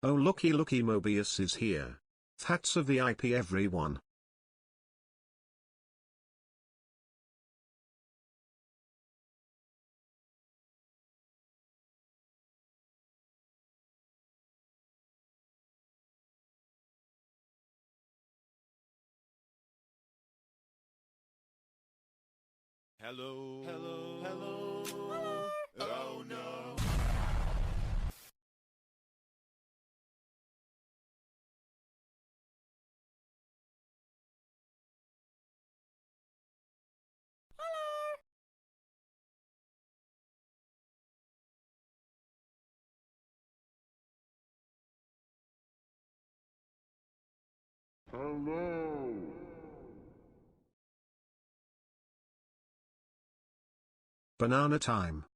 Oh looky looky, Mobius is here. That's a VIP everyone. Hello. Hello. Hello. Oh no. Hello. Banana time.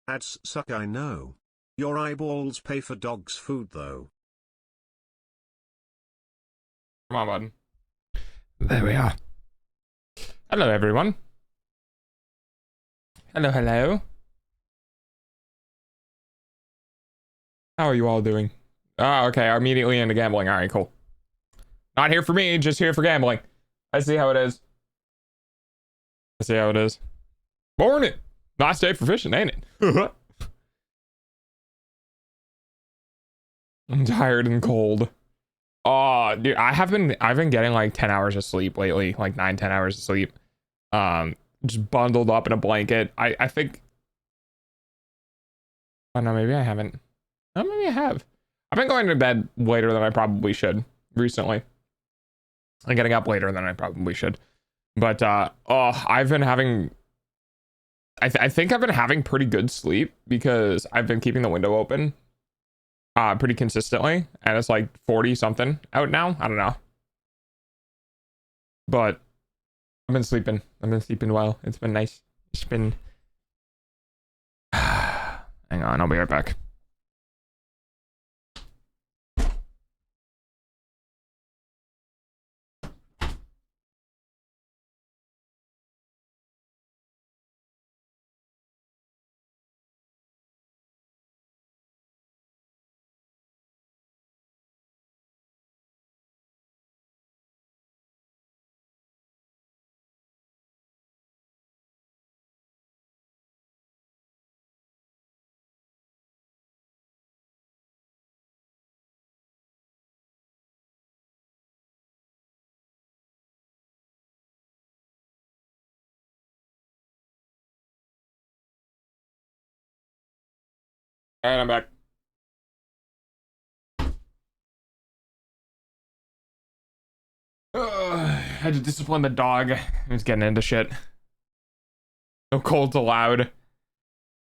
Ads suck, I know. Your eyeballs pay for dog's food though. Come on, button. There we are. Hello, everyone. Hello, hello. How are you all doing? Oh, okay. Immediately into gambling. All right, cool. Not here for me, just here for gambling. I see how it is. I see how it is. Morning. Nice day for fishing, ain't it? I'm tired and cold. Oh, dude, I've been getting like 10 hours of sleep lately, like 9-10 hours of sleep. Just bundled up in a blanket. I think, oh no, maybe I haven't. Oh, maybe I have. I've been going to bed later than I probably should recently. And getting up later than I probably should. But I've been having, I think I've been having pretty good sleep because I've been keeping the window open pretty consistently, and it's like 40 something out now. I don't know, but I've been sleeping well. It's been nice. It's been hang on, I'll be right back. All right, I'm back. I had to discipline the dog. He was getting into shit. No colds allowed.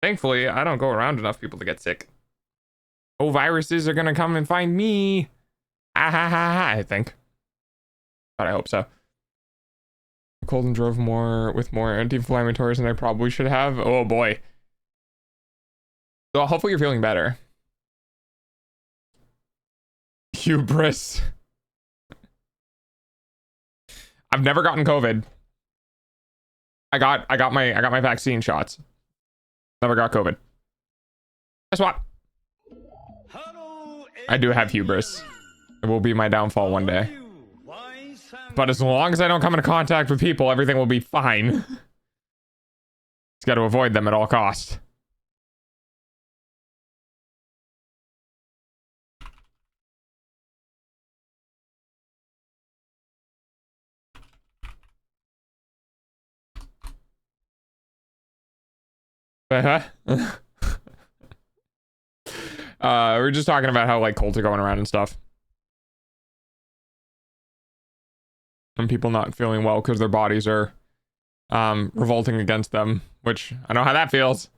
Thankfully, I don't go around enough people to get sick. Oh, viruses are gonna come and find me. Ah ha ha ha, I think. But I hope so. Cold and drove more with more anti-inflammatories than I probably should have. Oh boy. So hopefully you're feeling better. Hubris. I've never gotten COVID. I got my vaccine shots. Never got COVID. Guess what? I do have hubris. It will be my downfall one day. But as long as I don't come into contact with people, everything will be fine. Just got to avoid them at all costs. We're just talking about how like cults are going around and stuff. And people not feeling well because their bodies are revolting against them, which I know how that feels.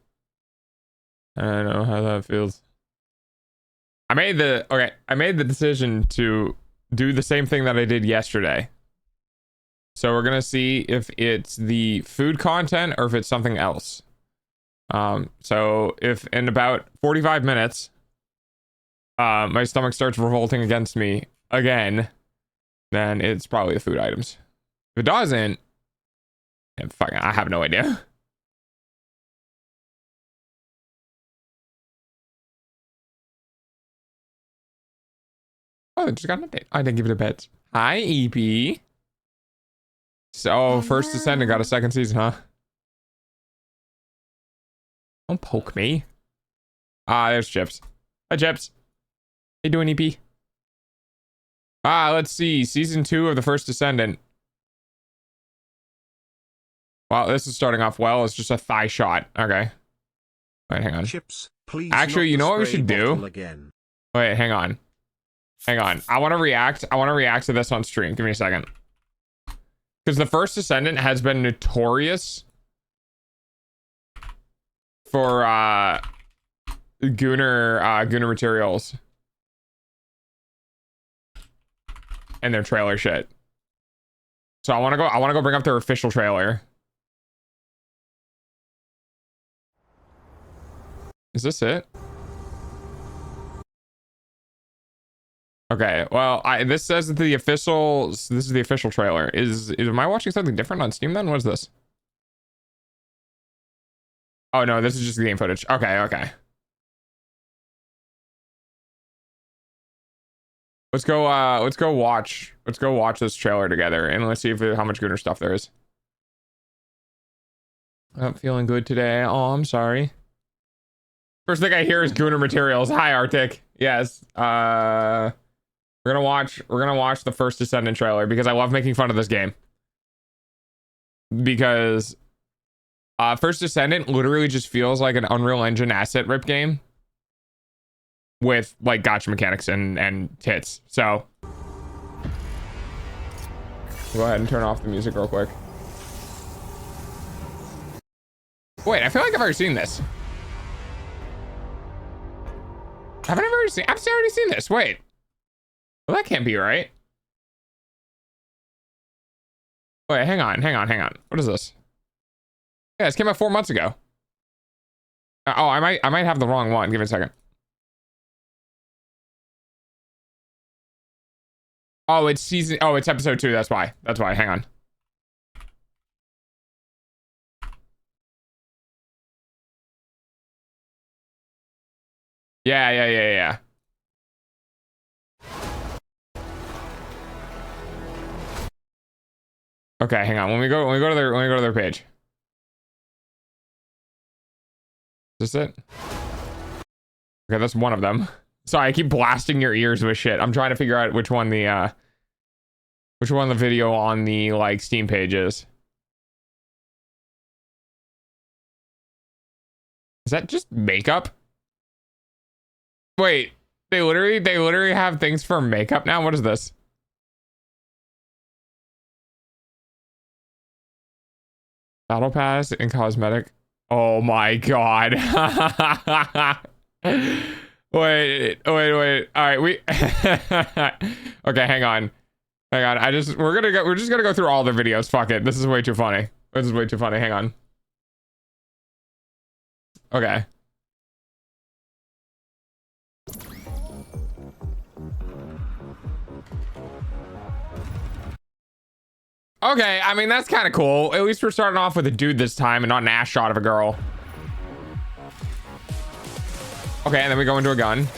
I know how that feels. I made the decision to do the same thing that I did yesterday. So we're gonna see if it's the food content or if it's something else. So if in about 45 minutes my stomach starts revolting against me again, then it's probably the food items. If it doesn't, I have no idea. Oh, I just got an update. I didn't give it a bet. Hi, EP. So, first Descendant got a second season, huh? Don't poke me. There's Chips. Hi, Chips. How you doing, EP? Let's see. Season 2 of the first Descendant. Wow, this is starting off well. It's just a thigh shot. Okay. Wait, hang on. Chips, please. Actually, you know what we should do? Again. Wait, hang on. Hang on. I want to react to this on stream. Give me a second. Because the first Descendant has been notorious for Gooner materials and their trailer shit. So I want to go bring up their official trailer. Is this it? Okay, well, this says that this is the official trailer. Am I watching something different on Steam then? What is this? Oh no, this is just the game footage. Okay. Let's go watch this trailer together and let's see how much gooder stuff there is. I'm feeling good today. Oh, I'm sorry. First thing I hear is Gooner materials. Hi, Arctic. Yes. We're gonna watch the first Descendant trailer because I love making fun of this game. Because first Descendant literally just feels like an Unreal Engine asset rip game with like gotcha mechanics and tits. So go ahead and turn off the music real quick. Wait, I feel like I've already seen this. I've already seen this. Wait. Well, that can't be right. Wait, hang on. What is this? Yeah, this came out 4 months ago. Oh, I might have the wrong one. Give me a second. Oh, it's episode 2. That's why. Hang on. Yeah. Okay, hang on. When we go to their page. Is this it? Okay, that's one of them. Sorry, I keep blasting your ears with shit. I'm trying to figure out which one the video on the like Steam page is. Is that just makeup? Wait, they literally have things for makeup now? What is this? Battle pass and cosmetic. Oh my god. Wait. All right, we okay, hang on. We're just gonna go through all their videos. Fuck it. This is way too funny. Hang on. Okay. Okay, I mean, that's kind of cool. At least we're starting off with a dude this time and not an ass shot of a girl. Okay, and then we go into a gun.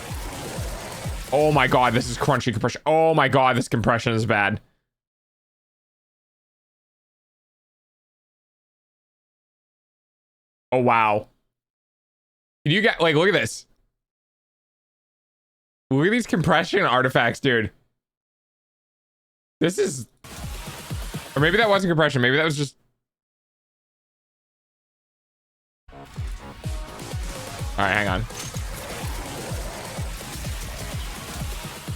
Oh my god, this is crunchy compression. Oh my god, this compression is bad. Oh wow. Can you get, like, look at this. Look at these compression artifacts, dude. This is... Or maybe that wasn't compression. Maybe that was just... Alright, hang on.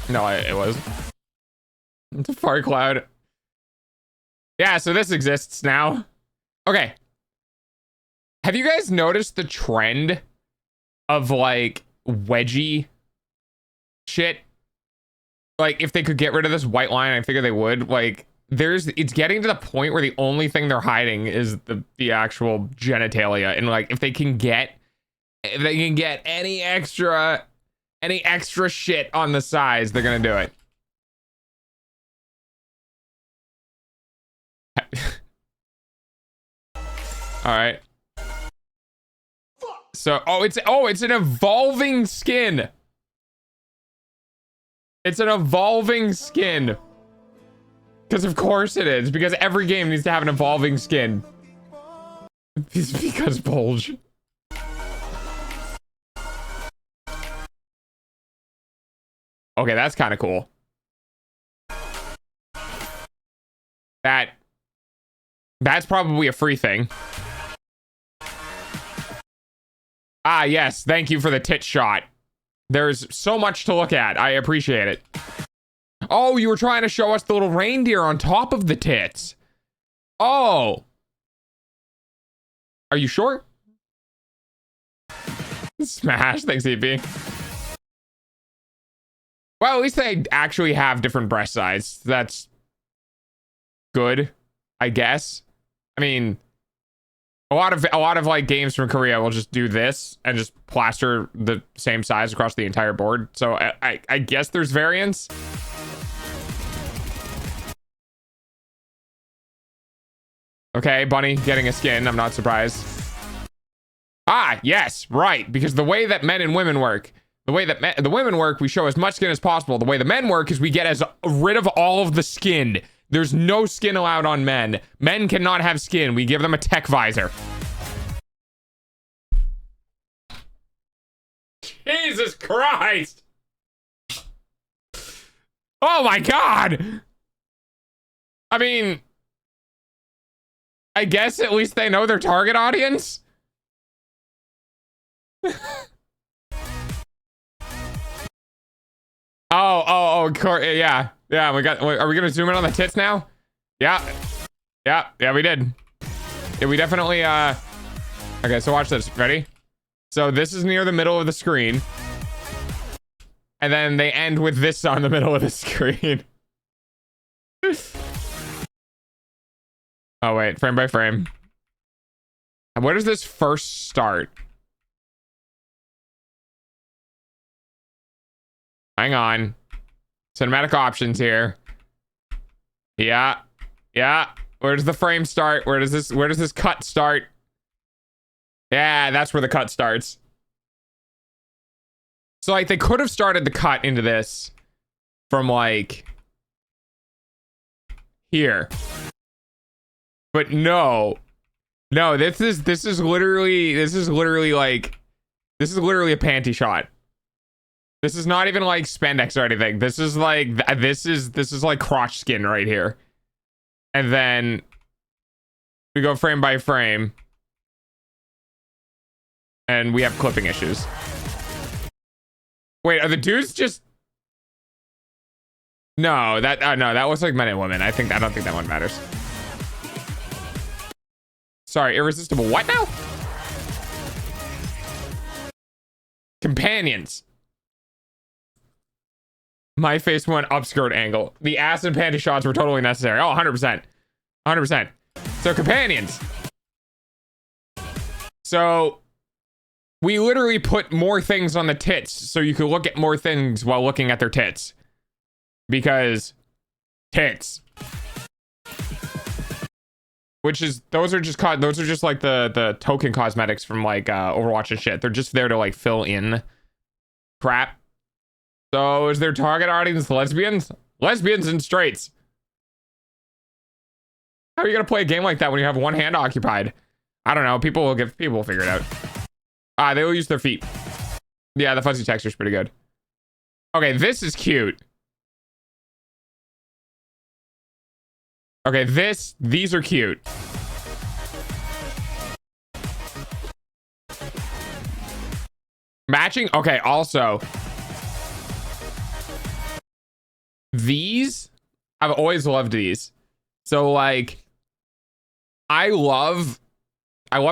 No, it was. It's a fart cloud. Yeah, so this exists now. Okay. Have you guys noticed the trend of, like, wedgie shit? Like, if they could get rid of this white line, I figure they would. Like, it's getting to the point where the only thing they're hiding is the actual genitalia. And, like, if they can get any extra shit on the sides, they're gonna do it. All right. So, it's an evolving skin. It's an evolving skin. Because of course it is. Because every game needs to have an evolving skin. Because bulge. Okay, that's kind of cool. That's probably a free thing. Ah, yes. Thank you for the tit shot. There's so much to look at. I appreciate it. Oh, you were trying to show us the little reindeer on top of the tits. Oh. Are you sure? Smash. Thanks, EP. Well, at least they actually have different breast size. That's good, I guess. I mean, a lot of like games from Korea will just do this and just plaster the same size across the entire board. So I guess there's variance. Okay, Bunny getting a skin. I'm not surprised. Ah, yes, right. Because the way that men and women work, the way that the women work, we show as much skin as possible. The way the men work is we get rid of all of the skin. There's no skin allowed on men. Men cannot have skin. We give them a tech visor. Jesus Christ. Oh my God. I mean, I guess at least they know their target audience. Yeah. Yeah, are we gonna zoom in on the tits now? Yeah, we did. Yeah, we definitely, okay, so watch this, ready? So this is near the middle of the screen. And then they end with this on the middle of the screen. Oh, wait, frame by frame. And where does this first start? Hang on. Cinematic options here. Yeah. Where does the frame start? Where does this cut start? Yeah, that's where the cut starts. So like they could have started the cut into this from like here. But no, this is literally a panty shot. This is not even like spandex or anything. This is like crotch skin right here. And then we go frame by frame. And we have clipping issues. Wait, are the dudes just... No, that looks like men and women. I don't think that one matters. Sorry, irresistible what now? Companions. My face went upskirt angle. The ass and panty shots were totally necessary. Oh, 100%. 100%. So companions. So we literally put more things on the tits so you could look at more things while looking at their tits. Because tits. which is those are just like the token cosmetics from like Overwatch and shit. They're just there to like fill in crap. So is their target audience lesbians? Lesbians and straights. How are you gonna play a game like that when you have one hand occupied? I don't know. People will figure it out. They will use their feet. Yeah, the fuzzy texture is pretty good. Okay, this is cute. Okay, these are cute. Matching? Okay, also. These, I've always loved these. So like, I love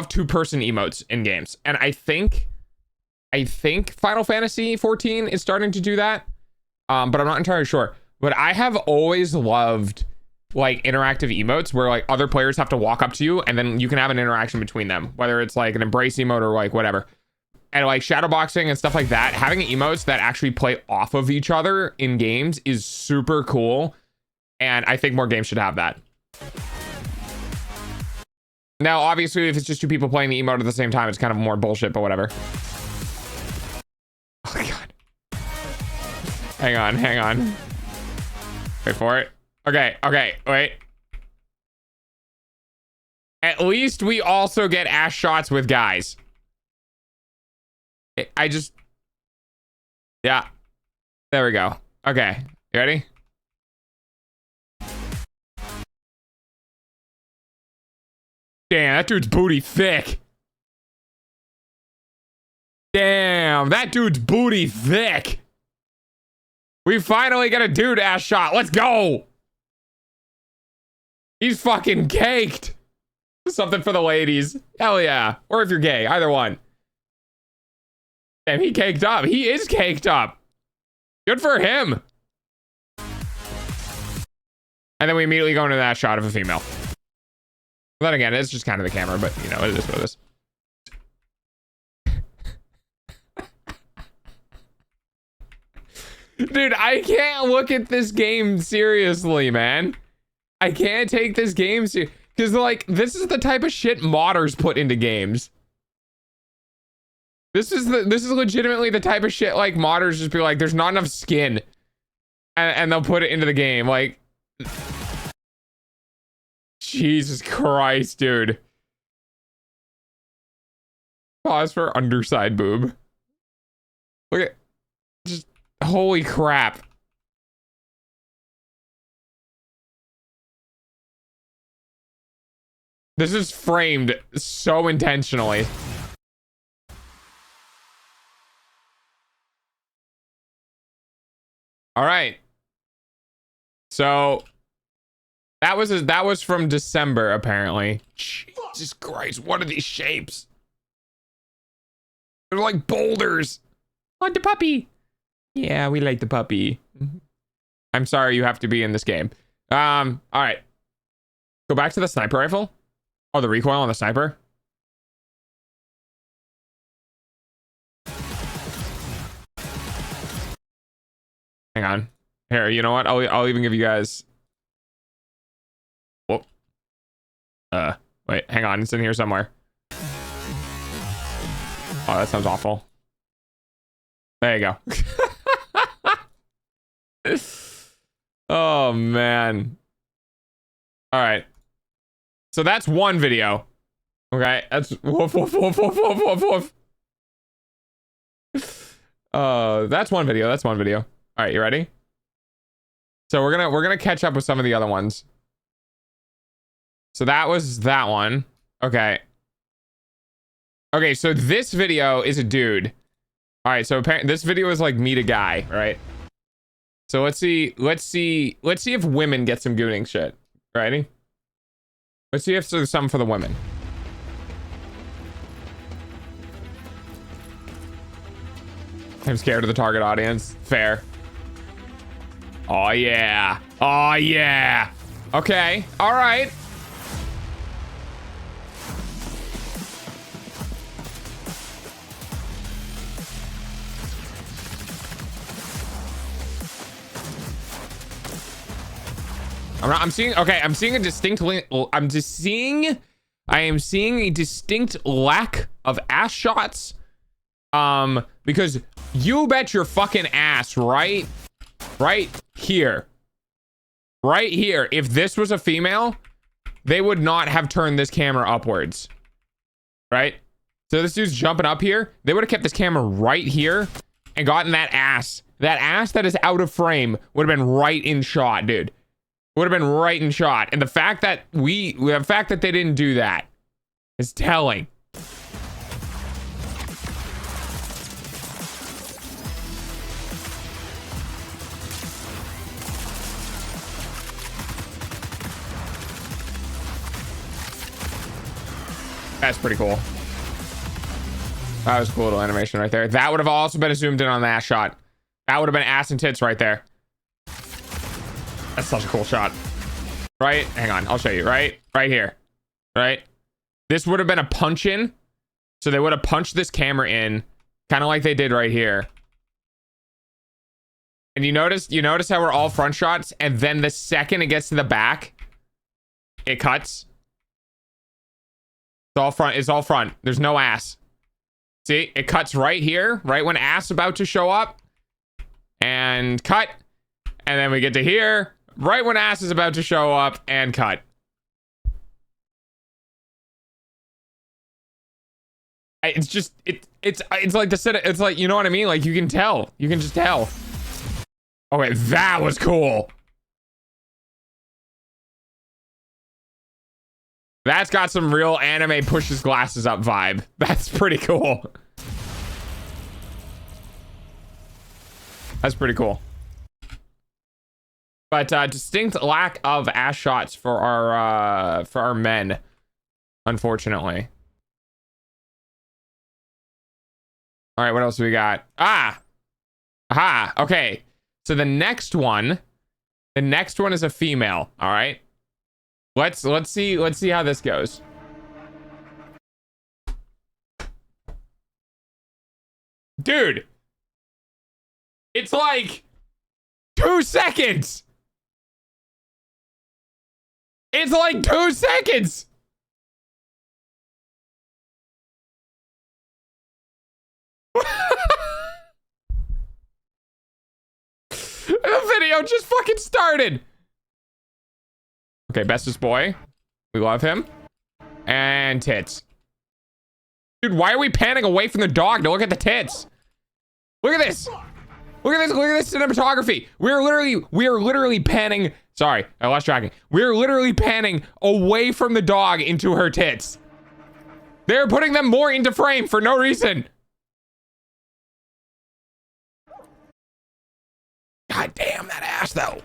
two-person emotes in games. And I think Final Fantasy 14 is starting to do that. But I'm not entirely sure. But I have always loved like interactive emotes where like other players have to walk up to you and then you can have an interaction between them, whether it's like an embrace emote or like whatever. And like shadowboxing and stuff like that, having emotes that actually play off of each other in games is super cool. And I think more games should have that. Now, obviously, if it's just two people playing the emote at the same time, it's kind of more bullshit, but whatever. Oh my God. Hang on. Wait for it. Okay, wait. At least we also get ass shots with guys. Yeah. There we go. Okay, you ready? Damn, that dude's booty thick. Damn, that dude's booty thick. We finally get a dude ass shot. Let's go. He's fucking caked. Something for the ladies. Hell yeah. Or if you're gay, either one. Damn, he caked up. He is caked up. Good for him. And then we immediately go into that shot of a female. But then again, it's just kind of the camera, but you know, it is what it is. Dude, I can't look at this game seriously, man. I can't take this game seriously. Because, like, this is the type of shit modders put into games. This is legitimately the type of shit, like, modders just be like, there's not enough skin. And they'll put it into the game. Like, Jesus Christ, dude. Pause for underside boob. Look at, just, holy crap. This is framed so intentionally. All right. So that was from December, apparently. Jesus Christ, what are these shapes? They're like boulders. Like the puppy. Yeah, we like the puppy. I'm sorry you have to be in this game. All right. Go back to the sniper rifle. Oh, the recoil on the sniper. Hang on. Here, you know what? I'll even give you guys. Whoop. Wait, hang on. It's in here somewhere. Oh, that sounds awful. There you go. Oh man. All right. So that's one video. Okay, that's woof woof woof woof woof woof woof. That's one video. That's one video. All right, you ready? So we're gonna catch up with some of the other ones. So that was that one. Okay. Okay, so this video is a dude. All right, so apparently this video is like meet a guy, right? So let's see if women get some gooning shit. Ready? Let's see if there's something for the women. I'm scared of the target audience. Fair. Oh yeah. Oh yeah. Okay. All right. I'm seeing, okay, I'm seeing a distinct, I am seeing a distinct lack of ass shots. Because you bet your fucking ass right here, if this was a female, they would not have turned this camera upwards, right? So this dude's jumping up here. They would have kept this camera right here and gotten that ass that is out of frame would have been right in shot, dude. Would have been right in shot. And the fact that they didn't do that is telling. That's pretty cool. That was a cool little animation right there. That would have also been a zoomed in on the ass shot. That would have been ass and tits right there. That's such a cool shot. Right? Hang on. I'll show you. Right here. Right? This would have been a punch in. So they would have punched this camera in, kind of like they did right here. And you notice how we're all front shots, and then the second it gets to the back, it cuts. It's all front. There's no ass. See, it cuts right here, right when ass is about to show up, and cut. And then we get to here, right when ass is about to show up, and cut. It's just, it's like the set. It's like, you know what I mean? Like, you can tell. You can just tell. Okay, that was cool. That's got some real anime pushes glasses up vibe. That's pretty cool. That's pretty cool. But distinct lack of ass shots for our men, unfortunately. All right, what else do we got? Aha. Okay. So the next one is a female. All right. Let's see how this goes. Dude, it's like 2 seconds. It's like 2 seconds. The video just fucking started. Okay, bestest boy. We love him. And tits. Dude, why are we panning away from the dog to look at the tits? Look at this. Look at this cinematography. We are literally panning. Sorry, I lost tracking. We are literally panning away from the dog into her tits. They're putting them more into frame for no reason. God damn that ass though.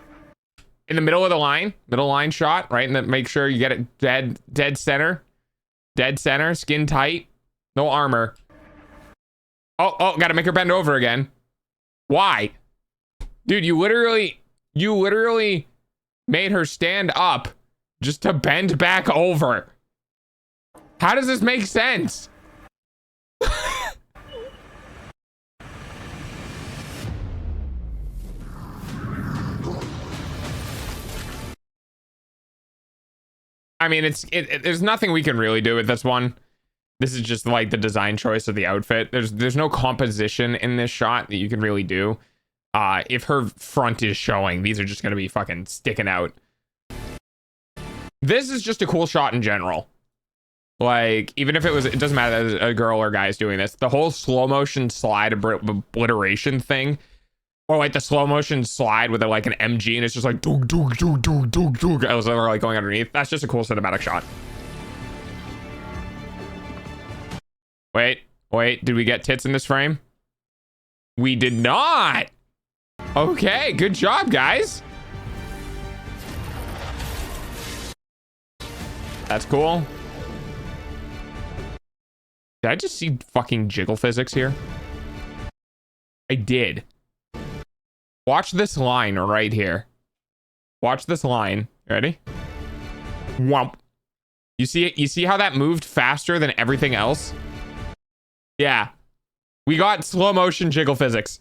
In the middle of the line shot, right? And then make sure you get it dead center, skin tight, no armor. Oh, gotta make her bend over again. Why? Dude, you literally made her stand up just to bend back over. How does this make sense? I mean, there's nothing we can really do with this one. This is just like the design choice of the outfit. There's no composition in this shot that you can really do. If her front is showing, these are just going to be fucking sticking out. This is just a cool shot in general. Like, even if it doesn't matter that a girl or guy is doing this. The whole slow motion slide obliteration thing. Or like the slow motion slide with like an MG and it's just like doog doog doog doog doog doog as they're like going underneath. That's just a cool cinematic shot. Wait, did we get tits in this frame? We did not. Okay, good job, guys. That's cool. Did I just see fucking jiggle physics here? I did. Watch this line right here. Watch this line. Ready? Whomp. You see it? You see how that moved faster than everything else? Yeah. We got slow motion jiggle physics.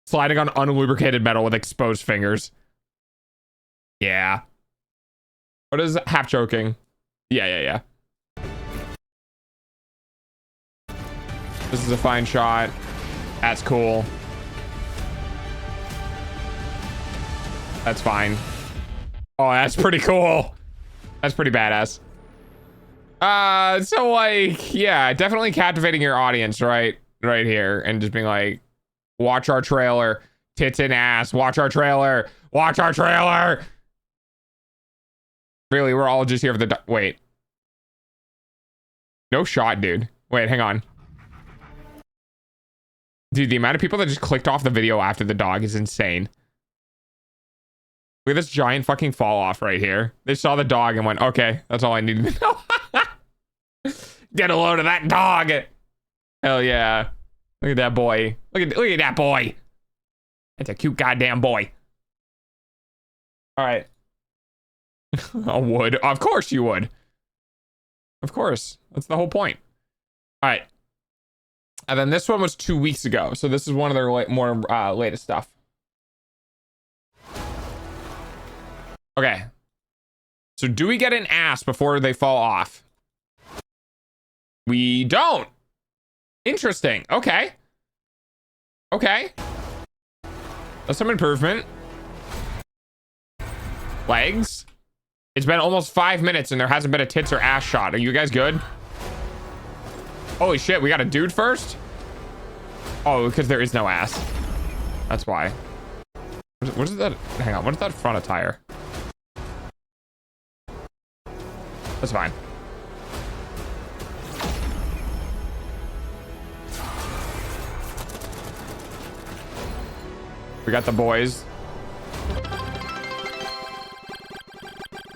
Sliding on unlubricated metal with exposed fingers. Yeah. What is half choking? Yeah. This is a fine shot. That's cool. That's fine. Oh, that's pretty cool. That's pretty badass. So like, yeah, definitely captivating your audience right here and just being like, watch our trailer, tits and ass, watch our trailer, watch our trailer. Really, we're all just here for the wait. No shot, dude. Wait, hang on. Dude, the amount of people that just clicked off the video after the dog is insane. Look at this giant fucking fall off right here. They saw the dog and went, okay, that's all I needed to know. Get a load of that dog. Hell yeah. Look at that boy. Look at that boy. That's a cute goddamn boy. All right. I would. Of course you would. Of course. That's the whole point. All right. And then this one was 2 weeks ago. So this is one of their more latest stuff. Okay. So do we get an ass before they fall off? We don't. Interesting. Okay. Okay. That's some improvement. Legs. It's been almost 5 minutes and there hasn't been a tits or ass shot. Are you guys good? Holy shit, we got a dude first? Oh, because there is no ass. That's why. What is that? Hang on, what is that front attire? That's fine. We got the boys.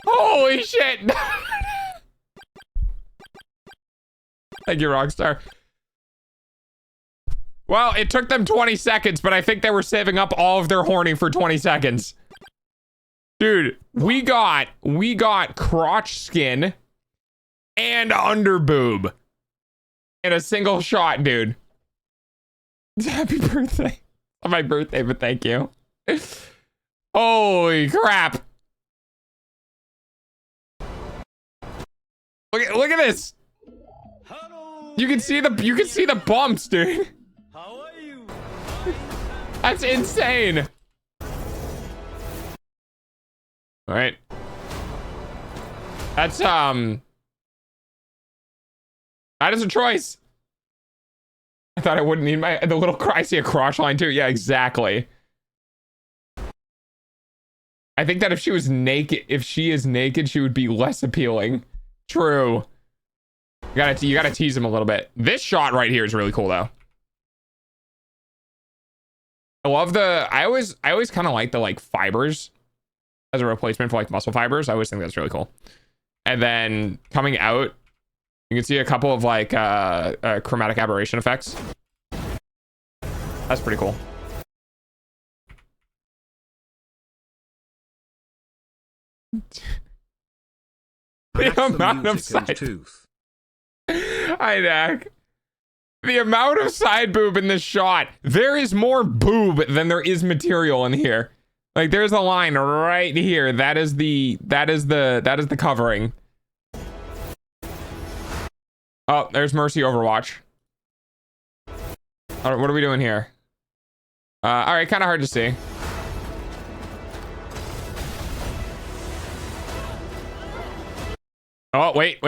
Holy shit! Thank you, Rockstar. Well, it took them 20 seconds, but I think they were saving up all of their horning for 20 seconds. Dude, we got crotch skin and under boob in a single shot, dude. Happy birthday. On my birthday, but thank you. Holy crap. Look at this. You can see the bumps, dude. How are you? That's insane. All right. That's that is a choice. I thought I wouldn't need the little I see a crotch line too. Yeah, exactly. I think that if she is naked, she would be less appealing. True. You gotta tease him a little bit. This shot right here is really cool though. I love I always kind of like the like fibers as a replacement for like muscle fibers. I always think that's really cool. And then coming out, you can see a couple of like chromatic aberration effects. That's pretty cool. The amount of side tooth. Hi, Dak. The amount of side boob in this shot. There is more boob than there is material in here. Like there's a line right here. That is the covering. Oh, there's Mercy Overwatch. All right, what are we doing here? All right, kind of hard to see. Oh, wait.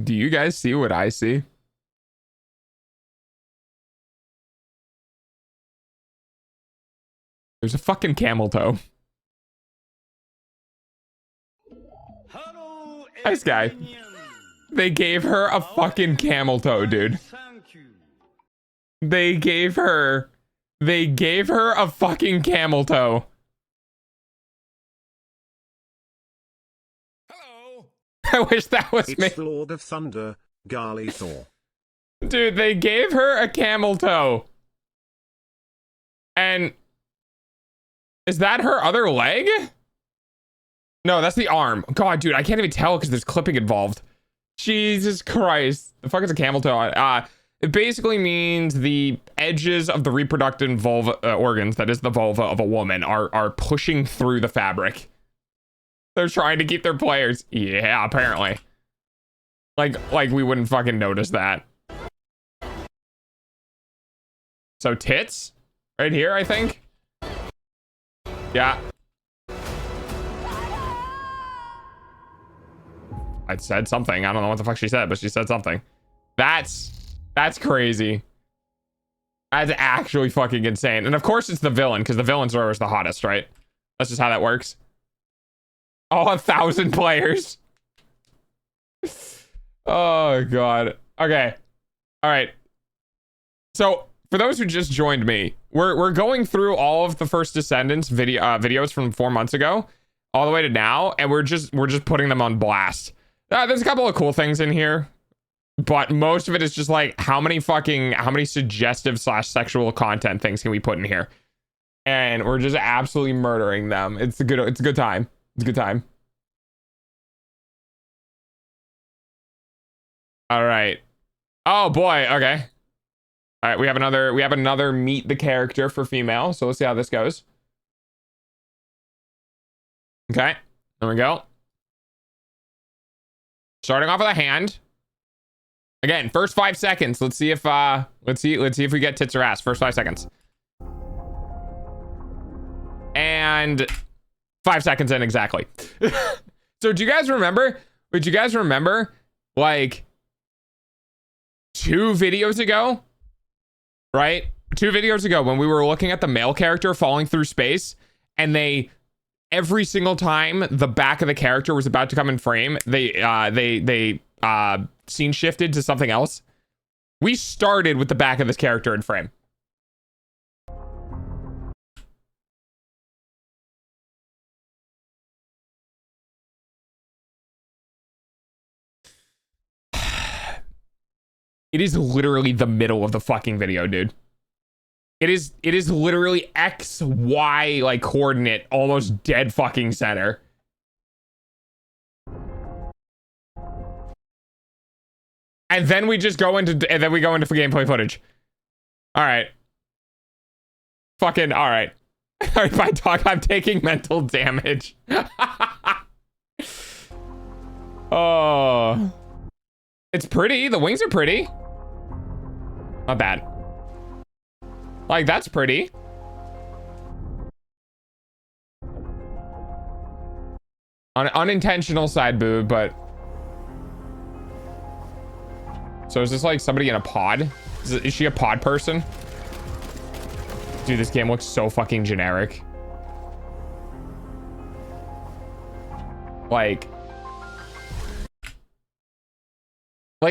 Do you guys see what I see? There's a fucking camel toe. Nice guy. They gave her a fucking camel toe, dude. They gave her a fucking camel toe. Hello. I wish that was me. It's the Lord of Thunder, Gali Thor. Dude, they gave her a camel toe. And is that her other leg? No, that's the arm. God, dude, I can't even tell because there's clipping involved. Jesus Christ. The fuck is a camel toe? It basically means the edges of the reproductive vulva organs, that is the vulva of a woman, are pushing through the fabric. They're trying to keep their players. Yeah, apparently. Like we wouldn't fucking notice that. So tits? Right here, I think? Yeah. I said something. I don't know what the fuck she said, but she said something. That's crazy. That's actually fucking insane. And of course it's the villain, because the villain's always the hottest, right? That's just how that works. Oh, 1,000 players. Oh god. Okay. All right. So for those who just joined me, we're going through all of the first Descendants videos from 4 months ago, all the way to now, and we're just putting them on blast. There's a couple of cool things in here, but most of it is just like how many suggestive / sexual content things can we put in here, and we're just absolutely murdering them. It's a good time. It's a good time. All right. Oh boy. Okay. All right. We have another meet the character for female. So let's see how this goes. Okay. There we go. Starting off with a hand. Again, first 5 seconds. Let's see if we get tits or ass. First 5 seconds. And 5 seconds in exactly. So do you guys remember? Would you guys remember like 2 videos ago? Right? 2 videos ago when we were looking at the male character falling through space, and every single time the back of the character was about to come in frame, they scene shifted to something else. We started with the back of this character in frame. It is literally the middle of the fucking video, dude. It is literally X, Y, like coordinate, almost dead fucking center. And then we just go into, gameplay footage. All right. Fucking, all right. All right, my dog, I'm taking mental damage. Oh. It's pretty. The wings are pretty. Not bad. Like, that's pretty. Unintentional side boob, but... So is this like somebody in a pod? Is she a pod person? Dude, this game looks so fucking generic. Like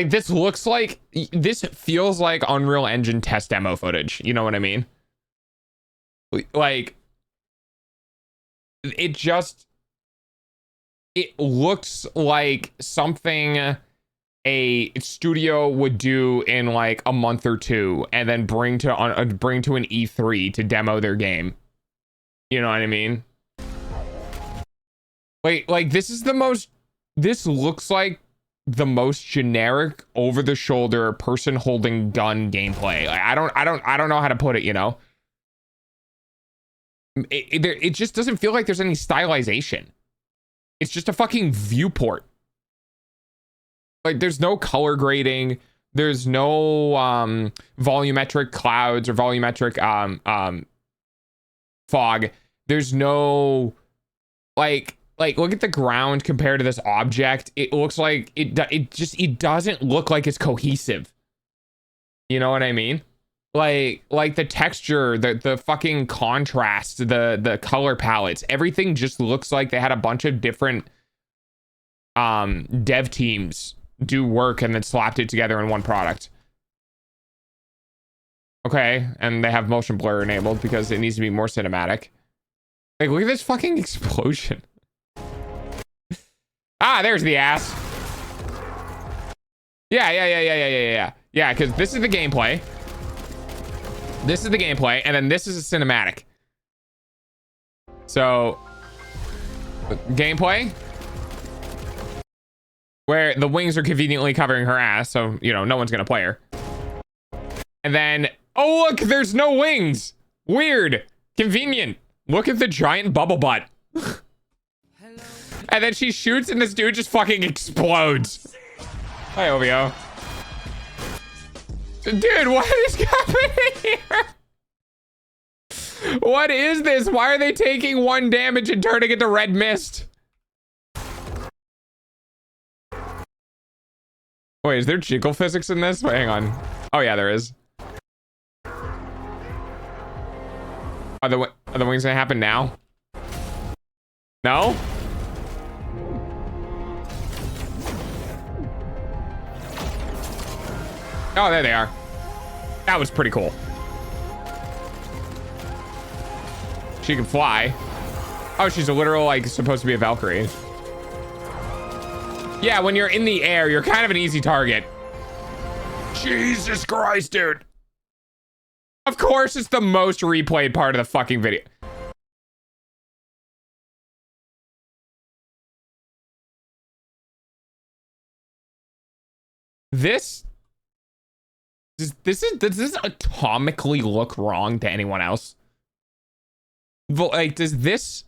this looks like, this feels like Unreal Engine test demo footage. You know what I mean? Like, it looks like something a studio would do in like a month or 2 and then bring to an E3 to demo their game. You know what I mean? Like this looks like the most generic over the shoulder person holding gun gameplay. Like, I don't know how to put it, you know? It just doesn't feel like there's any stylization. It's just a fucking viewport. Like, there's no color grading. There's no volumetric clouds or volumetric fog. There's no like look at the ground compared to this object. It looks like it doesn't look like it's cohesive. You know what I mean? Like the texture, the fucking contrast, the color palettes, everything just looks like they had a bunch of different dev teams do work and then slapped it together in one product. Okay, and they have motion blur enabled because it needs to be more cinematic. Like, look at this fucking explosion. Ah, there's the ass. Yeah, because this is the gameplay. This is the gameplay, and then this is a cinematic. So, gameplay where the wings are conveniently covering her ass, so you know no one's gonna play her. And then, oh look, there's no wings. Weird. Convenient. Look at the giant bubble butt. And then she shoots and this dude just fucking explodes. Hi, OVO. Dude, what is happening here? What is this? Why are they taking 1 damage and turning into red mist? Wait, is there jiggle physics in this? Wait, hang on. Oh yeah, there is. Are the wings gonna happen now? No? Oh, there they are. That was pretty cool. She can fly. Oh, she's a literal, like, supposed to be a Valkyrie. Yeah, when you're in the air, you're kind of an easy target. Jesus Christ, dude. Of course, it's the most replayed part of the fucking video. Does this atomically look wrong to anyone else? Like, does this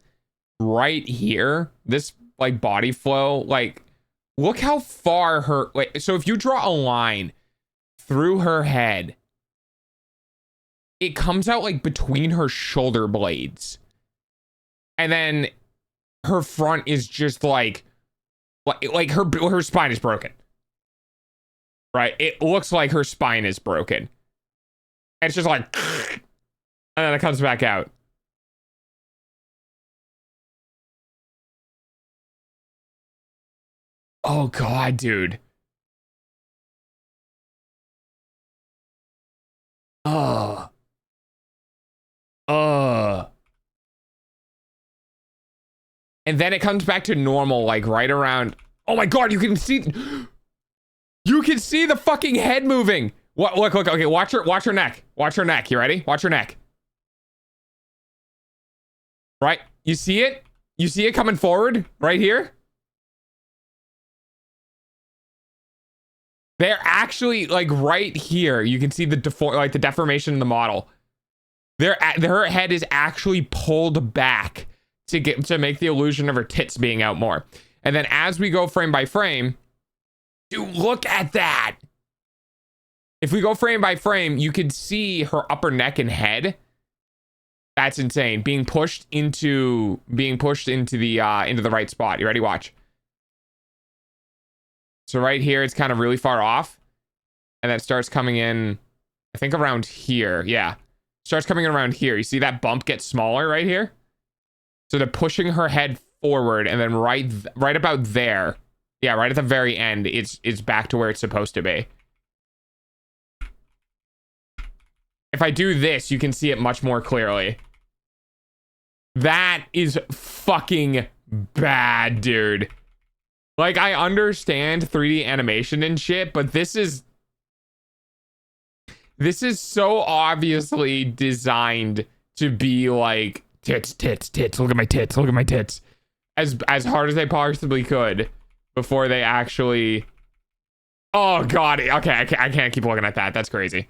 right here, this like body flow, like, look how far her, like, so if you draw a line through her head, it comes out like between her shoulder blades. And then her front is just like her spine is broken. Right? It looks like her spine is broken. And it's just like, and then it comes back out. Oh God, dude. And then it comes back to normal, like right around. Oh my God, you can see the fucking head moving. What? Look. Okay, watch her neck. Watch her neck. You ready? Watch her neck. Right? You see it? You see it coming forward right here? They're actually like right here. You can see the deformation in the model. Her head is actually pulled back to make the illusion of her tits being out more. And then as we go frame by frame, dude, look at that. If we go frame by frame, you can see her upper neck and head. That's insane. Being pushed into the right spot. You ready? Watch. So right here, it's kind of really far off. And then it starts coming in, I think around here. Yeah. Starts coming in around here. You see that bump get smaller right here? So they're pushing her head forward, and then right about there. Yeah, right at the very end, it's back to where it's supposed to be. If I do this, you can see it much more clearly. That is fucking bad, dude. Like, I understand 3D animation and shit, but this is so obviously designed to be like tits, look at my tits, as hard as they possibly could before they actually. Oh God, okay, I can't keep looking at that. That's crazy.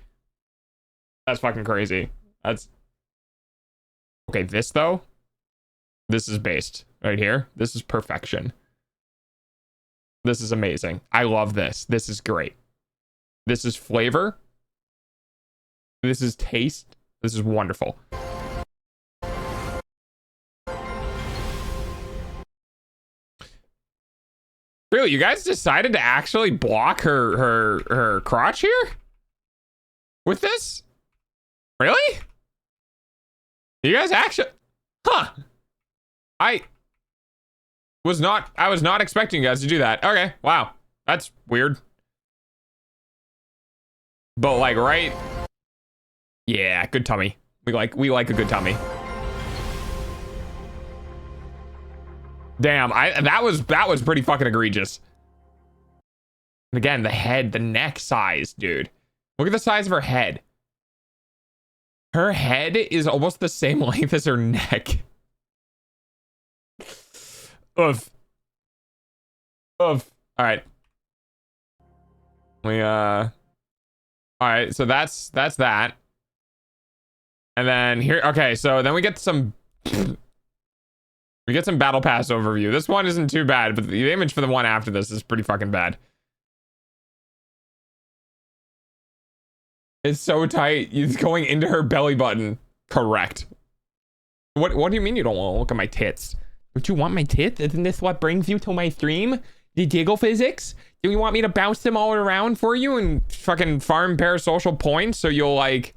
That's fucking crazy. That's okay. This though, this is based right here. This is perfection. This is amazing. I love this. This is great. This is flavor. This is taste. This is wonderful. Really, you guys decided to actually block her crotch here? With this? Really? You guys actually? Huh. I was not expecting you guys to do that. Okay, wow. That's weird. But like, right? Yeah, good tummy. We like a good tummy. Damn, that was pretty fucking egregious. And again, the head, the neck size, dude. Look at the size of her head. Her head is almost the same length as her neck. Oof. Oof. All right. All right, so that's that. And then here, okay, so then we get some battle pass overview. This one isn't too bad, but the image for the one after this is pretty fucking bad. It's so tight. It's going into her belly button. Correct. What do you mean you don't want to look at my tits? Don't you want my tits? Isn't this what brings you to my stream? The giggle physics? Do you want me to bounce them all around for you and fucking farm parasocial points so you'll, like,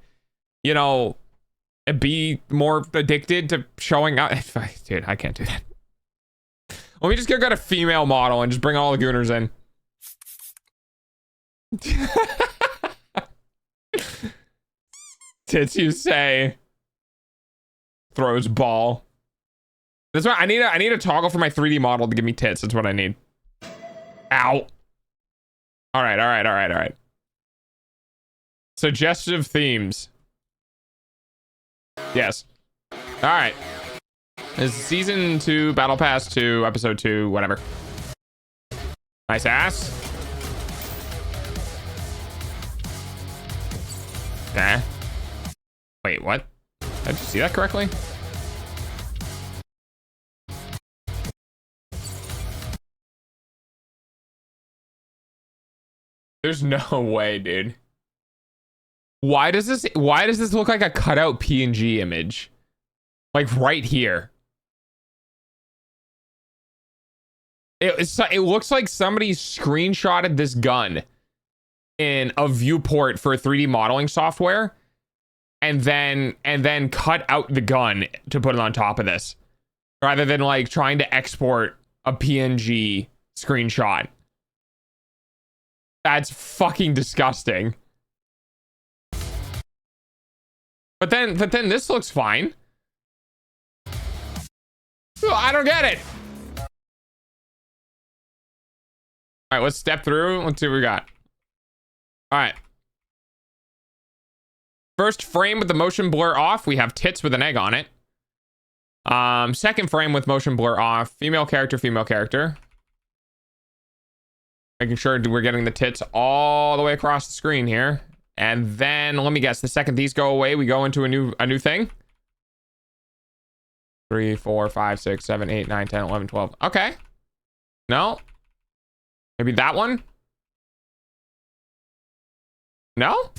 you know, be more addicted to showing up? Dude, I can't do that. Let me just go get a female model and just bring all the gooners in. Tits, you say. Throws ball. That's why I need a toggle for my 3D model to give me tits. That's what I need. Ow. All right. Suggestive themes. Yes. All right. This is season 2, Battle Pass 2, episode 2, whatever. Nice ass. Okay. Wait, what? Did I just see that correctly? There's no way, dude. Why does this look like a cutout PNG image? Like right here. It looks like somebody screenshotted this gun in a viewport for 3D modeling software and then cut out the gun to put it on top of this, rather than like trying to export a PNG screenshot. That's fucking disgusting. But then this looks fine. I don't get it. All right, let's step through. Let's see what we got. All right. First frame with the motion blur off, we have tits with an egg on it. Second frame with motion blur off, female character. Making sure we're getting the tits all the way across the screen here. And then let me guess, the second these go away, we go into a new thing. 3, 4, 5, 6, 7, 8, 9, 10, 11, 12. Okay. No. Maybe that one? No?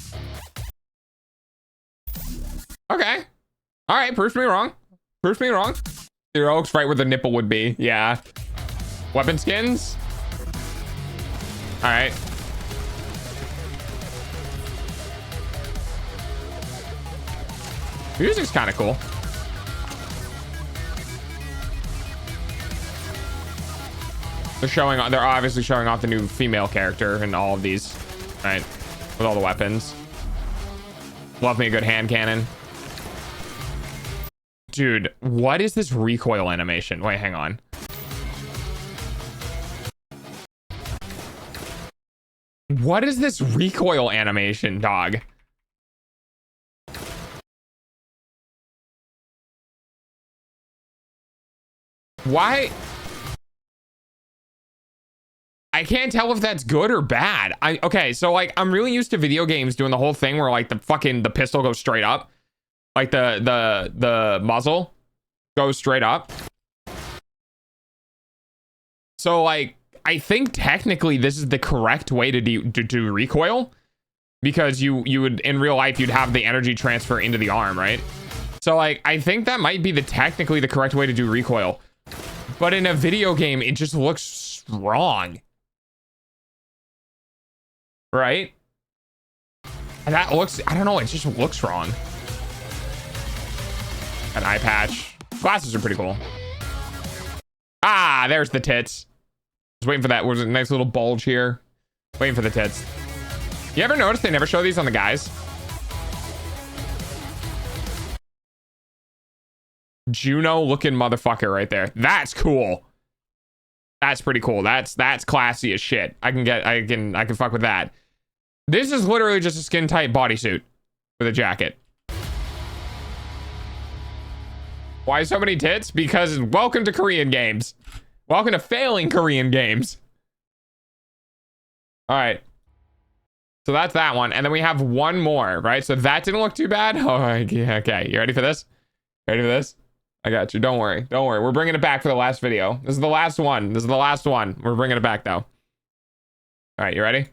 Okay. All right, proves me wrong. Heroics right where the nipple would be. Yeah. Weapon skins? All right. Music's kind of cool. They're obviously showing off the new female character in all of these, right? With all the weapons. Love me a good hand cannon. Dude, what is this recoil animation? Wait, hang on. What is this recoil animation, dog? Why? I can't tell if that's good or bad. Okay, so like I'm really used to video games doing the whole thing where like the pistol goes straight up. Like the muzzle goes straight up. So like I think technically this is the correct way to do recoil, because you would in real life you'd have the energy transfer into the arm, right? So like I think that might be technically the correct way to do recoil. But in a video game it just looks wrong. Right? And that looks, I don't know, it just looks wrong. An eye patch. Glasses are pretty cool. Ah, there's the tits. Just waiting for that. Was a nice little bulge here. Waiting for the tits. You ever notice they never show these on the guys? Juno looking motherfucker right there. That's cool. That's pretty cool. That's classy as shit. I can fuck with that. This is literally just a skin tight bodysuit with a jacket. Why so many tits? Because welcome to Korean games. Welcome to failing Korean games. All right. So that's that one. And then we have one more, right? So that didn't look too bad. Oh, okay. You ready for this? Ready for this? I got you. Don't worry. Don't worry. We're bringing it back for the last video. This is the last one. This is the last one. We're bringing it back, though. All right. You ready?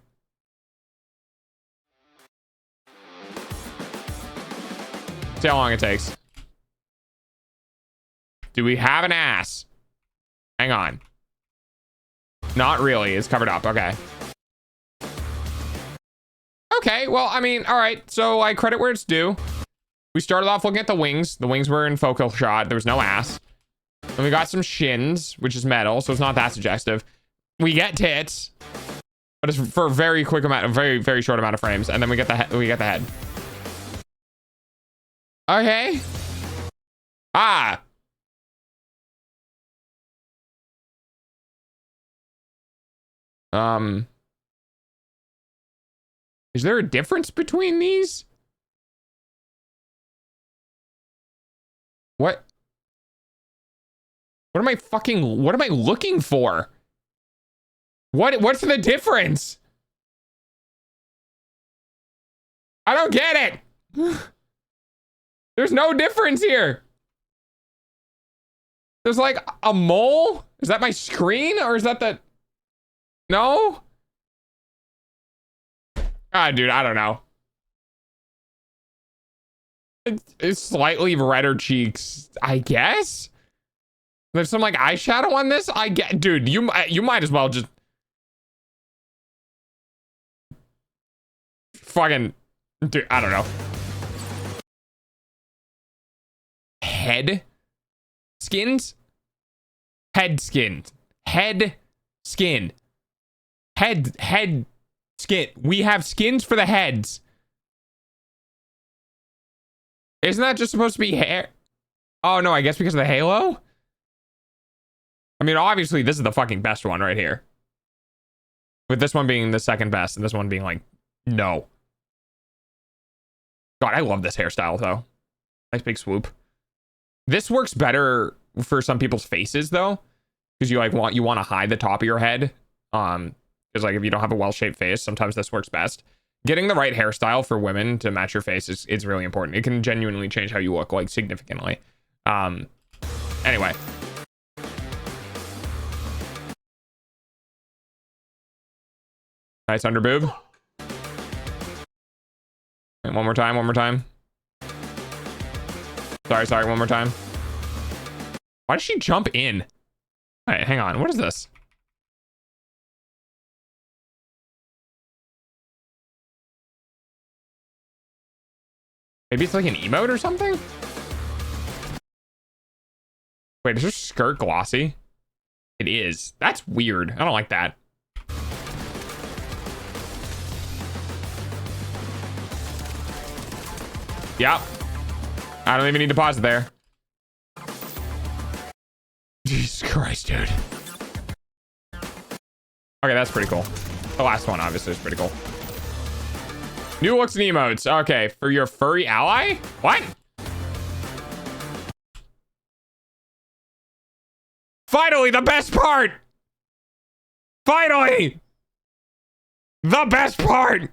See how long it takes. Do we have an ass? Hang on. Not really. It's covered up. Okay. Okay, well, I mean, all right. So I credit where it's due. We started off looking at the wings. The wings were in focal shot. There was no ass. And we got some shins, which is metal, so it's not that suggestive. We get tits, but it's for a very quick amount, a very, very short amount of frames. And then we get the head. Okay. Ah. Is there a difference between these? What am I looking for? What's the difference? I don't get it. There's no difference here. There's like a mole. Is that my screen or is that the... No? Ah, dude, I don't know. It's slightly redder cheeks, I guess. There's some like eyeshadow on this. I get, dude. You might as well just fucking, dude. I don't know. Head skins. Head skins. Head skin. Head skin. We have skins for the heads. Isn't that just supposed to be hair? Oh no, I guess because of the halo? I mean, obviously this is the fucking best one right here. With this one being the second best and this one being like, no. God, I love this hairstyle though. Nice big swoop. This works better for some people's faces though. Because you like want to hide the top of your head. Because like if you don't have a well-shaped face, sometimes this works best. Getting the right hairstyle for women to match your face is really important. It can genuinely change how you look, like significantly. Anyway. Nice under boob. And one more time, one more time. Sorry, one more time. Why did she jump in? All right, hang on. What is this? Maybe it's like an emote or something? Wait, is her skirt glossy? It is. That's weird. I don't like that. Yep. I don't even need to pause it there. Jesus Christ, dude. Okay, that's pretty cool. The last one, obviously, is pretty cool. New looks and emotes. Okay, for your furry ally? What? Finally, the best part! Finally! The best part!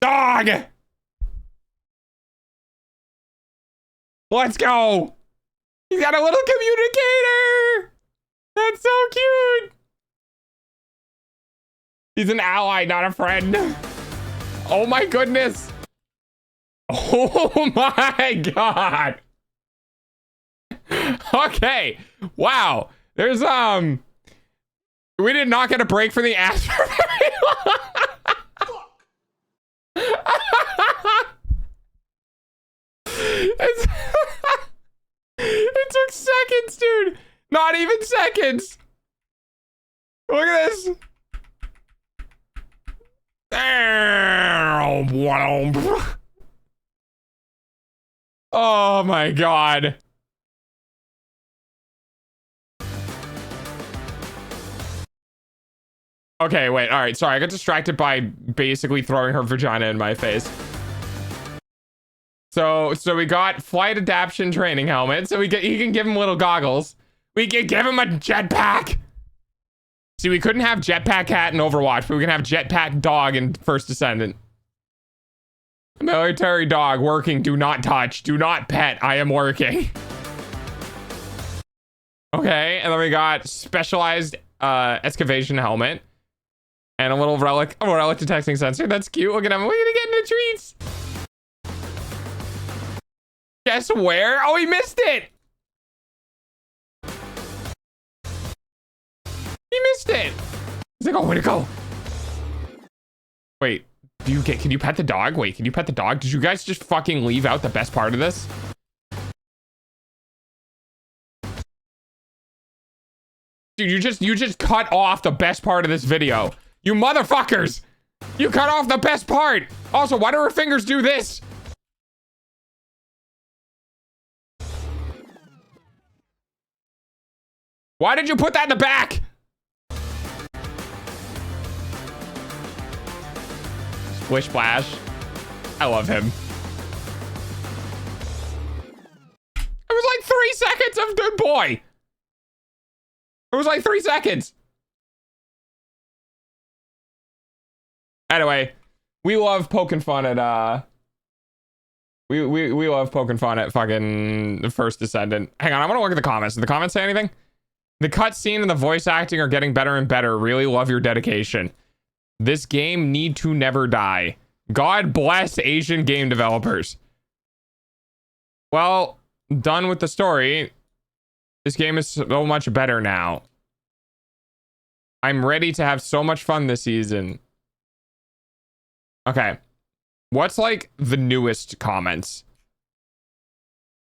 Dog! Let's go! He's got a little communicator! That's so cute! He's an ally, not a friend. Oh my goodness! Oh my god! Okay, wow. There's we did not get a break from the ass for very long. It took seconds, dude. Not even seconds. Look at this. Oh my god. Okay, wait. All right. Sorry, I got distracted by basically throwing her vagina in my face. So we got flight adaptation training helmet. So he can give him little goggles. We can give him a jetpack. See, we couldn't have Jetpack Cat in Overwatch, but we can have Jetpack Dog in First Descendant. Military dog working. Do not touch. Do not pet. I am working. Okay, and then we got specialized excavation helmet and a little relic detecting sensor. That's cute. Look at him. We're gonna get into treats. Guess where? Oh, he missed it. He missed it. He's like, oh, where'd it go? Wait, can you pet the dog? Wait, can you pet the dog? Did you guys just fucking leave out the best part of this? Dude, you just cut off the best part of this video. You motherfuckers! You cut off the best part! Also, why do her fingers do this? Why did you put that in the back? Splish Splash. I love him. It was like 3 seconds of good boy. It was like 3 seconds. Anyway, we love poking fun at we love poking fun at fucking the First Descendant. Hang on, I want to look at the comments. Did the comments say anything? The cutscene and the voice acting are getting better and better. Really love your dedication. This game need to never die. God bless Asian game developers. Well, done with the story. This game is so much better now. I'm ready to have so much fun this season. Okay. What's like the newest comments?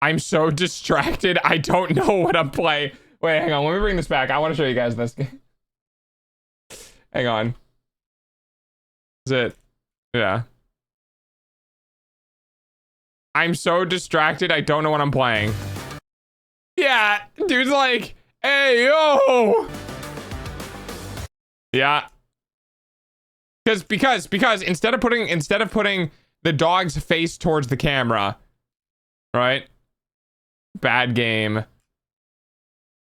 I'm so distracted. I don't know what I'm playing. Wait, hang on. Let me bring this back. I want to show you guys this game. Hang on. Is it? Yeah. I'm so distracted. I don't know what I'm playing. Yeah, dude's like, hey, yo. Yeah. Because instead of putting the dog's face towards the camera, right? Bad game.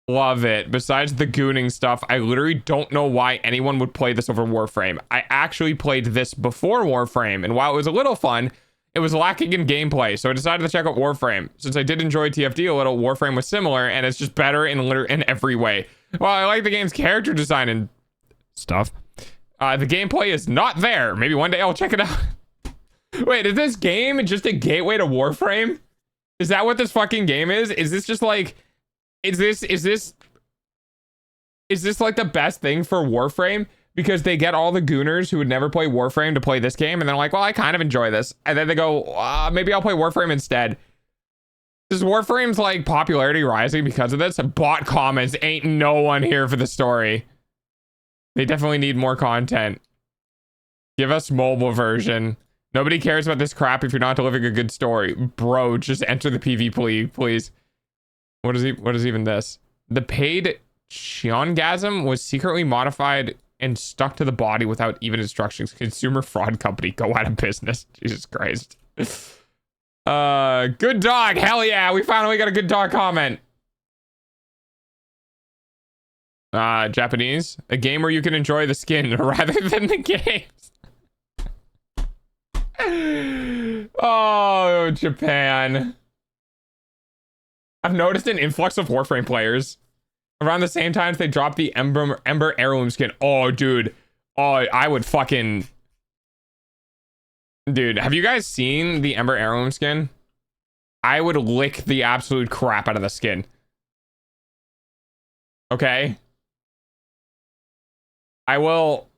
Love it. Besides the gooning stuff, I literally don't know why anyone would play this over Warframe. I actually played this before Warframe, and while it was a little fun, it was lacking in gameplay, so I decided to check out Warframe. Since I did enjoy TFD a little, Warframe was similar, and it's just better in every way. While I like the game's character design and stuff, the gameplay is not there. Maybe one day I'll check it out. Wait, is this game just a gateway to Warframe? Is that what this fucking game is? Is this just like... Is this like the best thing for Warframe? Because they get all the gooners who would never play Warframe to play this game, and they're like, well, I kind of enjoy this. And then they go, maybe I'll play Warframe instead. Is Warframe's like popularity rising because of this? Bot comments, ain't no one here for the story. They definitely need more content. Give us mobile version. Nobody cares about this crap if you're not delivering a good story. Bro, just enter the PvP, please. What is even this? The paid Cheongasm was secretly modified and stuck to the body without even instructions. Consumer fraud company go out of business. Jesus Christ. Good dog. Hell yeah. We finally got a good dog comment. Japanese. A game where you can enjoy the skin rather than the games. Oh, Japan. I've noticed an influx of Warframe players. Around the same time they dropped the Ember Heirloom skin. Oh, dude. Oh, I would fucking... Dude, have you guys seen the Ember Heirloom skin? I would lick the absolute crap out of the skin. Okay? I will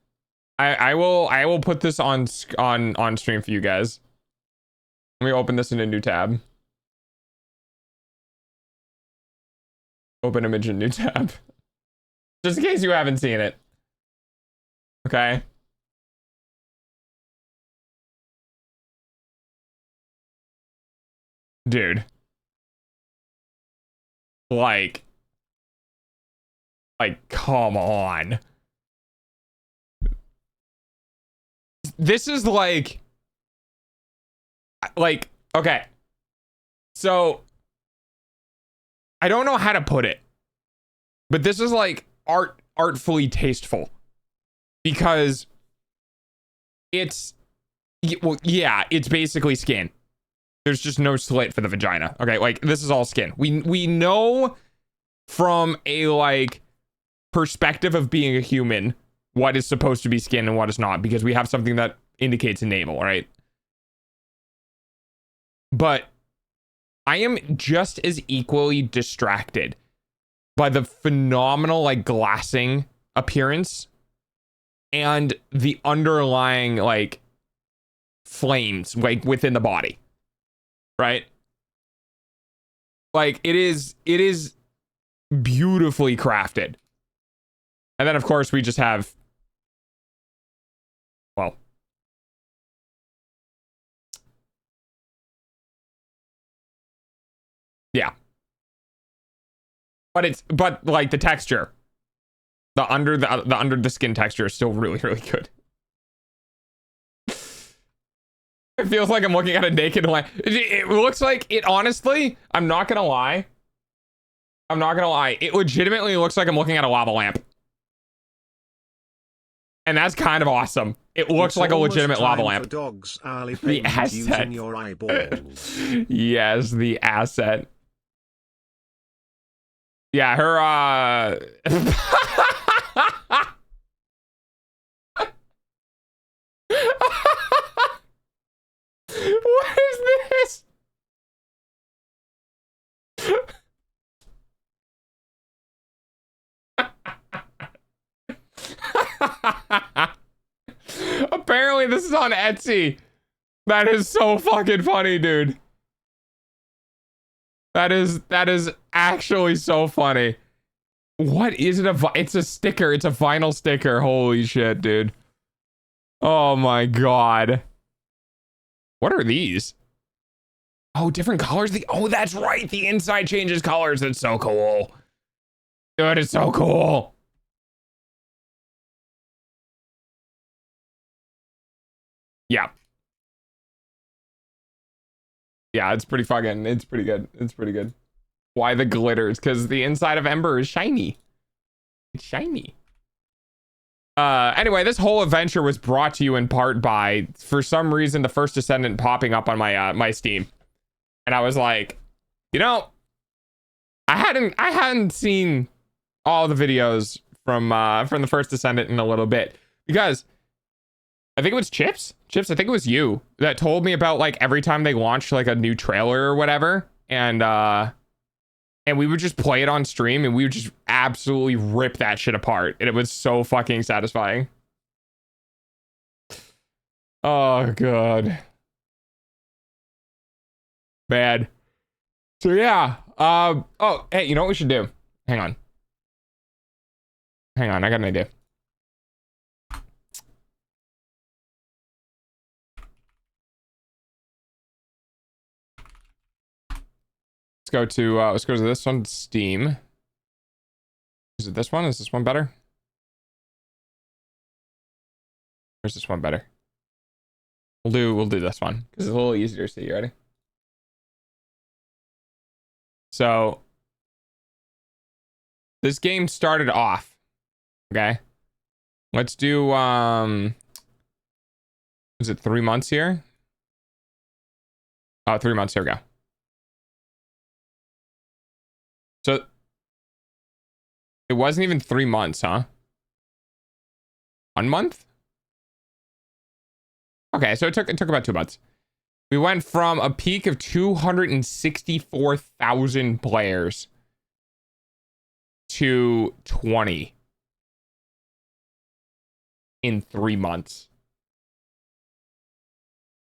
put this on stream for you guys. Let me open this in a new tab. Open image in new tab. Just in case you haven't seen it. Okay. Dude. Like, come on. This is like, okay. So, I don't know how to put it, but this is like art artfully tasteful because it's, well, yeah, it's basically skin. There's just no slit for the vagina. Okay, like this is all skin. We know from a like perspective of being a human what is supposed to be skin and what is not, because we have something that indicates a navel, right? But I am just as equally distracted by the phenomenal like glassing appearance and the underlying like flames like within the body, right? Like it is beautifully crafted. And then of course we just have, well, yeah, but like the texture, the under the skin texture is still really good. It feels like I'm looking at a naked lamp. It looks like it, honestly, I'm not gonna lie, it legitimately looks like I'm looking at a lava lamp, and that's kind of awesome. It looks like a legitimate lava lamp. Dogs, the asset. Your eyeballs. Yes, the asset. Yeah, her what is this? Apparently this is on Etsy. That is so fucking funny, dude. That is actually so funny. What is it? It's a sticker. It's a vinyl sticker. Holy shit, dude. Oh my god. What are these? Oh, different colors. Oh, that's right. The inside changes colors. It's so cool. Dude, it's so cool. Yeah. Yeah, it's pretty good. It's pretty good. Why the glitters? Because the inside of Ember is shiny. It's shiny. Anyway, this whole adventure was brought to you in part by, for some reason, the first Descendant popping up on my my Steam. And I was like, you know, I hadn't seen all the videos from the first Descendant in a little bit, because I think it was Chips, I think it was you that told me about like every time they launched like a new trailer or whatever, and we would just play it on stream and we would just absolutely rip that shit apart, and it was so fucking satisfying. Oh god. Bad. So yeah. Oh, hey, you know what we should do? Hang on, I got an idea. Let's go to this one, Steam. Is it this one? Is this one better? Or is this one better? We'll do this one because it's a little easier to see. You ready? So this game started off. Okay. Let's do is it 3 months here? Oh, 3 months. Here we go. So it wasn't even 3 months, huh? 1 month? Okay, so it took about 2 months. We went from a peak of 264,000 players to 20 in 3 months.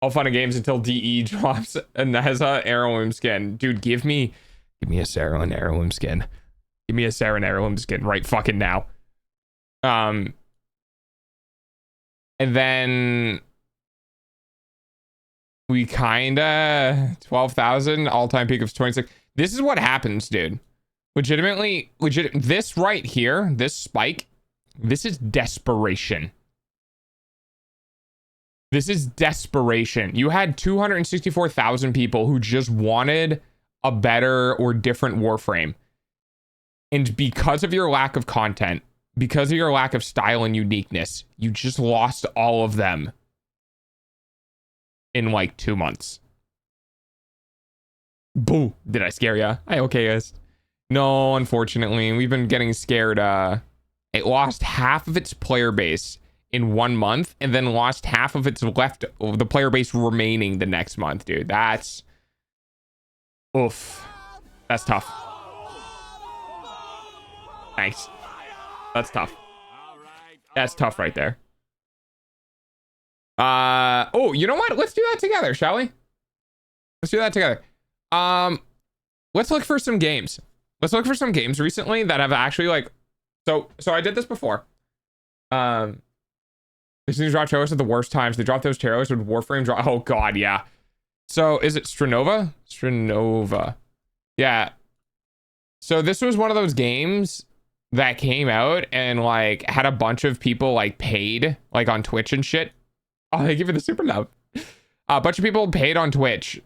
All fun and games until DE drops a Neza heirloom skin. Dude, give me a Sarah and heirloom skin. Give me a Sarah and heirloom skin right fucking now. And then we kinda 12,000, all-time peak of 26. This is what happens, dude. Legitimately, this right here, this spike, this is desperation. This is desperation. You had 264,000 people who just wanted a better or different Warframe. And because of your lack of content, because of your lack of style and uniqueness, you just lost all of them in like 2 months. Boo. Did I scare ya? I okay, guys. No, unfortunately, we've been getting scared. It lost half of its player base in 1 month and then lost half of its the player base remaining the next month, dude. That's oof. That's tough. Thanks. That's tough. That's tough right there. Oh, you know what? Let's do that together, shall we? Let's do that together. Let's look for some games. Let's look for some games recently that have actually like so I did this before. These things drop trailers at the worst times. They drop those trailers with Warframe drop. Oh god, yeah. So is it Stranova? Stranova. Yeah. So this was one of those games that came out and like had a bunch of people like paid like on Twitch and shit. Oh, they give you the super love. A bunch of people paid on Twitch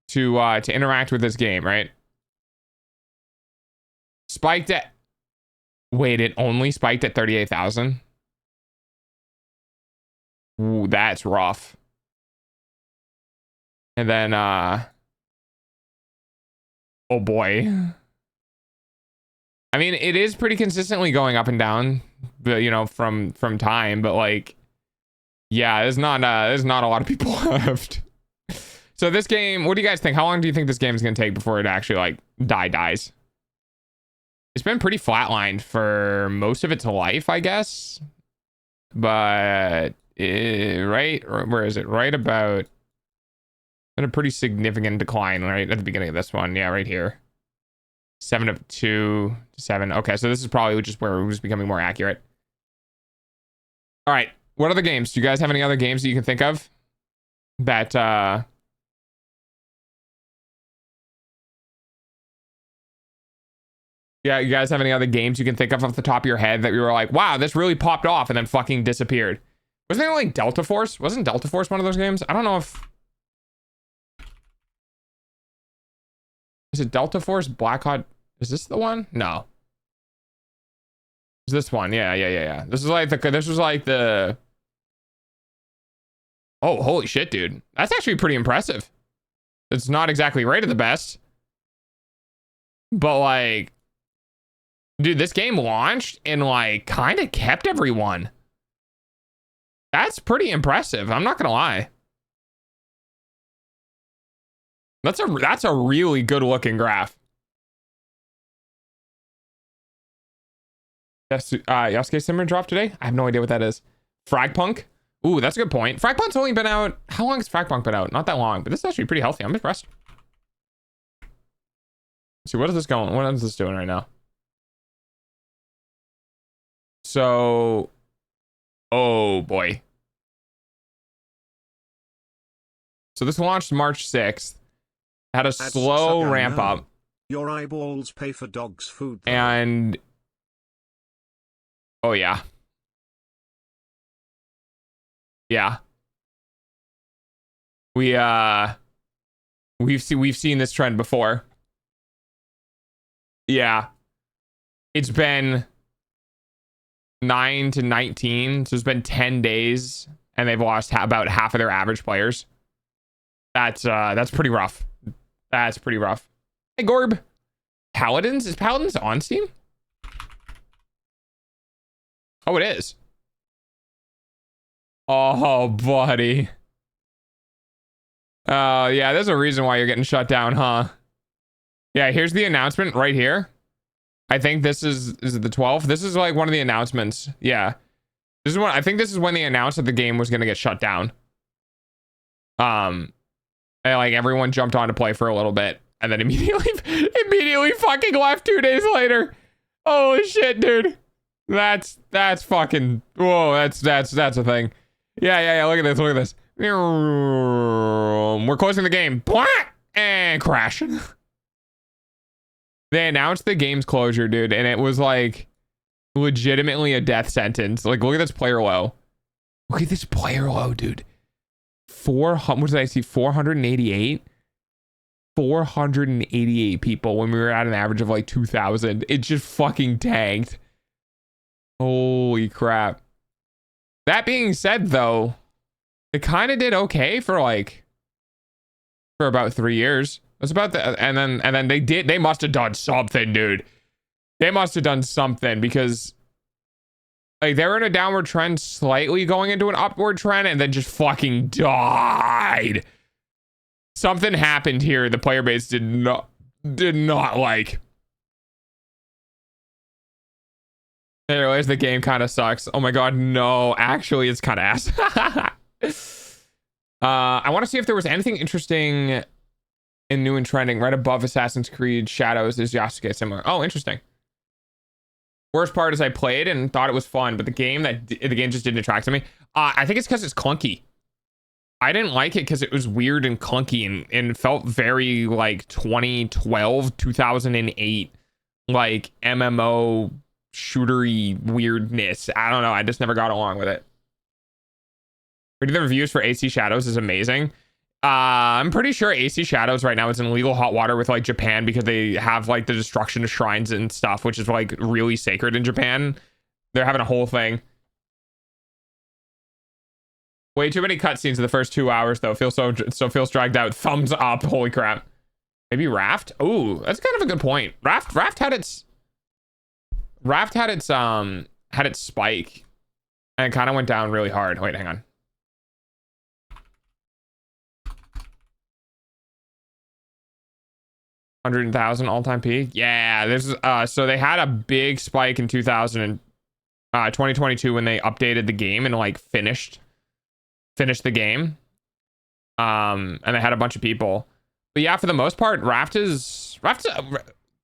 to interact with this game, right? Spiked at wait, it only spiked at 38,000. Ooh, that's rough. And then oh boy. I mean, it is pretty consistently going up and down, but you know, from time, but like yeah, there's not a lot of people left. So this game, what do you guys think? How long do you think this game is going to take before it actually like dies? It's been pretty flatlined for most of its life, I guess. But right, where is it? Right about at a pretty significant decline right at the beginning of this one. Yeah, right here. 7 of 2 to 7. Okay, so this is probably just where it was becoming more accurate. All right, what other games? Do you guys have any other games that you can think of that yeah, you guys have any other games you can think of off the top of your head that you were like, wow, this really popped off and then fucking disappeared? Wasn't there like Delta Force? Wasn't Delta Force one of those games? I don't know if... Is it Delta Force? Black Hot? Is this the one? No. Is this one? Yeah. This is like this was like the... Oh, holy shit, dude. That's actually pretty impressive. It's not exactly rated the best. But like... Dude, this game launched and like kind of kept everyone. That's pretty impressive. I'm not gonna lie. That's a really good looking graph. Yes, Yasuke Simmer dropped today. I have no idea what that is. Fragpunk. Ooh, that's a good point. Fragpunk's only been out. How long has Fragpunk been out? Not that long, but this is actually pretty healthy. I'm impressed. Let's see, what is this going? What is this doing right now? So, oh boy. So this launched March 6th. Had a slow ramp up. Your eyeballs pay for dog's food. Though. And oh yeah. Yeah. We've seen this trend before. Yeah. It's been 9 to 19, so it's been 10 days and they've lost about half of their average players. That's pretty rough. That's pretty rough. Hey Gorb, Paladins? Is Paladins on Steam? Oh, it is. Oh, buddy. Yeah, there's a reason why you're getting shut down, huh? Yeah, here's the announcement right here. I think this is it the 12th? This is like one of the announcements. Yeah. This is I think this is when they announced that the game was going to get shut down. And like everyone jumped on to play for a little bit and then immediately fucking left 2 days later. Holy shit, dude. That's fucking, whoa, that's a thing. Yeah, look at this, We're closing the game. And crash. They announced the game's closure, dude, and it was like legitimately a death sentence. Like, look at this player low. Look at this player low, dude. 400, what did I see? 488? 488 people when we were at an average of like 2,000. It just fucking tanked. Holy crap. That being said, though, it kind of did okay for like for about 3 years. That's about the and then they must have done something, dude. They must have done something because like they were in a downward trend, slightly going into an upward trend, and then just fucking died. Something happened here the player base did not like. Anyways, the game kind of sucks. Oh my god, no. Actually, it's kind of ass. I want to see if there was anything interesting and new and trending. Right above Assassin's Creed Shadows is Yasuke similar. Oh, interesting. Worst part is I played and thought it was fun, but the game just didn't attract me. I think it's because it's clunky. I didn't like it because it was weird and clunky and felt very like 2012, 2008, like MMO shootery weirdness. I don't know. I just never got along with it. Reading the reviews for AC Shadows is amazing. I'm pretty sure AC Shadows right now is in legal hot water with like Japan because they have like the destruction of shrines and stuff, which is like really sacred in Japan. They're having a whole thing. Way too many cutscenes in the first 2 hours though. Feels dragged out. Thumbs up. Holy crap. Maybe Raft. Oh, that's kind of a good point. Raft had its spike and it kind of went down really hard. Wait, hang on. $100,000 all-time peak. Yeah, there's so they had a big spike in 2022 when they updated the game and like finished the game. And they had a bunch of people. But yeah, for the most part, Raft is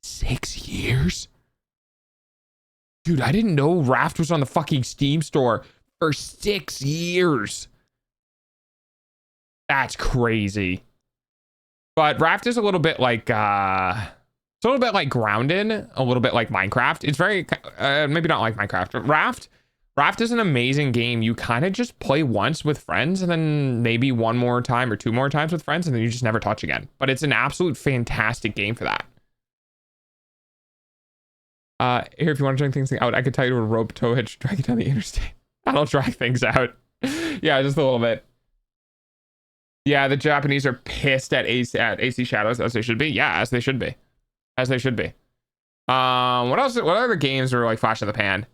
6 years. Dude, I didn't know Raft was on the fucking Steam store for 6 years. That's crazy. But Raft is a little bit like it's a little bit like Grounded, a little bit like Minecraft. It's very maybe not like Minecraft, but Raft is an amazing game. You kind of just play once with friends and then maybe one more time or 2 more times with friends and then you just never touch again. But it's an absolute fantastic game for that. Here, if you want to drag things out, I could tell you to a rope tow hitch, drag it down the interstate. That'll drag things out. Yeah, just a little bit. Yeah, the Japanese are pissed at AC Shadows, as they should be. Yeah, as they should be. As they should be. What else? What other games are like flash in the pan?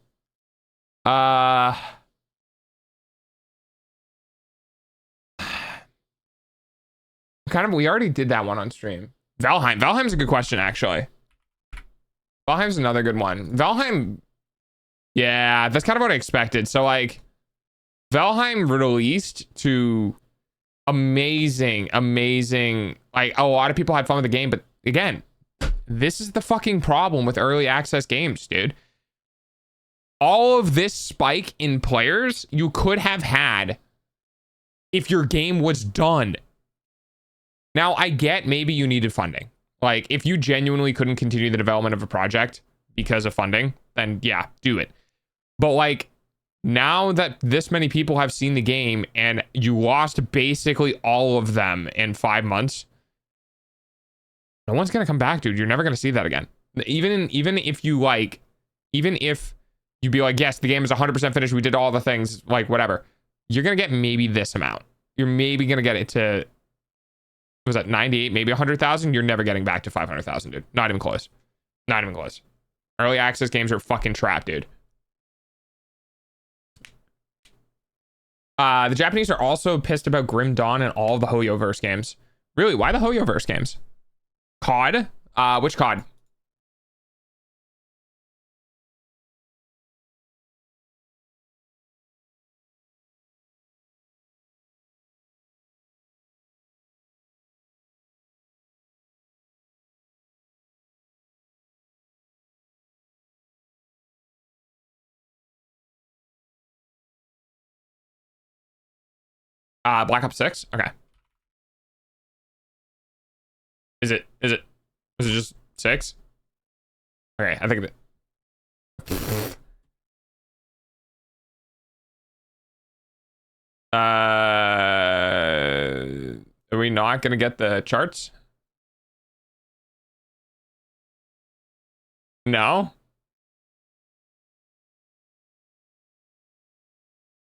We already did that one on stream. Valheim. Valheim's a good question, actually. Valheim's another good one. Valheim, yeah, that's kind of what I expected. So like, Valheim released to amazing. Like a lot of people had fun with the game, but again, this is the fucking problem with early access games, dude. All of this spike in players you could have had if your game was done. Now, I get maybe you needed funding. Like, if you genuinely couldn't continue the development of a project because of funding, then yeah, do it. But like, now that this many people have seen the game and you lost basically all of them in 5 months, no one's gonna come back, dude. You're never gonna see that again. Even if you be like, yes, the game is 100% finished, we did all the things, like whatever, you're gonna get maybe this amount. You're maybe gonna get it to, was that 98, maybe 100,000? You're never getting back to 500,000, dude. Not even close. Not even close. Early access games are fucking trapped, dude. The Japanese are also pissed about Grim Dawn and all of the Hoyoverse games. Really? Why the Hoyoverse games? COD? Which COD? Black Ops 6? Okay. Is it just 6? Okay, I think that. Are we not gonna get the charts? No?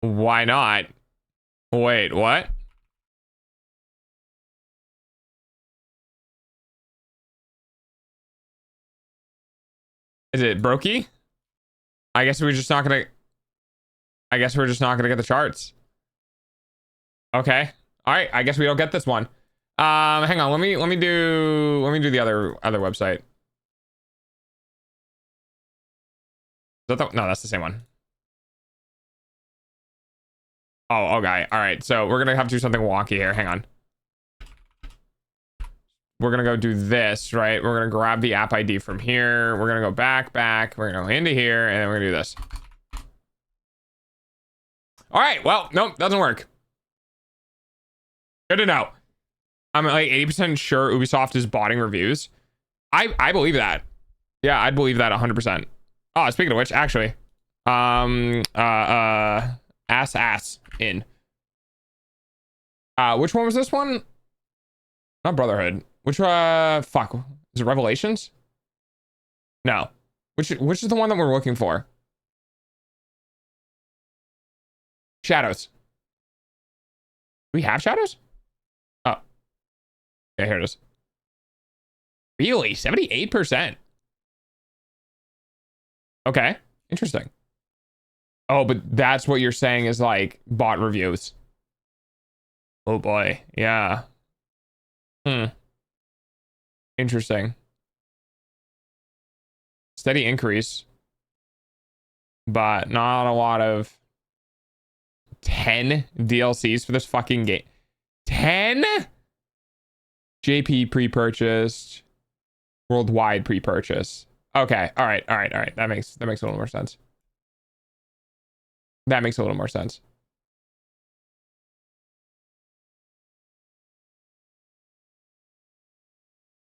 Why not? Wait, what? Is it brokey? I guess we're just not gonna get the charts. Okay. All right. I guess we don't get this one. Hang on. Let me do the other website. Is that no, that's the same one. Oh, okay. All right. So we're gonna have to do something wonky here. Hang on. We're gonna go do this, right? We're gonna grab the app ID from here. We're gonna go back. We're gonna go into here, and then we're gonna do this. All right. Well, nope, doesn't work. Good to know. I'm like 80% sure Ubisoft is botting reviews. I believe that. Yeah, I'd believe that 100%. Oh, speaking of which, actually, ass in. Which one was this one? Not Brotherhood. Which fuck, is it Revelations? No. Which is the one that we're looking for? Shadows. Do we have Shadows? Oh. Yeah, here it is. Really? 78%. Okay. Interesting. Oh, but that's what you're saying is like bot reviews. Oh boy. Yeah. Interesting. Steady increase, but not a lot of 10 DLCs for this fucking game. 10? JP pre-purchased. Worldwide pre-purchase. Okay. All right. That makes a little more sense. That makes a little more sense.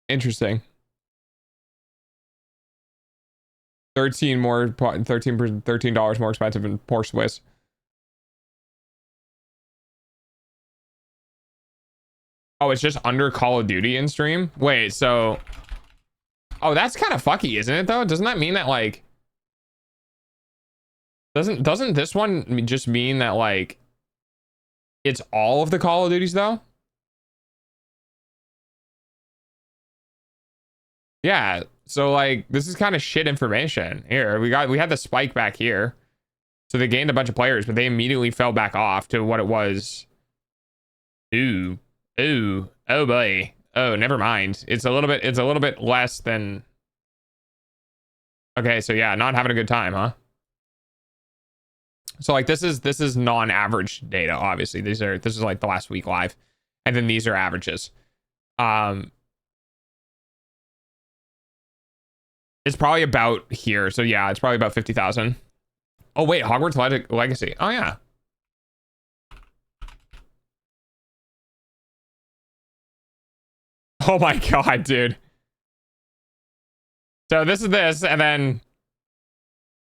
Interesting. $13 more expensive and more Swiss. Oh, it's just under Call of Duty in stream? Wait, so... Oh, that's kind of fucky, isn't it, though? Doesn't that mean that, like... Doesn't this one just mean that, like... It's all of the Call of Duties, though? Yeah, so, like, this is kind of shit information. Here, we had the spike back here. So they gained a bunch of players, but they immediately fell back off to what it was. Ooh. Oh boy. Oh, never mind. It's a little bit less than. Okay, so yeah, not having a good time, huh? So like this is non-average data, obviously. This is like the last week live. And then these are averages. It's probably about here. So yeah, it's probably about 50,000. Oh wait, Hogwarts Legacy. Oh yeah. Oh my god, dude. So this is this, and then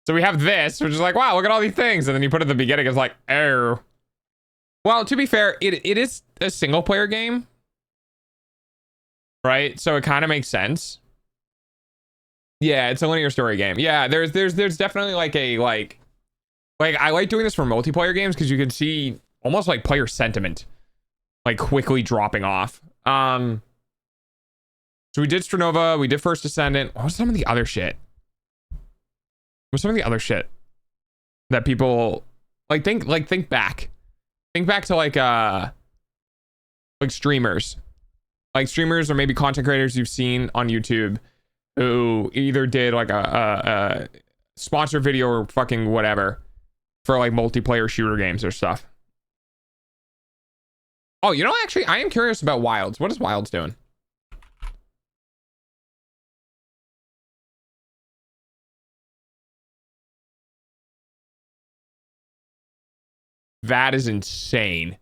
so we have this, which is like, wow, look at all these things. And then you put it at the beginning, it's like, oh. Well, to be fair, it is a single player game. Right? So it kind of makes sense. Yeah, it's a linear story game. Yeah, there's definitely like a like I like doing this for multiplayer games because you can see almost like player sentiment like quickly dropping off. So we did Stranova, we did First Descendant. What was some of the other shit? What's some of the other shit that people like think back? Think back to like streamers. Like streamers or maybe content creators you've seen on YouTube who either did like a sponsor video or fucking whatever for like multiplayer shooter games or stuff. Oh, you know, actually, I am curious about Wilds. What is Wilds doing? That is insane.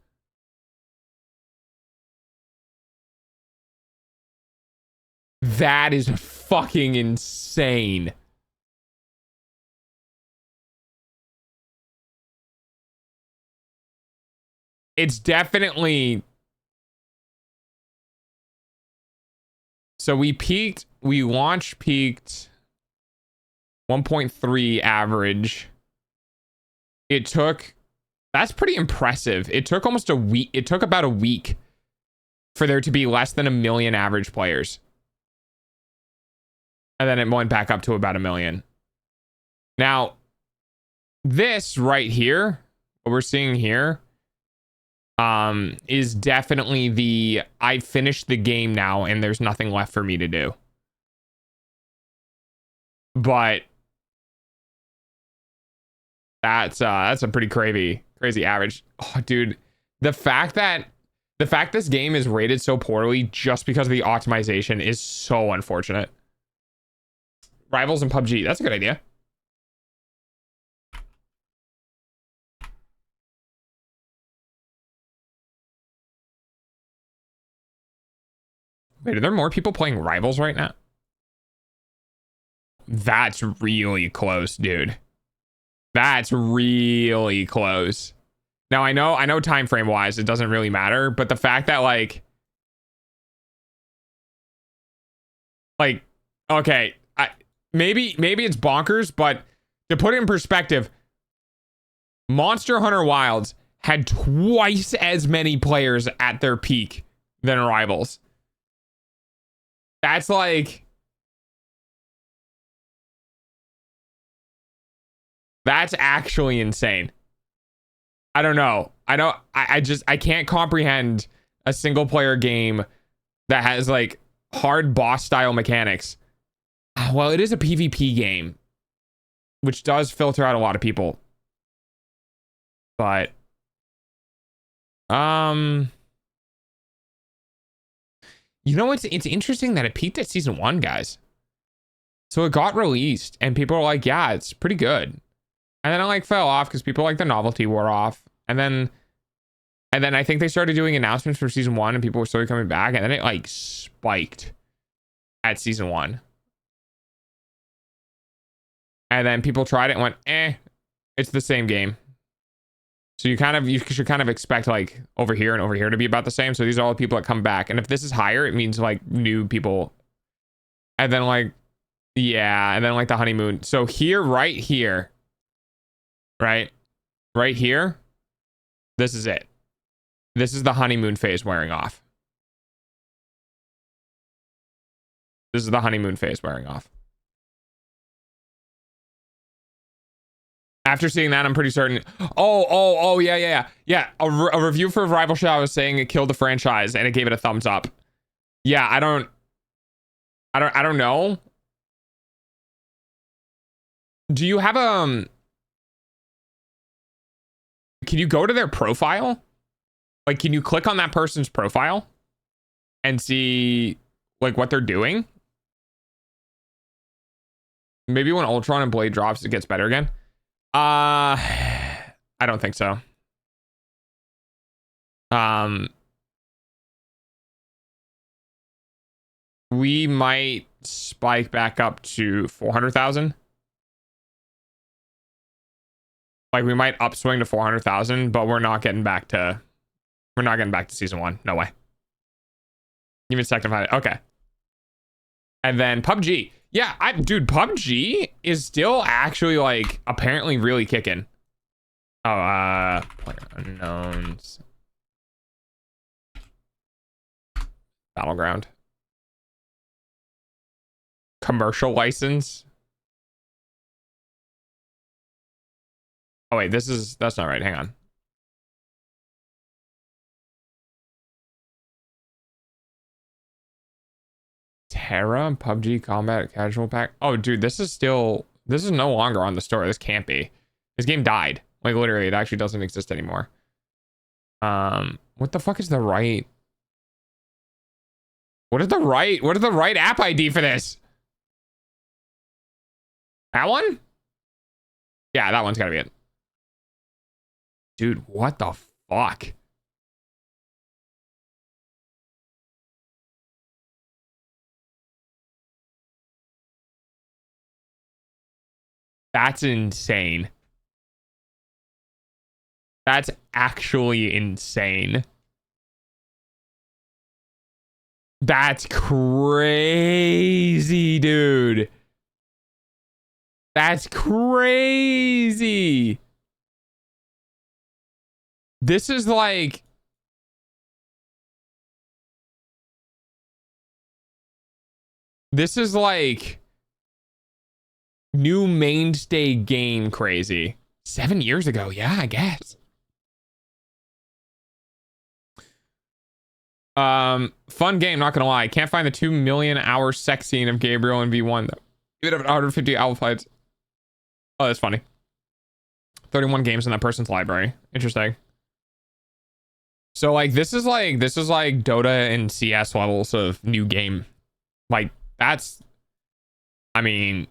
That is fucking insane. It's definitely... So we launch peaked 1.3 average. It took That's pretty impressive. It took almost a week. It took about a week for there to be less than 1 million average players. And then it went back up to about 1 million. Now, this right here, what we're seeing here, is definitely the I finished the game now and there's nothing left for me to do. But that's a pretty crazy average. Oh, dude, the fact this game is rated so poorly just because of the optimization is so unfortunate. Rivals and PUBG, that's a good idea. Wait, are there more people playing Rivals right now? That's really close, dude. That's really close. Now I know time frame wise it doesn't really matter, but the fact that like okay, maybe it's bonkers, but to put it in perspective, Monster Hunter Wilds had twice as many players at their peak than Rivals. That's like, that's actually insane. I don't know. I can't comprehend a single player game that has like hard boss style mechanics. Well, it is a PvP game, which does filter out a lot of people. But you know, it's interesting that it peaked at season 1, guys. So it got released and people were like, yeah, it's pretty good. And then it like fell off because people like the novelty wore off. And then I think they started doing announcements for season 1 and people were slowly coming back. And then it like spiked at season 1. And then people tried it and went, it's the same game. So you should kind of expect like over here and over here to be about the same. So these are all the people that come back. And if this is higher, it means like new people. And then like, yeah. And then like the honeymoon. So here, right here, right here, this is it. This is the honeymoon phase wearing off. This is the honeymoon phase wearing off. After seeing that, I'm pretty certain. Oh, yeah. A review for Rival Shot was saying it killed the franchise, and it gave it a thumbs up. Yeah, I don't know. Do you have can you go to their profile? Like, can you click on that person's profile and see like what they're doing? Maybe when Ultron and Blade drops, it gets better again. I don't think so. We might spike back up to 400,000. Like we might upswing to 400,000, but we're not getting back to season 1. No way. Even second fight. Okay. And then PUBG. Yeah, dude, PUBG is still actually like apparently really kicking. Oh, player unknowns. Battleground. Commercial license. Oh wait, that's not right. Hang on. Terra PUBG Combat Casual Pack. Oh, dude, this is no longer on the store. This can't be. This game died. Like literally, it actually doesn't exist anymore. What the fuck is the right? What is the right app ID for this? That one? Yeah, that one's gotta be it. Dude, what the fuck? That's insane. That's actually insane. That's crazy, dude. That's crazy. This is like, new mainstay game crazy. 7 years ago, yeah, I guess. Fun game, not gonna lie. Can't find the 2 million hour sex scene of Gabriel in V1 though. Even if 150 owl fights. Oh, that's funny. 31 games in that person's library. Interesting. So like this is like Dota and CS levels of new game. Like that's, I mean,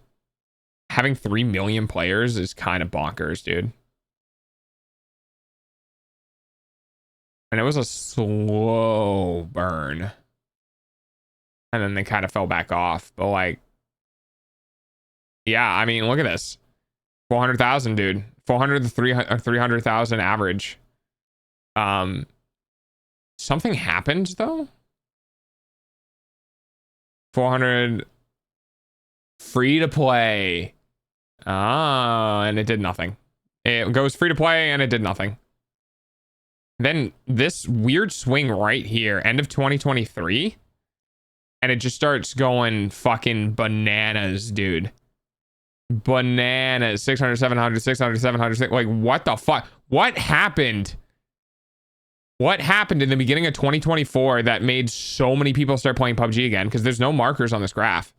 having 3 million players is kind of bonkers, dude. And it was a slow burn. And then they kind of fell back off. But like, yeah, I mean, look at this. 400,000, dude. 400 to 300,000 average. Something happened though. 400 free to play. Ah, and it did nothing. It goes free to play and it did nothing. Then this weird swing right here, end of 2023, and it just starts going fucking bananas, dude. Bananas. 600, 700, 600, 700. Like, what the fuck? What happened? What happened in the beginning of 2024 that made so many people start playing PUBG again? Because there's no markers on this graph.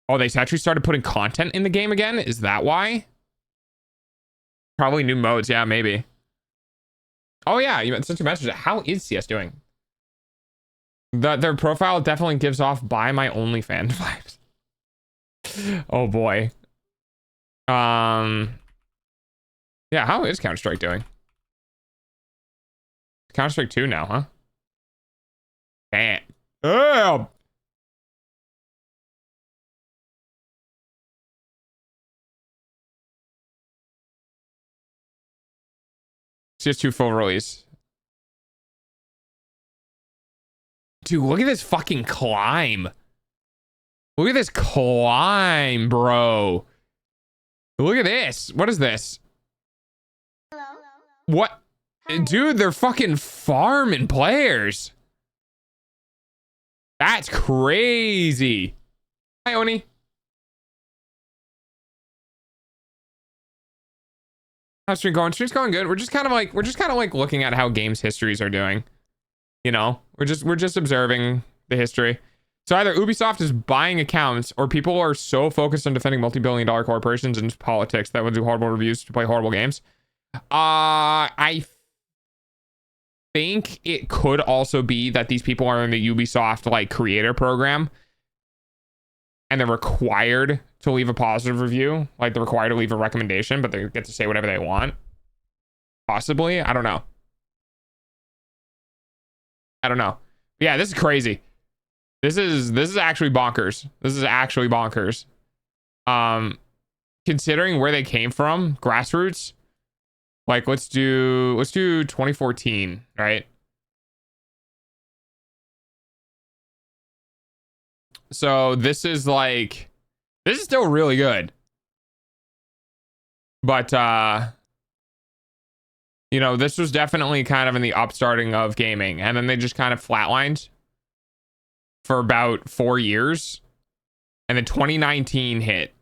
Oh, they actually started putting content in the game again? Is that why? Probably new modes. Yeah, maybe. Oh, yeah. Since you mentioned it, how is CS doing? Their profile definitely gives off buy my OnlyFans vibes. Oh, boy. Yeah, how is Counter-Strike doing? Counter-Strike 2 now, huh? Damn. Oh! CS2 full release. Dude, look at this fucking climb. Look at this climb, bro. Look at this. What is this? Hello. What? Hi. Dude, they're fucking farming players. That's crazy. Hi, Oni. How's stream going? Stream's going good. We're just kind of like looking at how games histories are doing. You know, we're just observing the history. So either Ubisoft is buying accounts or people are so focused on defending multi-billion-dollar corporations and politics that will do horrible reviews to play horrible games. I think it could also be that these people are in the Ubisoft like creator program and they're required to leave a positive review. Like they're required to leave a recommendation, but they get to say whatever they want. Possibly. I don't know. Yeah, this is crazy. This is actually bonkers. This is actually bonkers. Considering where they came from, grassroots. Like let's do 2014, right? So this is still really good. But you know, this was definitely kind of in the upstarting of gaming, and then they just kind of flatlined for about 4 years. And then 2019 hit.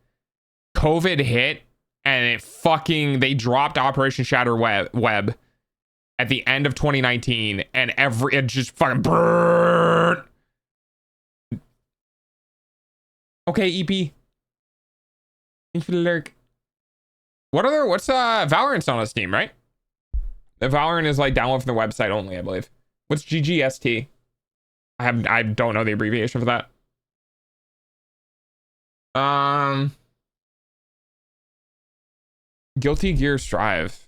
COVID hit, and they dropped Operation Shatter Web at the end of 2019, and it just fucking burned. Okay, EP. Thanks for the lurk. What's Valorant's on Steam, right? The Valorant is like download from the website only, I believe. What's GGST? I don't know the abbreviation for that. Guilty Gear Strive.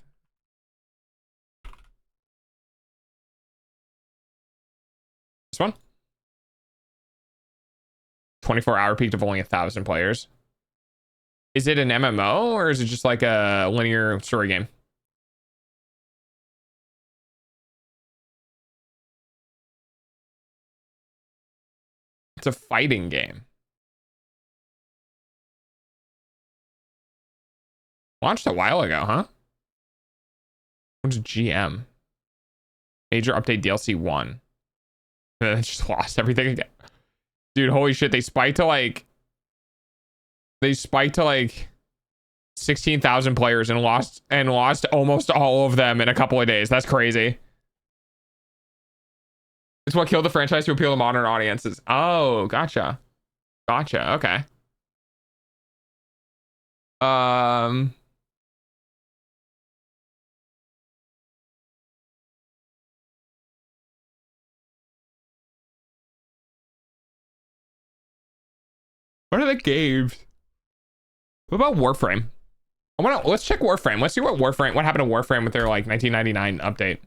This one? 24-hour peak of only 1,000 players. Is it an MMO or is it just like a linear story game? It's a fighting game. Launched a while ago, huh? What's GM? Major update DLC 1. Just lost everything again. Dude, holy shit, they spiked to like 16,000 players and lost almost all of them in a couple of days. That's crazy. It's what killed the franchise to appeal to modern audiences. Oh, gotcha. Gotcha. Okay. What are the games? What about Warframe? Let's check Warframe. Let's see what happened to Warframe with their like 1999 update.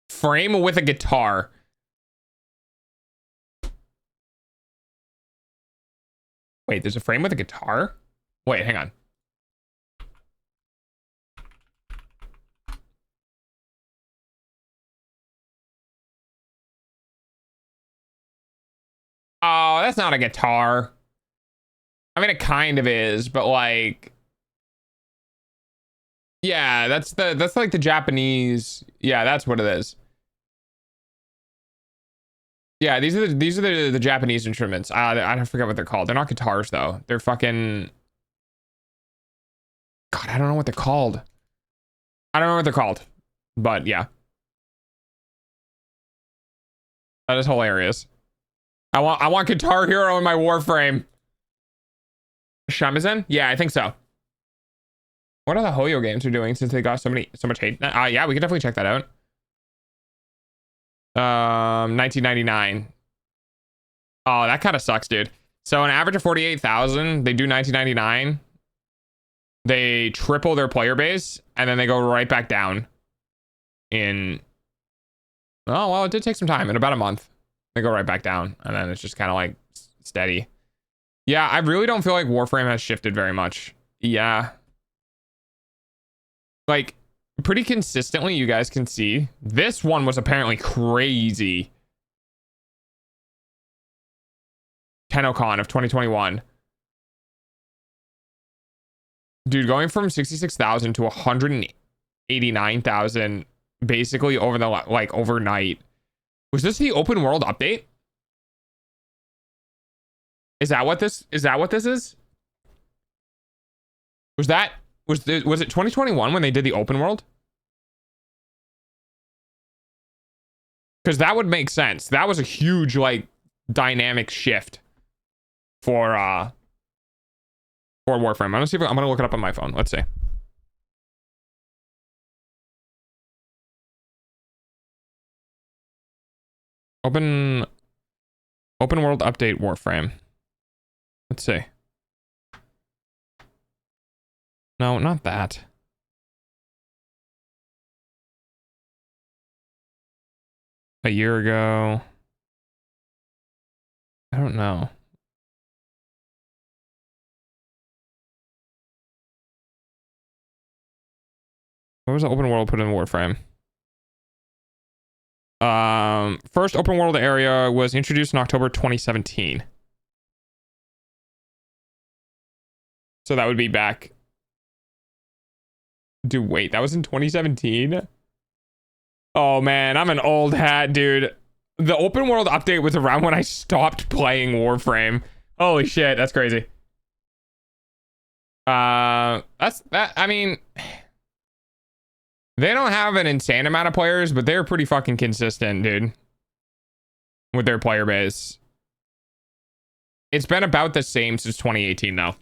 Frame with a guitar. Wait, there's a frame with a guitar? Wait, hang on. Oh, that's not a guitar. I mean, it kind of is, but like, yeah, that's like the Japanese. Yeah, that's what it is. Yeah, these are the Japanese instruments. I forget what they're called. They're not guitars though. They're fucking. God, I don't know what they're called. I don't know what they're called, but yeah, that is hilarious. I want Guitar Hero in my Warframe. Shamisen? Yeah, I think so. What are the Hoyo games are doing since they got so much hate? Yeah, we can definitely check that out. 1999. Oh, that kind of sucks, dude. So an average of 48,000, they do 1999. They triple their player base, and then they go right back down in... Oh, well, it did take some time. In about a month, they go right back down, and then it's just kind of like steady. Yeah, I really don't feel like Warframe has shifted very much. Yeah. Like, pretty consistently, you guys can see. This one was apparently crazy. TennoCon of 2021. Dude, going from 66,000 to 189,000 basically over the, like, overnight. Was this the open world update? Is that what this is? Was it 2021 when they did the open world? Because that would make sense. That was a huge like dynamic shift for Warframe. I'm gonna see if I'm gonna look it up on my phone. Let's see. Open world update Warframe. Let's see. No, not that. A year ago. I don't know. What was the open world put in Warframe? First open world area was introduced in October 2017. So that would be back. Dude, wait, that was in 2017? Oh man, I'm an old hat, dude. The open world update was around when I stopped playing Warframe. Holy shit, that's crazy. I mean, they don't have an insane amount of players, but they're pretty fucking consistent, dude. With their player base. It's been about the same since 2018 though.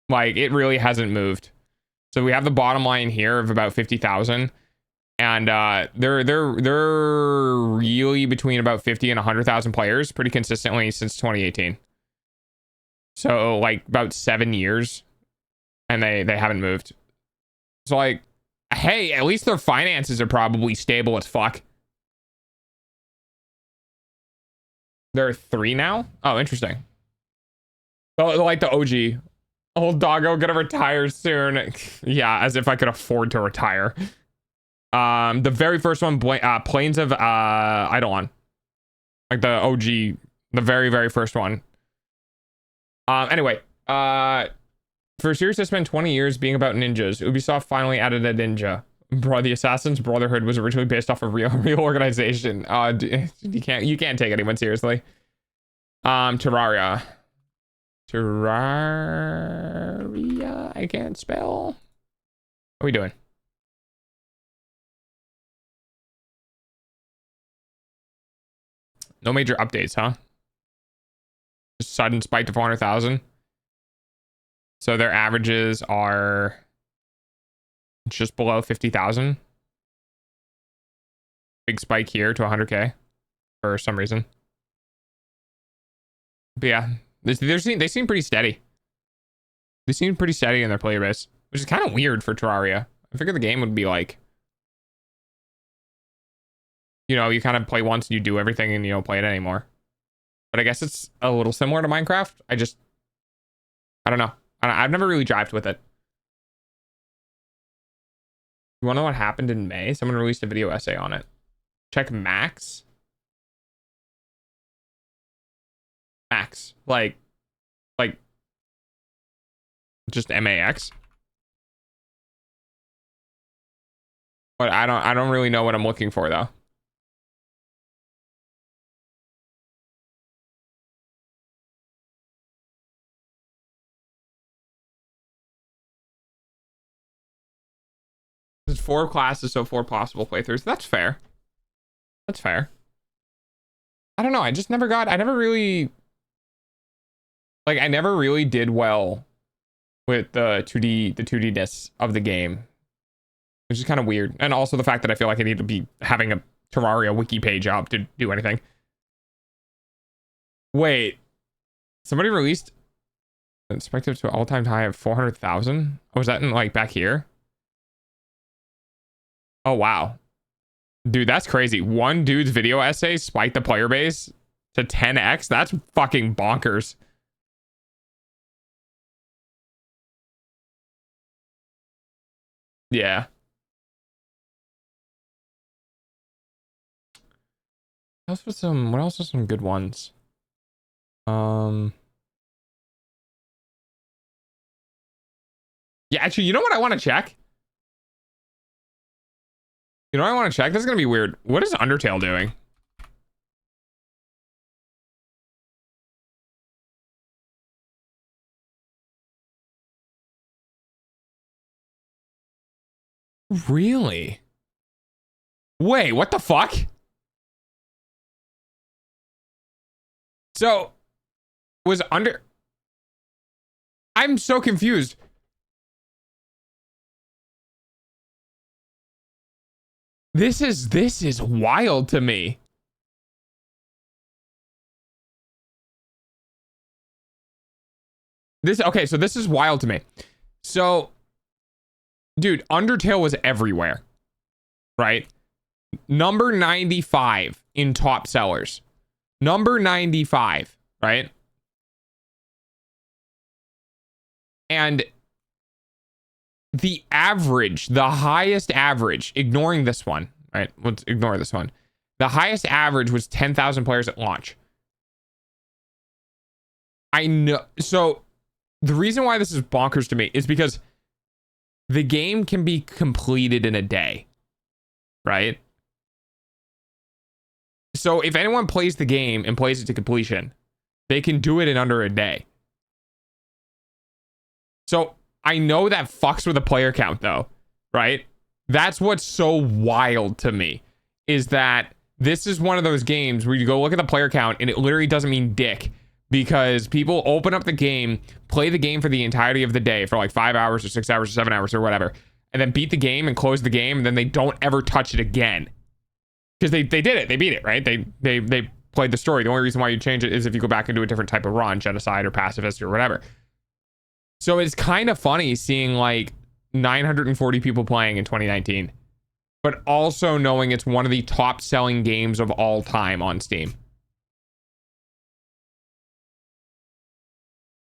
Like, it really hasn't moved. So we have the bottom line here of about 50,000. And they're really between about 50 and 100,000 players pretty consistently since 2018. So like about 7 years, and they haven't moved. So like, hey, at least their finances are probably stable as fuck. There are 3 now? Oh, interesting. So like the OG. Old doggo gonna retire soon. Yeah, as if I could afford to retire. The very first one, Plains of Eidolon. Like the OG, the very, very first one. Anyway, for a series that spent 20 years being about ninjas, Ubisoft finally added a ninja. Bro, the Assassin's Brotherhood was originally based off a real organization. You can't take anyone seriously. Terraria. I can't spell. What are we doing? No major updates, huh? Just sudden spike to 400,000. So their averages are just below 50,000. Big spike here to 100K for some reason. But yeah, they seem pretty steady. They seem pretty steady in their player base, which is kind of weird for Terraria. I figured the game would be like, you know, you kind of play once and you do everything and you don't play it anymore. But I guess it's a little similar to Minecraft. I don't know. I've never really jived with it. You want to know what happened in May? Someone released a video essay on it. Check Max. Max. Like just MAX. But I don't really know what I'm looking for though. There's 4 classes, so 4 possible playthroughs. That's fair. That's fair. I don't know. I never really did well with the 2D-ness of the game, which is kind of weird. And also the fact that I feel like I need to be having a Terraria wiki page up to do anything. Wait, somebody released expected to all-time high of 400,000. Oh, was that in like back here? Oh, wow. Dude, that's crazy. One dude's video essay spiked the player base to 10x. That's fucking bonkers. Yeah. What else was some good ones? Yeah, actually, you know what I want to check? You know what I want to check? This is going to be weird. What is Undertale doing? Really? Wait, what the fuck? So, I'm so confused. This is wild to me. Okay, so this is wild to me. So, dude, Undertale was everywhere, right? Number 95 in top sellers. Number 95, right? And the highest average, ignoring this one, right? Let's ignore this one. The highest average was 10,000 players at launch. I know. So the reason why this is bonkers to me is because the game can be completed in a day, right? So if anyone plays the game and plays it to completion, they can do it in under a day. So I know that fucks with the player count though, right? That's what's so wild to me, is that this is one of those games where you go look at the player count and it literally doesn't mean dick, because people open up the game, play the game for the entirety of the day for like 5 hours or 6 hours or 7 hours or whatever, and then beat the game and close the game, and then they don't ever touch it again. Because they did it, they beat it, right? They played the story. The only reason why you change it is if you go back and do a different type of run, genocide or pacifist or whatever. So it's kind of funny seeing like 940 people playing in 2019, but also knowing it's one of the top selling games of all time on Steam.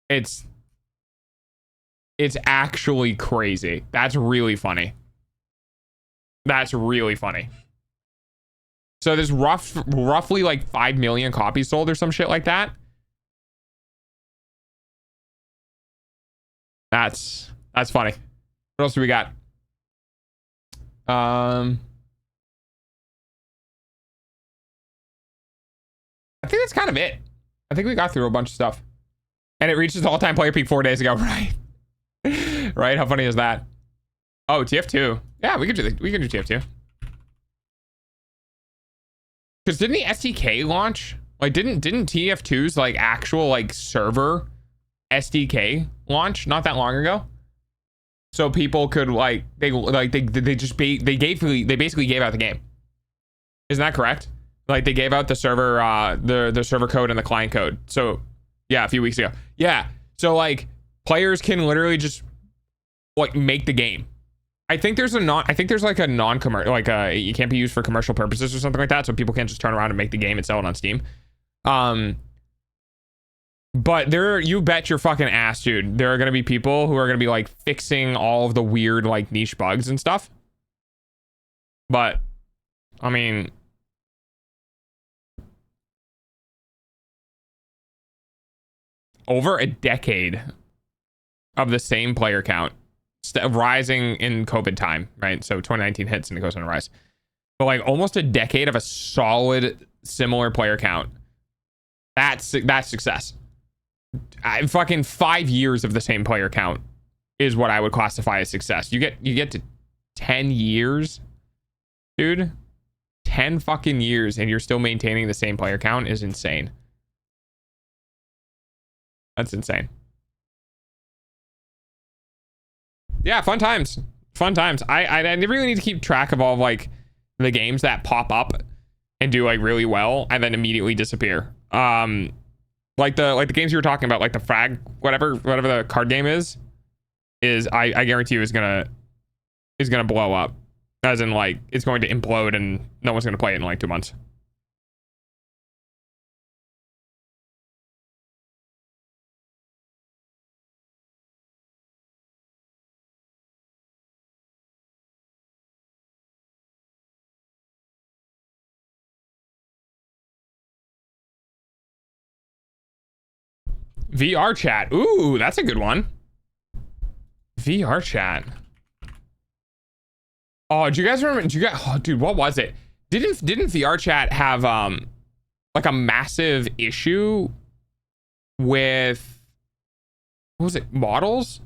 It's actually crazy. That's really funny. That's really funny. So there's roughly like 5 million copies sold or some shit like that. That's funny. What else do we got? I think that's kind of it. I think we got through a bunch of stuff. And it reached its all-time player peak 4 days ago, right? Right? How funny is that? Oh, TF2. Yeah, we could do TF2. Because didn't the SDK launch? Like, didn't TF2's like actual like server SDK launch not that long ago? So people could like they basically gave out the game. Isn't that correct? Like they gave out the server the server code and the client code. So yeah, a few weeks ago. Yeah. So like players can literally just like make the game. I think there's like a non-commercial, like it can't be used for commercial purposes or something like that. So people can't just turn around and make the game and sell it on Steam. But you bet your fucking ass, dude, there are going to be people who are going to be like fixing all of the weird like niche bugs and stuff. But I mean, over a decade of the same player count rising in COVID time, right? So 2019 hits and it goes on a rise. But like almost a decade of a solid similar player count. That's success. Fucking 5 years of the same player count is what I would classify as success. You get to 10 years, dude. 10 fucking years and you're still maintaining the same player count is insane. That's insane. Yeah, fun times. I really need to keep track of all of, like the games that pop up and do like really well and then immediately disappear. Like the games you were talking about, like the frag, whatever the card game is I guarantee you is gonna blow up. As in like it's going to implode and no one's gonna play it in like 2 months. VR chat. Ooh, that's a good one. VR chat. Oh, do you guys remember? Oh, dude, what was it? Didn't VR chat have like a massive issue with, what was it, models?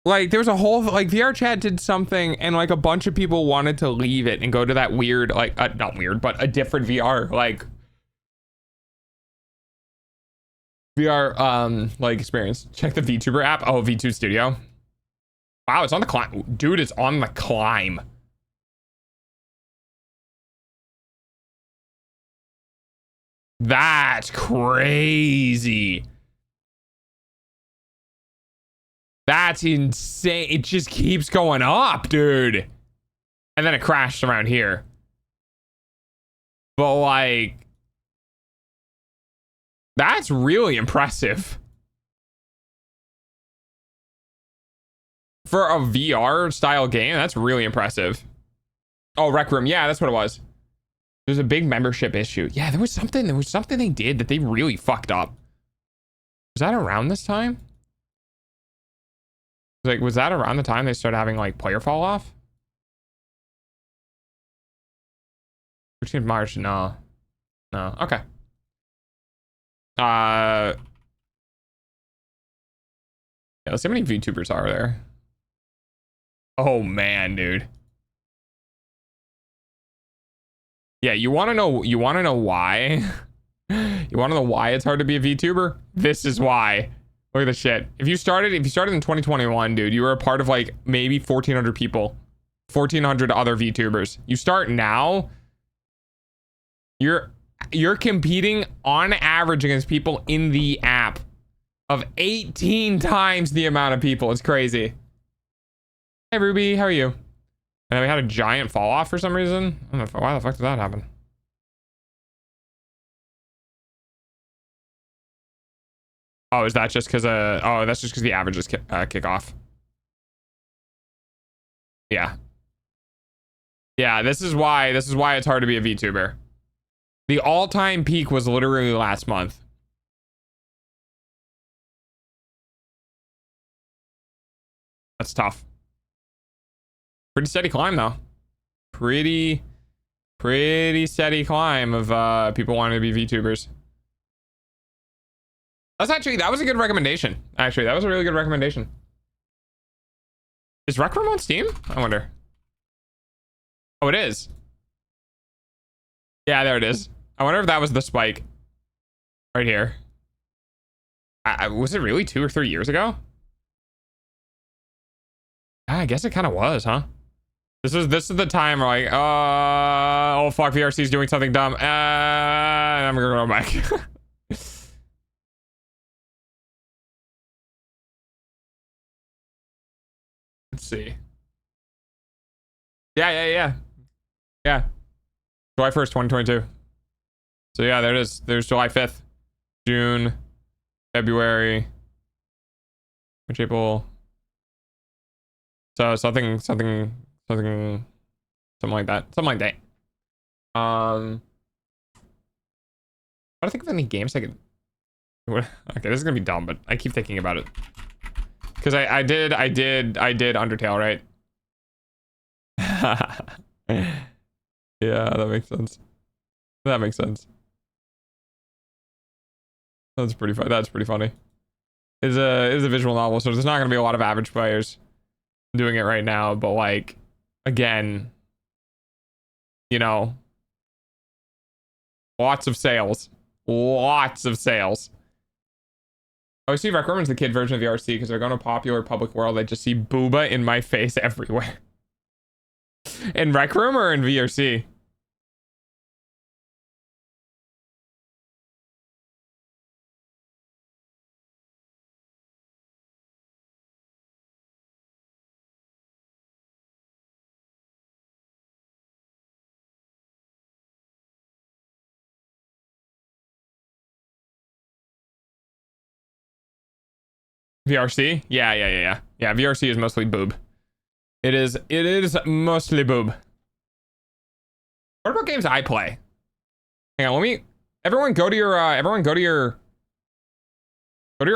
Like there was a whole like VR chat did something and like a bunch of people wanted to leave it and go to that weird like not weird but a different VR like like experience. Check the VTuber app. Oh, V2 Studio. Wow, it's on the climb. Dude, it's on the climb. That's crazy. That's insane. It just keeps going up, dude. And then it crashed around here. But like, that's really impressive. For a VR style game, that's really impressive. Oh, Rec Room. Yeah, that's what it was. There's a big membership issue. Yeah, there was something they did that they really fucked up. Was that around this time? Like, was that around the time they started having like player fall off? 13th March? No. Okay. Yeah, let's see how many VTubers are there. Oh man, dude. Yeah, you want to know why? You want to know why it's hard to be a VTuber? This is why. Look at the shit. If you started in 2021, dude, you were a part of like maybe 1,400 people, 1,400 other VTubers. You start now, you're competing on average against people in the app of 18 times the amount of people. It's crazy. Hey Ruby, how are you? And then we had a giant fall off for some reason. I don't know why the fuck did that happen. Oh, is that just because oh, that's just because the averages kick off. Yeah. Yeah, this is why it's hard to be a VTuber. The all-time peak was literally last month. That's tough. Pretty steady climb though. Pretty steady climb of people wanting to be VTubers. That was a good recommendation. Actually, that was a really good recommendation. Is Rec Room on Steam? I wonder. Oh, it is. Yeah, there it is. I wonder if that was the spike. Right here. Was it really 2 or 3 years ago? I guess it kind of was, huh? This is the time where like, oh fuck, VRC is doing something dumb. I'm gonna go back. Let's see. Yeah. July 1st, 2022. So yeah, there it is. There's July 5th, June, February, March, April. So something like that. Something like that. I don't think of any games I could. Okay, this is gonna be dumb, but I keep thinking about it. Because I did Undertale, right? Yeah, that makes sense. That makes sense. That's pretty fun. That's pretty funny. It's a visual novel, so there's not gonna be a lot of average players doing it right now, but like, again, you know, lots of sales. I see Rec Room is the kid version of the RC because they're going to popular public world. I just see booba in my face everywhere. In Rec Room or in VRC? VRC? Yeah. VRC is mostly boob. It is mostly boob. What about games I play? Hang on, everyone go to your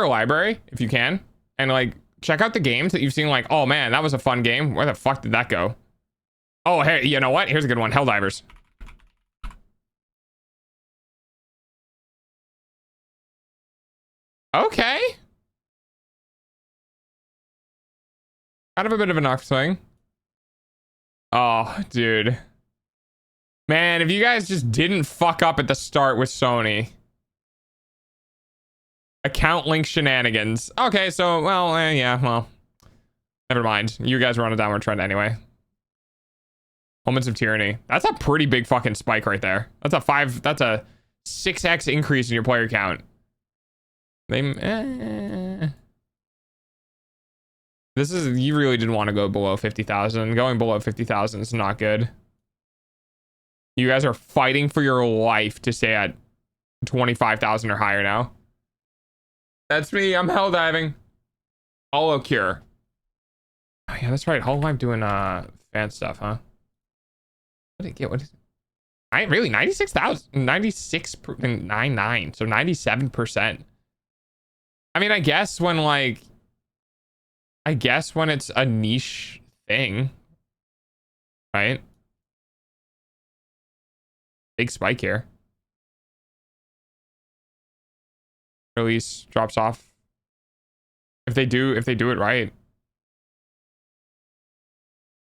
library if you can, and like check out the games that you've seen. Like, oh man, that was a fun game. Where the fuck did that go? Oh hey, you know what? Here's a good one. Helldivers. Okay. Kind of a bit of an upswing. Oh, dude. Man, if you guys just didn't fuck up at the start with Sony. Account link shenanigans. Okay, so, well, yeah, well. Never mind. You guys were on a downward trend anyway. Moments of Tyranny. That's a pretty big fucking spike right there. That's a 6x increase in your player count. You really didn't want to go below 50,000. Going below 50,000 is not good. You guys are fighting for your life to stay at 25,000 or higher now. That's me. I'm hell diving. Holo Cure. Oh, yeah, that's right. Hololive doing fan stuff, huh? What did it get? What is it? Really? 96,000? 96.99. So 97%. I mean, I guess when it's a niche thing, right? Big spike here. Release drops off. If they do it right.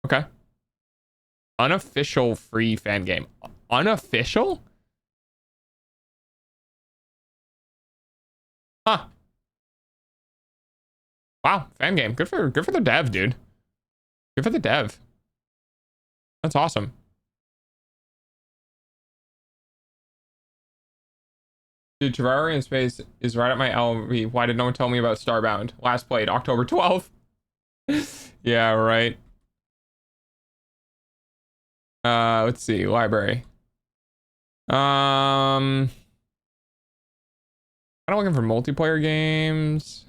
Okay. Unofficial free fan game. Unofficial? Huh. Wow, fan game. Good for the dev, dude. Good for the dev. That's awesome. Dude, Terraria in Space is right at my LV. Why did no one tell me about Starbound? Last played October 12th. Yeah, right. Let's see. Library. I'm looking for multiplayer games.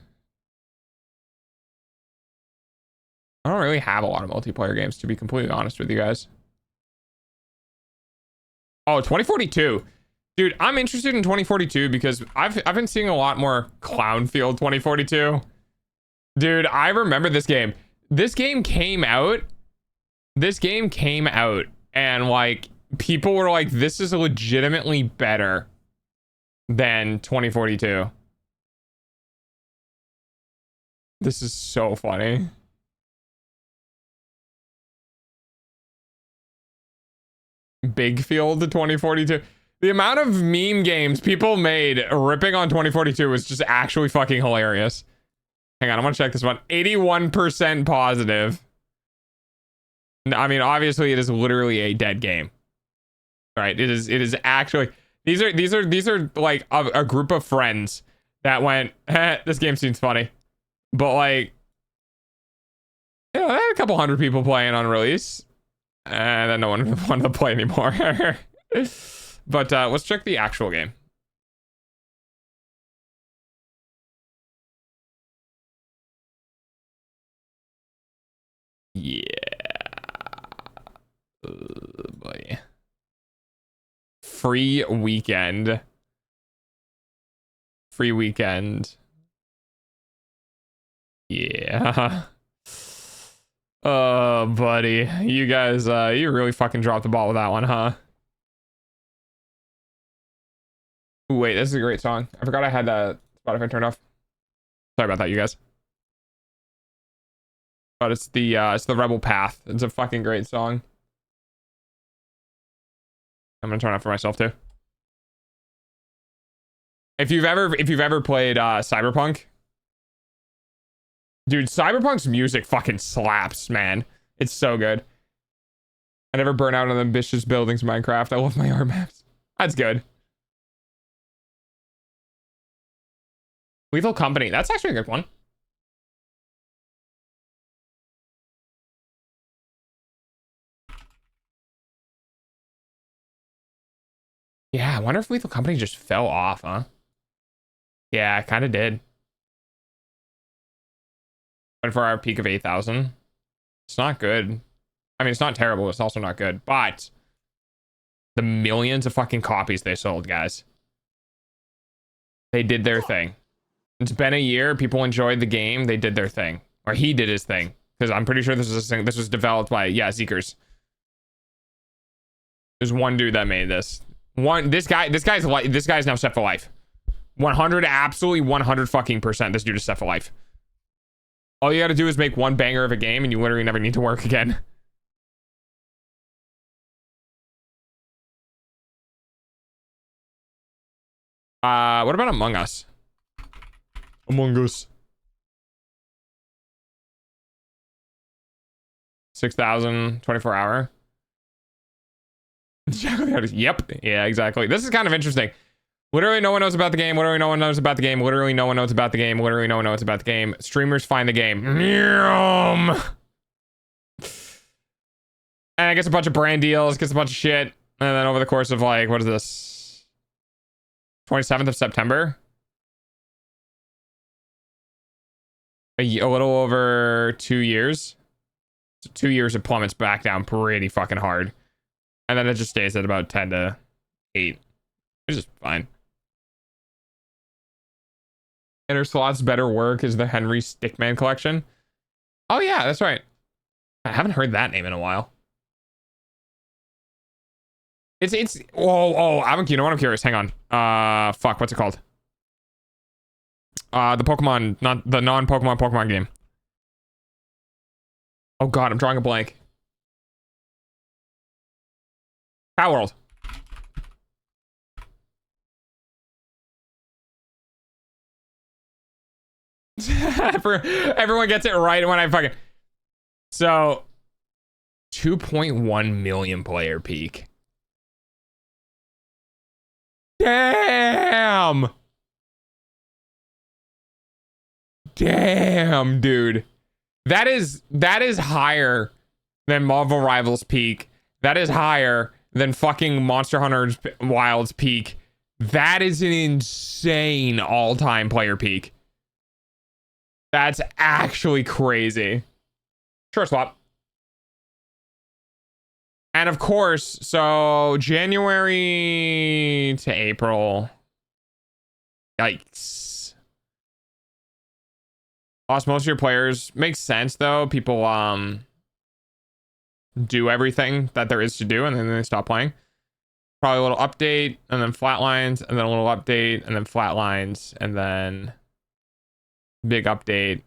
I don't really have a lot of multiplayer games, to be completely honest with you guys. Oh, 2042. Dude, I'm interested in 2042 because I've been seeing a lot more Clownfield 2042. Dude, I remember this game. this game came out. This game came out and like people were like, this is legitimately better than 2042. This is so funny. Big Field 2042. The amount of meme games people made ripping on 2042 was just actually fucking hilarious. Hang on, I'm gonna check this one. 81% positive. I mean, obviously it is literally a dead game. Right? It is actually these are like a group of friends that went, this game seems funny. But like, you know, they had a couple hundred people playing on release. And then no one wanted to play anymore. But let's check the actual game. Yeah. Boy. Free weekend. Free weekend. Yeah. Oh, buddy. You guys, you really fucking dropped the ball with that one, huh? Ooh, wait, this is a great song. I forgot I had Spotify turned off. Sorry about that, you guys. But it's the Rebel Path. It's a fucking great song. I'm gonna turn it off for myself too. If you've ever played Cyberpunk, dude, Cyberpunk's music fucking slaps, man. It's so good. I never burn out on ambitious buildings in Minecraft. I love my art maps. That's good. Lethal Company. That's actually a good one. Yeah, I wonder if Lethal Company just fell off, huh? Yeah, it kind of did. Went for our peak of 8,000. It's not good. I mean, it's not terrible. It's also not good. But the millions of fucking copies they sold, guys. They did their thing. It's been a year. People enjoyed the game. They did their thing. Or he did his thing. Because I'm pretty sure this was developed by, yeah, Zeekers. There's one dude that made this. This guy's now set for life. 100, absolutely 100 fucking percent. This dude is set for life. All you gotta do is make one banger of a game and you literally never need to work again. What about Among Us? Among Us. 6,000, 24 hour. Yep. Yeah, exactly. This is kind of interesting. Literally no one knows about the game. Literally no one knows about the game. Literally no one knows about the game. Literally no one knows about the game. Streamers find the game. And it gets a bunch of brand deals, gets a bunch of shit. And then over the course of like, what is this? 27th of September? A little over 2 years. So 2 years it plummets back down pretty fucking hard. And then it just stays at about 10 to 8. Which is fine. Inner Sloth's better work is the Henry Stickman collection. Oh yeah, that's right. I haven't heard that name in a while. It's you know what, I'm curious. Hang on. Fuck, what's it called? The Pokemon, not the non-Pokemon Pokemon game. Oh god, I'm drawing a blank. Power World. Everyone gets it right when I fucking... So, 2.1 million player peak. Damn! Damn, dude. That is higher than Marvel Rivals peak. That is higher than fucking Monster Hunter Wilds peak. That is an insane all-time player peak. That's actually crazy. Sure, swap. And of course, so January to April. Yikes. Lost most of your players. Makes sense though. People do everything that there is to do and then they stop playing. Probably a little update and then flatlines and then a little update and then flatlines and then big update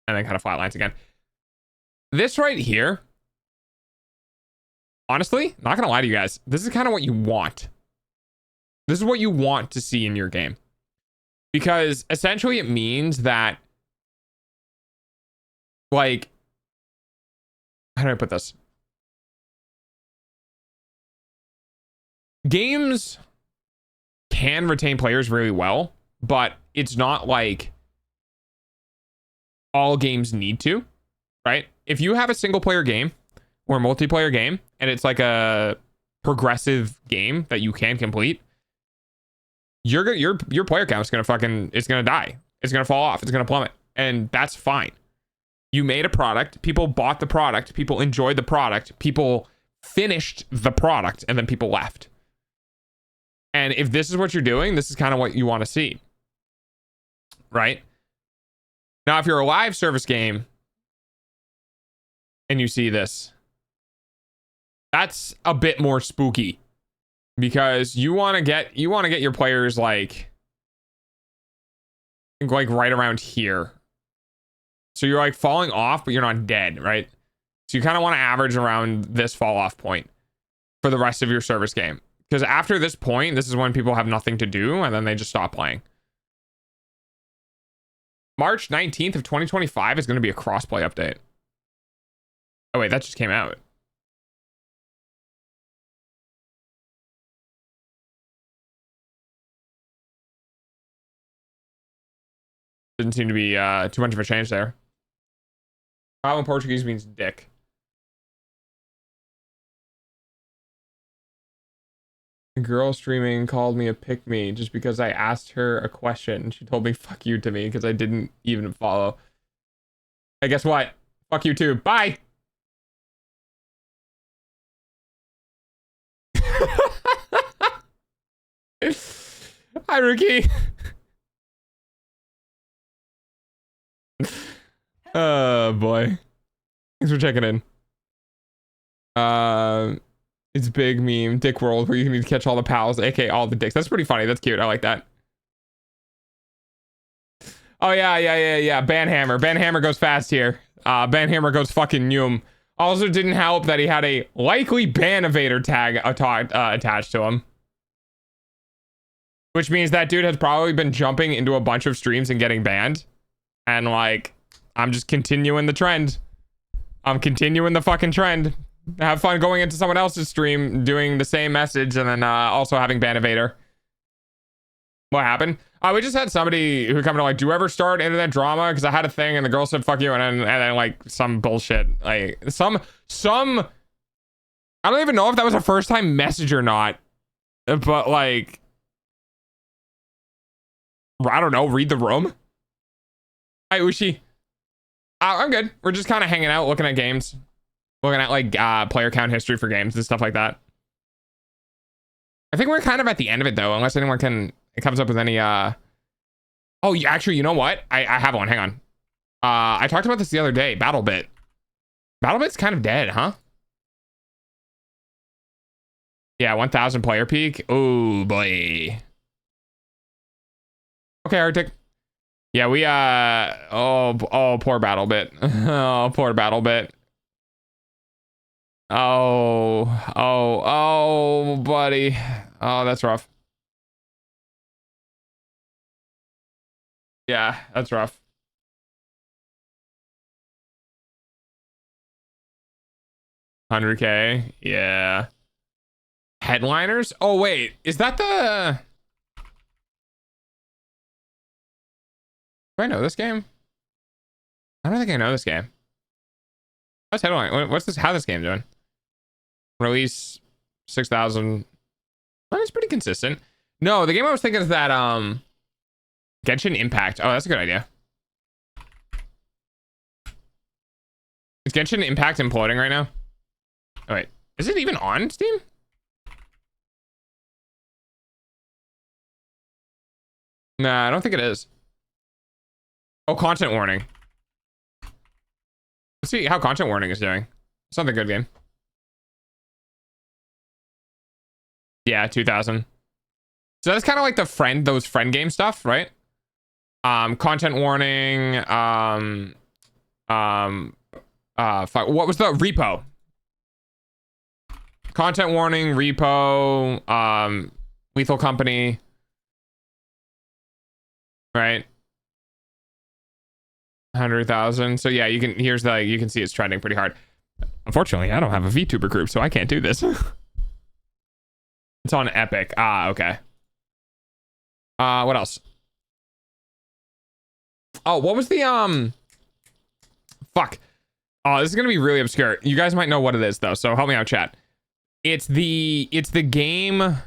and then kind of flatlines again. This right here, honestly, not gonna lie to you guys, this is kind of what you want. This is what you want to see in your game, because essentially it means that, like, how do I put this? Games can retain players really well, but it's not like all games need to, right? If you have a single player game or a multiplayer game and it's like a progressive game that you can complete, your player count is it's gonna die. It's gonna fall off. It's gonna plummet, and that's fine. You made a product. People bought the product. People enjoyed the product. People finished the product, and then people left. And if this is what you're doing, this is kind of what you want to see, right? Now, if you're a live service game and you see this, that's a bit more spooky, because you want to get your players like right around here. So you're like falling off, but you're not dead, right? So you kind of want to average around this fall off point for the rest of your service game. Because after this point, this is when people have nothing to do and then they just stop playing. March 19th of 2025 is going to be a crossplay update. Oh wait, that just came out. Didn't seem to be too much of a change there. Pau in Portuguese means dick. A girl streaming called me a pick-me just because I asked her a question. She told me fuck you to me because I didn't even follow. Hey, guess what? Fuck you too. Bye! Hi, Rookie. Oh boy. Thanks for checking in. It's big meme, Dick World, where you can catch all the pals, aka all the dicks. That's pretty funny. That's cute. I like that. Oh yeah. Banhammer. Banhammer goes fast here. Banhammer goes fucking Yum. Also didn't help that he had a likely ban evader tag attached to him. Which means that dude has probably been jumping into a bunch of streams and getting banned. And like, I'm just continuing the trend. I'm continuing the fucking trend. Have fun going into someone else's stream, doing the same message, and then also having ban evader. What happened? We just had somebody who come to like, do you ever start internet drama? Because I had a thing and the girl said fuck you, and then like some bullshit, like some I don't even know if that was a first time message or not, but like, I don't know, read the room. Hi Ushi. I'm good. We're just kind of hanging out, looking at games, looking at like player count history for games and stuff like that. I think we're kind of at the end of it though, unless anyone comes up with any oh, actually, you know what? I have one. Hang on. I talked about this the other day. BattleBit. BattleBit's kind of dead, huh? Yeah, 1,000 player peak. Oh boy. Okay, Arctic. Yeah, we oh poor BattleBit. Oh, poor BattleBit. Oh, buddy. Oh, that's rough. Yeah, that's rough. $100K. Yeah. Headliners? Oh, wait. Is that the... Do I know this game? I don't think I know this game. What's headline? What's this? How this game doing? Release 6,000. Well, it's pretty consistent. No, the game I was thinking is that Genshin Impact. Oh, that's a good idea. Is Genshin Impact imploding right now? Oh wait, is it even on Steam? Nah, I don't think it is. Oh, content warning. Let's see how content warning is doing. It's not a good game. Yeah, 2000. So that's kind of like those friend game stuff, right? Content warning. Fuck, what was the repo? Content warning, repo, Lethal Company. Right. 100,000. So yeah, you can, you can see it's trending pretty hard. Unfortunately, I don't have a VTuber group, so I can't do this. It's on Epic. Ah, okay. What else? Oh, what was the, fuck. Oh, this is gonna be really obscure. You guys might know what it is though, so help me out, chat. It's the game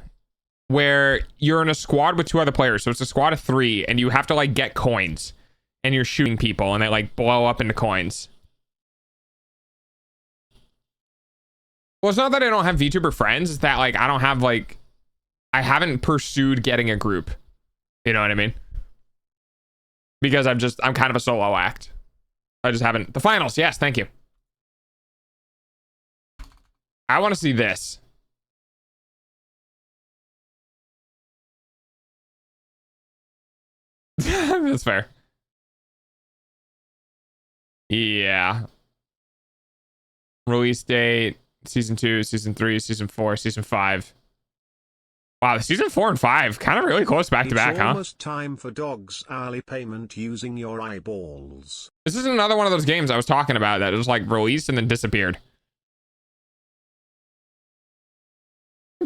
where you're in a squad with 2 other players. So it's a squad of 3 and you have to like get coins and you're shooting people and they like blow up into coins. Well, it's not that I don't have VTuber friends, it's that like I don't have like, I haven't pursued getting a group. You know what I mean? Because I'm kind of a solo act. I just haven't. The finals, yes, thank you. I want to see this. That's fair. Yeah. Release date, season 2, season 3, season 4, season 5. Wow, the season 4 and 5 kind of really close back to back, huh? It's almost time for dogs hourly payment using your eyeballs. This is another one of those games I was talking about that was like released and then disappeared.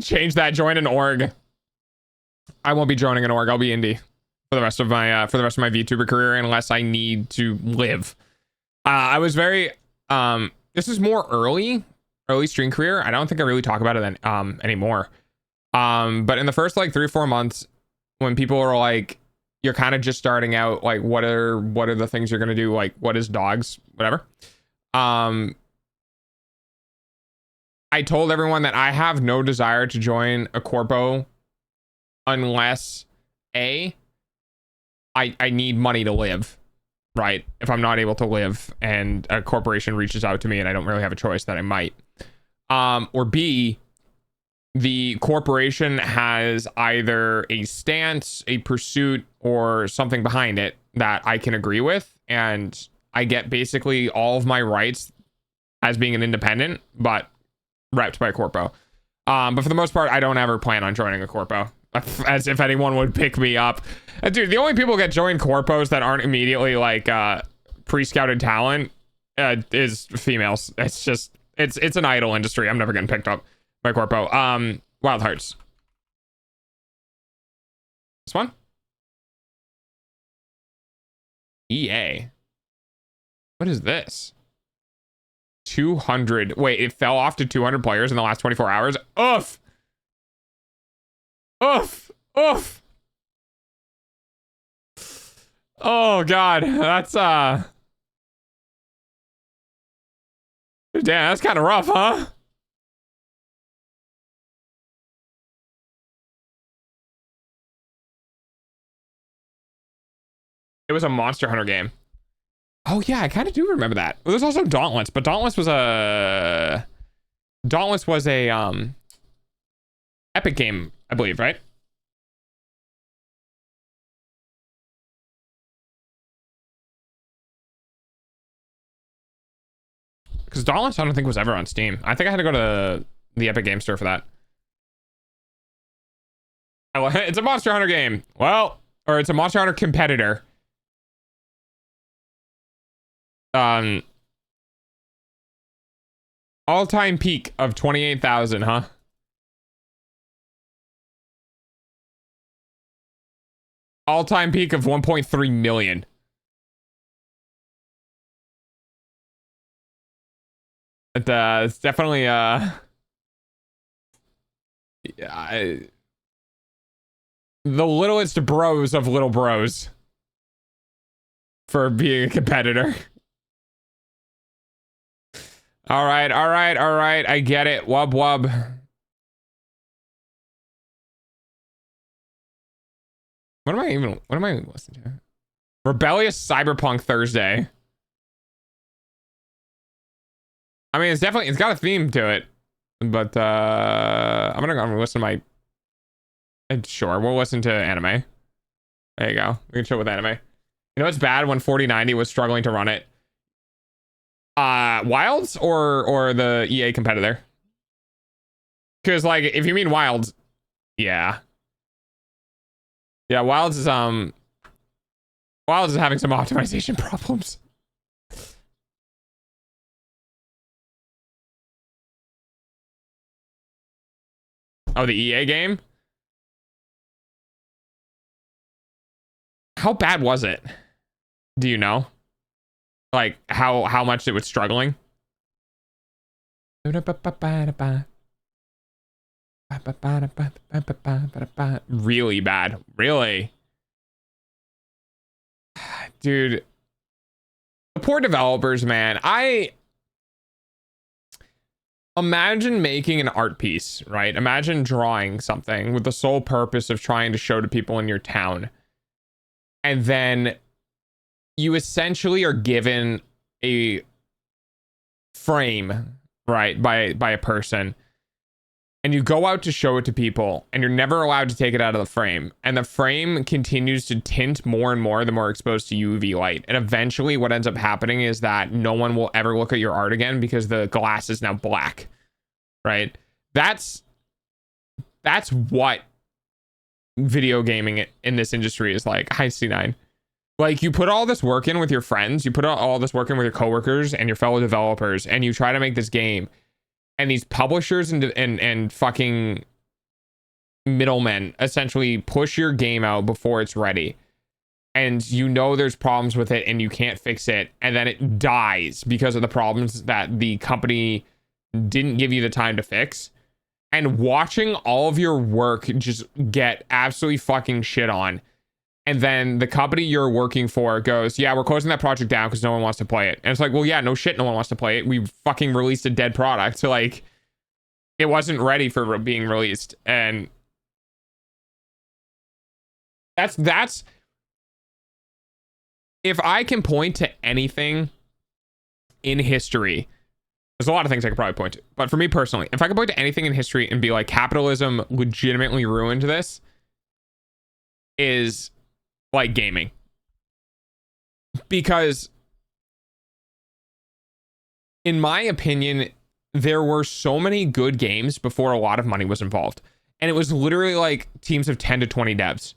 Change that, join an org. I won't be joining an org, I'll be indie for the rest of my VTuber career unless I need to live. I was very this is more early stream career. I don't think I really talk about it anymore. But in the first like 3 or 4 months, when people are like, you're kind of just starting out, like what are the things you're gonna do, like what is dogs, whatever. I told everyone that I have no desire to join a corpo unless I need money to live, right? If I'm not able to live and a corporation reaches out to me and I don't really have a choice, that I might. Or B, the corporation has either a stance, a pursuit, or something behind it that I can agree with, and I get basically all of my rights as being an independent, but repped by a corpo. But for the most part, I don't ever plan on joining a corpo, as if anyone would pick me up. Dude, the only people that join corpos that aren't immediately like pre-scouted talent is females. It's just it's an idle industry. I'm never getting picked up by corpo. Wild Hearts. This one? EA. What is this? 200. Wait, it fell off to 200 players in the last 24 hours. Oof. Oof. Oof. Oh god, that's damn, that's kind of rough, huh? It was a Monster Hunter game. Oh yeah, I kind of do remember that. Well, there's also Dauntless, but Dauntless was a Epic game, I believe, right? Because Dauntless, I don't think was ever on Steam. I think I had to go to the Epic Game Store for that. Oh, it's a Monster Hunter game. Well, or it's a Monster Hunter competitor. All-time peak of 28,000, huh? All-time peak of 1.3 million. It's definitely yeah, the littlest bros of little bros for being a competitor. All right. I get it. Wub wub. What am I listening to? Rebellious Cyberpunk Thursday. I mean, it's got a theme to it, but I'm gonna listen to sure, we'll listen to anime. There you go. We can chill with anime. You know what's bad when 4090 was struggling to run it? Wilds or the EA competitor? Because like, if you mean Wilds, yeah, Wilds is having some optimization problems. Oh, the EA game? How bad was it? Do you know? Like how much it was struggling? Really bad. Really? Dude. The poor developers, man. I imagine making an art piece, right? Imagine drawing something with the sole purpose of trying to show to people in your town. And then you essentially are given a frame, right, by a person. And you go out to show it to people, and you're never allowed to take it out of the frame. And the frame continues to tint more and more the more exposed to UV light. And eventually what ends up happening is that no one will ever look at your art again because the glass is now black, right? That's what video gaming in this industry is like. Hi, C9. Like, you put all this work in with your friends, you put all this work in with your coworkers and your fellow developers, and you try to make this game. And these publishers and fucking middlemen essentially push your game out before it's ready. And you know there's problems with it and you can't fix it. And then it dies because of the problems that the company didn't give you the time to fix. And watching all of your work just get absolutely fucking shit on. And then the company you're working for goes, yeah, we're closing that project down because no one wants to play it. And it's like, well, yeah, no shit, no one wants to play it. We fucking released a dead product. So like, it wasn't ready for being released. And that's if I can point to anything in history, there's a lot of things I could probably point to. But for me personally, if I could point to anything in history and be like, capitalism legitimately ruined this, is like gaming. Because in my opinion, there were so many good games before a lot of money was involved. And it was literally like teams of 10 to 20 devs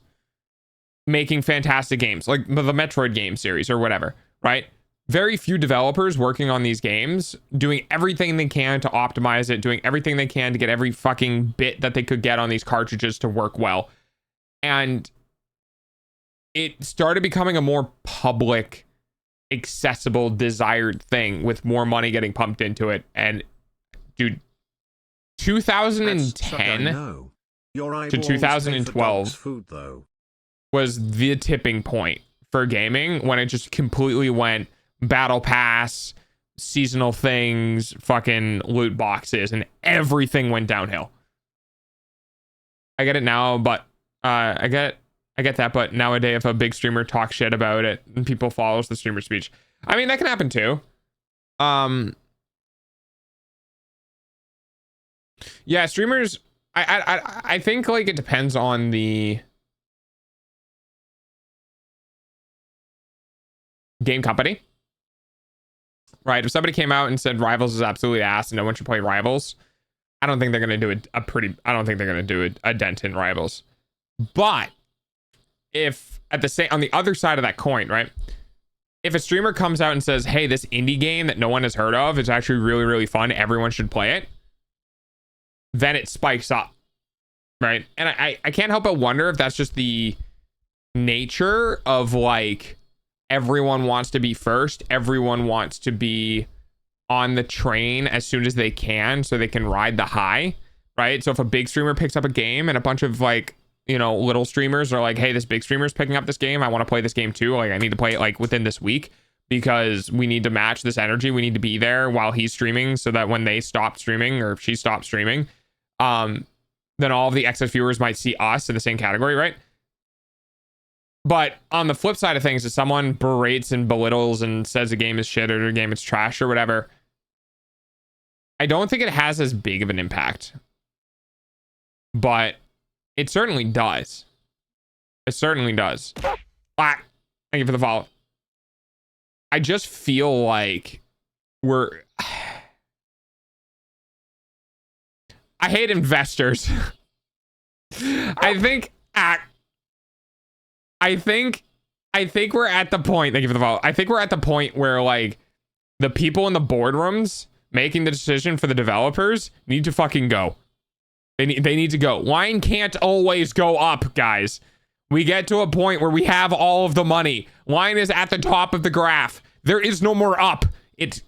making fantastic games, like the Metroid game series or whatever, right? Very few developers working on these games, doing everything they can to optimize it, doing everything they can to get every fucking bit that they could get on these cartridges to work well. And it started becoming a more public, accessible, desired thing with more money getting pumped into it. And dude, 2010 to 2012 food, though, was the tipping point for gaming, when it just completely went battle pass, seasonal things, fucking loot boxes, and everything went downhill. I get it now, but I get that, but nowadays if a big streamer talks shit about it and people follows the streamer speech, I mean, that can happen too. Yeah, streamers, I think like it depends on the game company, right? If somebody came out and said Rivals is absolutely ass and no one should play Rivals, I don't think they're going to do I don't think they're going to do a dent in Rivals. But if on the other side of that coin, right? If a streamer comes out and says, hey, this indie game that no one has heard of is actually really, really fun, everyone should play it, then it spikes up, right? And I can't help but wonder if that's just the nature of like, everyone wants to be first, everyone wants to be on the train as soon as they can so they can ride the high, right? So if a big streamer picks up a game and a bunch of like, you know, little streamers are like, hey, this big streamer's picking up this game, I want to play this game too, like I need to play it like within this week because we need to match this energy, we need to be there while he's streaming so that when they stop streaming or she stops streaming, then all of the excess viewers might see us in the same category, right? But on the flip side of things, if someone berates and belittles and says a game is shit or a game is trash or whatever, I don't think it has as big of an impact. But it certainly does. It certainly does. Ah, thank you for the follow. I just feel like we're... I hate investors. I think we're at the point, thank you for the follow. I think we're at the point where like the people in the boardrooms making the decision for the developers need to fucking go. They need to go. Wine can't always go up, guys. We get to a point where we have all of the money. Wine is at the top of the graph. There is no more up. It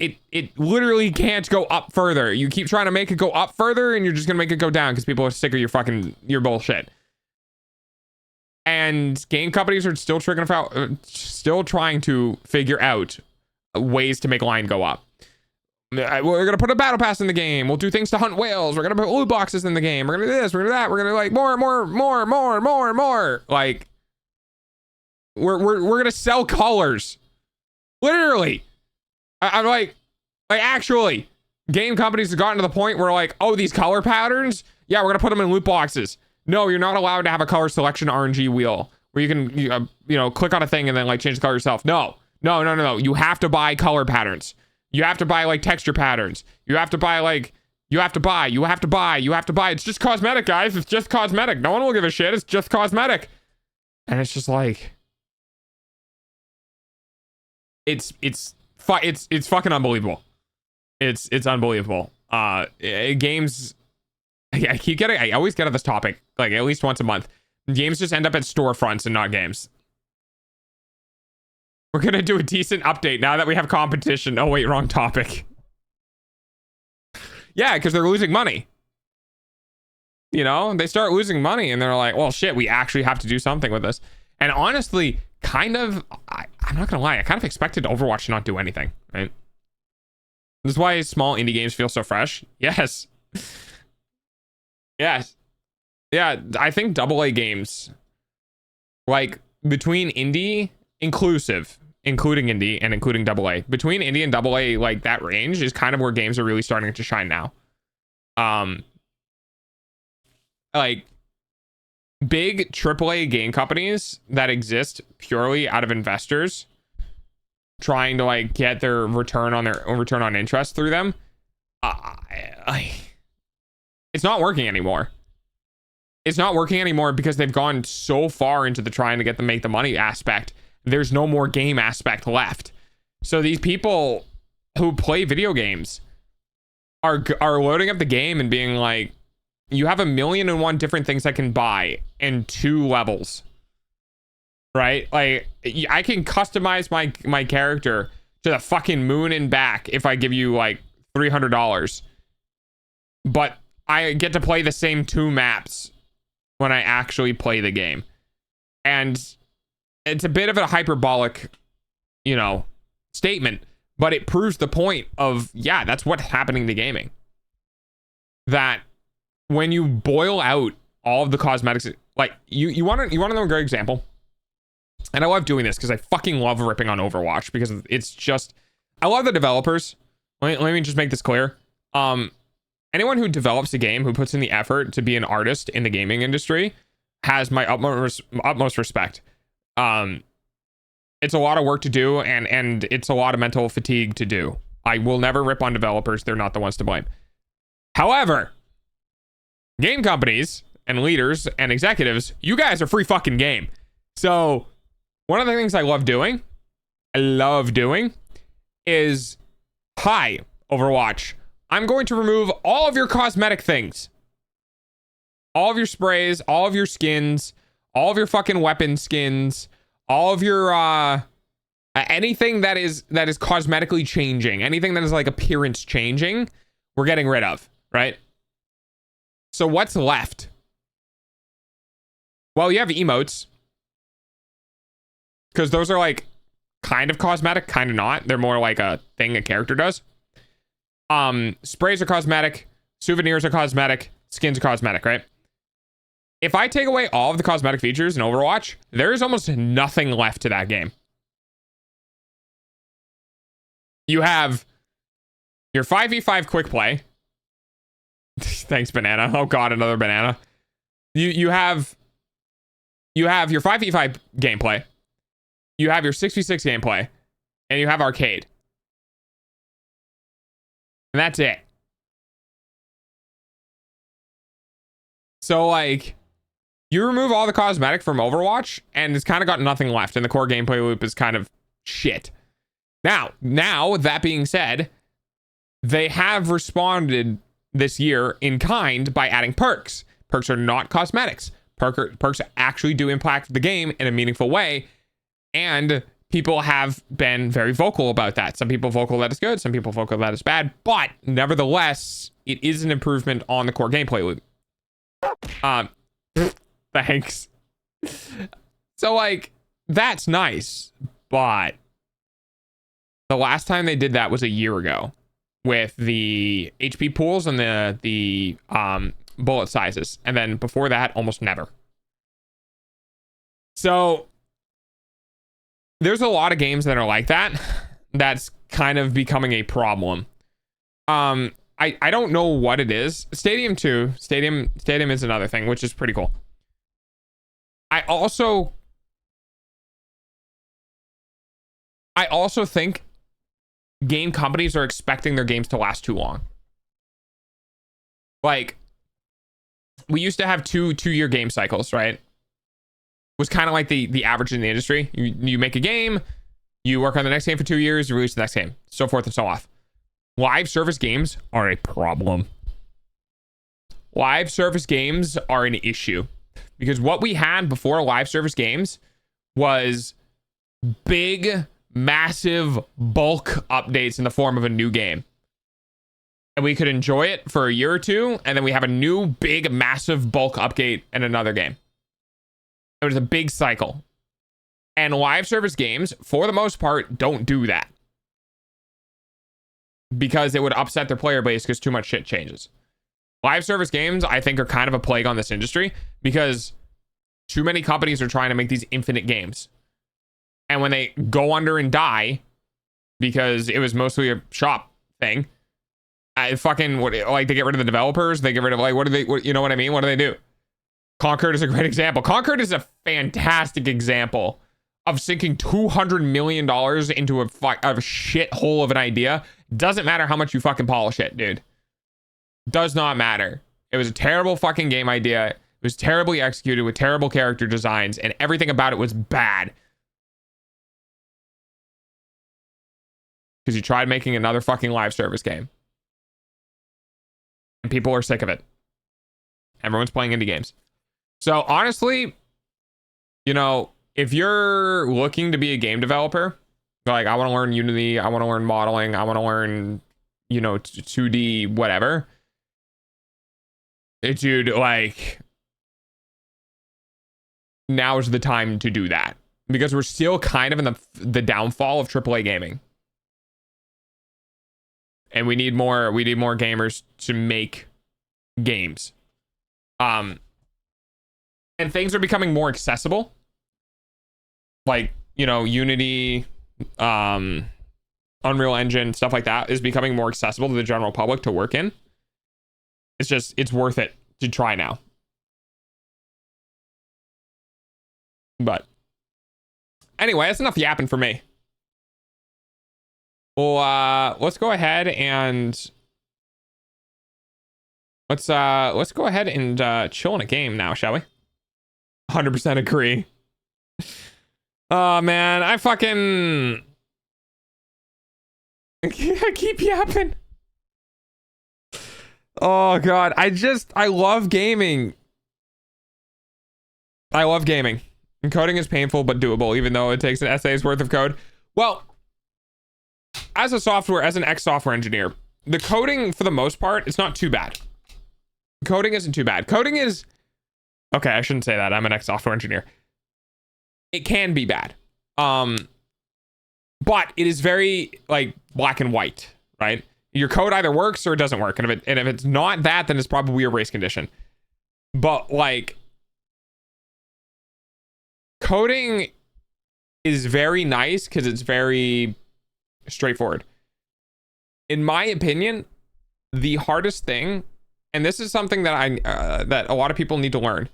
literally can't go up further. You keep trying to make it go up further and you're just gonna make it go down because people are sick of your bullshit. And game companies are still trying to figure out ways to make line go up. We're gonna put a battle pass in the game. We'll do things to hunt whales. We're gonna put loot boxes in the game. We're gonna do this. We're gonna do that. We're gonna like more. Like we're gonna sell colors. Literally. I'm like actually, game companies have gotten to the point where like, oh, these color patterns, yeah, we're gonna put them in loot boxes. No, you're not allowed to have a color selection RNG wheel where you can you know, click on a thing and then like change the color yourself. No. You have to buy color patterns. You have to buy like texture patterns. You have to buy. It's just cosmetic, guys. It's just cosmetic. No one will give a shit. It's just cosmetic. And it's just like, it's fucking unbelievable. It's unbelievable. Games, I always get at this topic like at least once a month. Games just end up at storefronts and not games. We're gonna do a decent update now that we have competition. Oh wait, wrong topic. Yeah, because they're losing money. You know, they start losing money and they're like, well, shit, we actually have to do something with this. And honestly, kind of, I'm not gonna lie, I kind of expected Overwatch to not do anything, right? This is why small indie games feel so fresh. Yes. Yes. Yeah, I think AA games, like between indie, including indie and including AA, between indie and AA, like that range is kind of where games are really starting to shine now. Like big AAA game companies that exist purely out of investors trying to like get their return on interest through them. It's not working anymore. It's not working anymore because they've gone so far into the trying to get the make the money aspect. There's no more game aspect left. So these people who play video games are loading up the game and being like, you have 1,000,001 different things I can buy in 2 levels, right? Like I can customize my character to the fucking moon and back if I give you like $300, but I get to play the same 2 maps when I actually play the game. And it's a bit of a hyperbolic, you know, statement, but it proves the point of, yeah, that's what's happening to gaming. That when you boil out all of the cosmetics, like you want to know a great example? And I love doing this because I fucking love ripping on Overwatch because it's just, I love the developers. Let me just make this clear. Anyone who develops a game, who puts in the effort to be an artist in the gaming industry, has my utmost respect. It's a lot of work to do, and it's a lot of mental fatigue to do. I will never rip on developers. They're not the ones to blame. However, game companies and leaders and executives, you guys are free fucking game. So one of the things I love doing is, hi, Overwatch, I'm going to remove all of your cosmetic things. All of your sprays, all of your skins, all of your fucking weapon skins, all of your anything that is cosmetically changing, anything that is like appearance changing, we're getting rid of, right? So what's left? Well, you have emotes, because those are like kind of cosmetic, kind of not. They're more like a thing a character does. Sprays are cosmetic, souvenirs are cosmetic, skins are cosmetic, right? If I take away all of the cosmetic features in Overwatch, there is almost nothing left to that game. You have your 5v5 quick play. Thanks, banana. Oh god, another banana. You have your 5v5 gameplay. You have your 6v6 gameplay. And you have arcade. And that's it. So, like, you remove all the cosmetic from Overwatch, and it's kind of got nothing left, and the core gameplay loop is kind of shit. Now, that being said, they have responded this year in kind by adding perks. Perks are not cosmetics. Perks actually do impact the game in a meaningful way, and people have been very vocal about that. Some people vocal that it's good, some people vocal that it's bad, but nevertheless, it is an improvement on the core gameplay loop. Thanks. So, like, that's nice, but the last time they did that was a year ago with the HP pools and the bullet sizes, and then before that, almost never. So there's a lot of games that are like that. That's kind of becoming a problem. I don't know what it is. Stadium is another thing, which is pretty cool. I also think game companies are expecting their games to last too long. Like, we used to have two-year game cycles, right? It was kind of like the average in the industry. You make a game, you work on the next game for 2 years, you release the next game, so forth and so on. Live service games are a problem. Live service games are an issue because what we had before live service games was big, massive bulk updates in the form of a new game. And we could enjoy it for a year or two, and then we have a new big, massive bulk update and another game. It was a big cycle. And live service games, for the most part, don't do that. Because it would upset their player base because too much shit changes. Live service games, I think, are kind of a plague on this industry because too many companies are trying to make these infinite games. And when they go under and die, because it was mostly a shop thing, they get rid of the developers, they get rid of, like, you know what I mean? What do they do? Concord is a great example. Concord is a fantastic example of sinking $200 million into a shithole of an idea. Doesn't matter how much you fucking polish it, dude. Does not matter. It was a terrible fucking game idea. It was terribly executed with terrible character designs, and everything about it was bad. Because you tried making another fucking live service game. And people are sick of it. Everyone's playing indie games. So honestly, you know, if you're looking to be a game developer, like, I want to learn Unity, I want to learn modeling, I want to learn, 2D, whatever. Dude, like, now is the time to do that. Because we're still kind of in the downfall of AAA gaming. And we need more gamers to make games. And things are becoming more accessible. Like, Unity, Unreal Engine, stuff like that is becoming more accessible to the general public to work in. It's worth it to try now. But anyway, that's enough yapping for me. Well, let's go ahead and let's go ahead and chill in a game now, shall we? 100% agree. Oh man, I keep yapping. Oh god, I love gaming. I love gaming. And coding is painful but doable, even though it takes an essay's worth of code. Well, as an ex-software engineer, the coding, for the most part, it's not too bad. Coding isn't too bad. Coding is... Okay, I shouldn't say that. I'm an ex-software engineer. It can be bad. But it is very, like, black and white, right? Your code either works or it doesn't work. And if it's not that, then it's probably a race condition. But, like, coding is very nice because it's very straightforward. In my opinion, the hardest thing, and this is something that that a lot of people need to learn,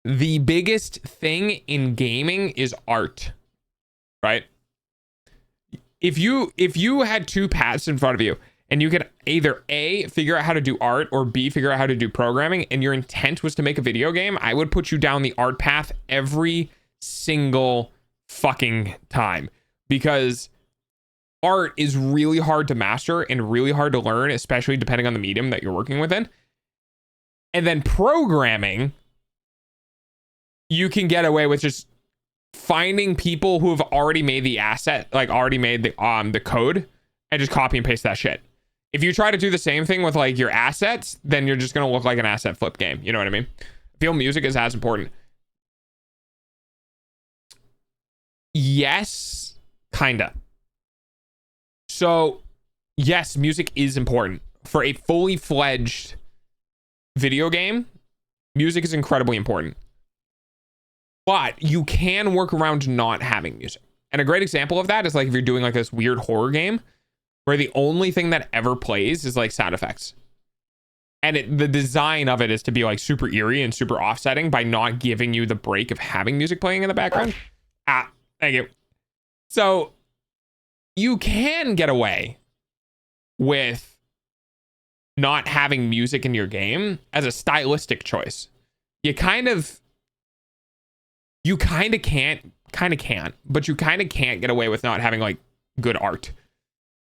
the biggest thing in gaming is art, right? If you had two paths in front of you and you could either A, figure out how to do art, or B, figure out how to do programming, and your intent was to make a video game, I would put you down the art path every single fucking time, because art is really hard to master and really hard to learn, especially depending on the medium that you're working within. And then programming, you can get away with just finding people who have already made the asset, like already made the code, and just copy and paste that shit. If you try to do the same thing with like your assets, then you're just going to look like an asset flip game. You know what I mean? I feel music is as important. Yes, kinda. So yes, music is important. For a fully fledged video game, music is incredibly important. But you can work around not having music. And a great example of that is like if you're doing like this weird horror game where the only thing that ever plays is like sound effects. And the design of it is to be like super eerie and super offsetting by not giving you the break of having music playing in the background. Thank you. So you can get away with not having music in your game as a stylistic choice. You kind of can't, but you kind of can't get away with not having like good art,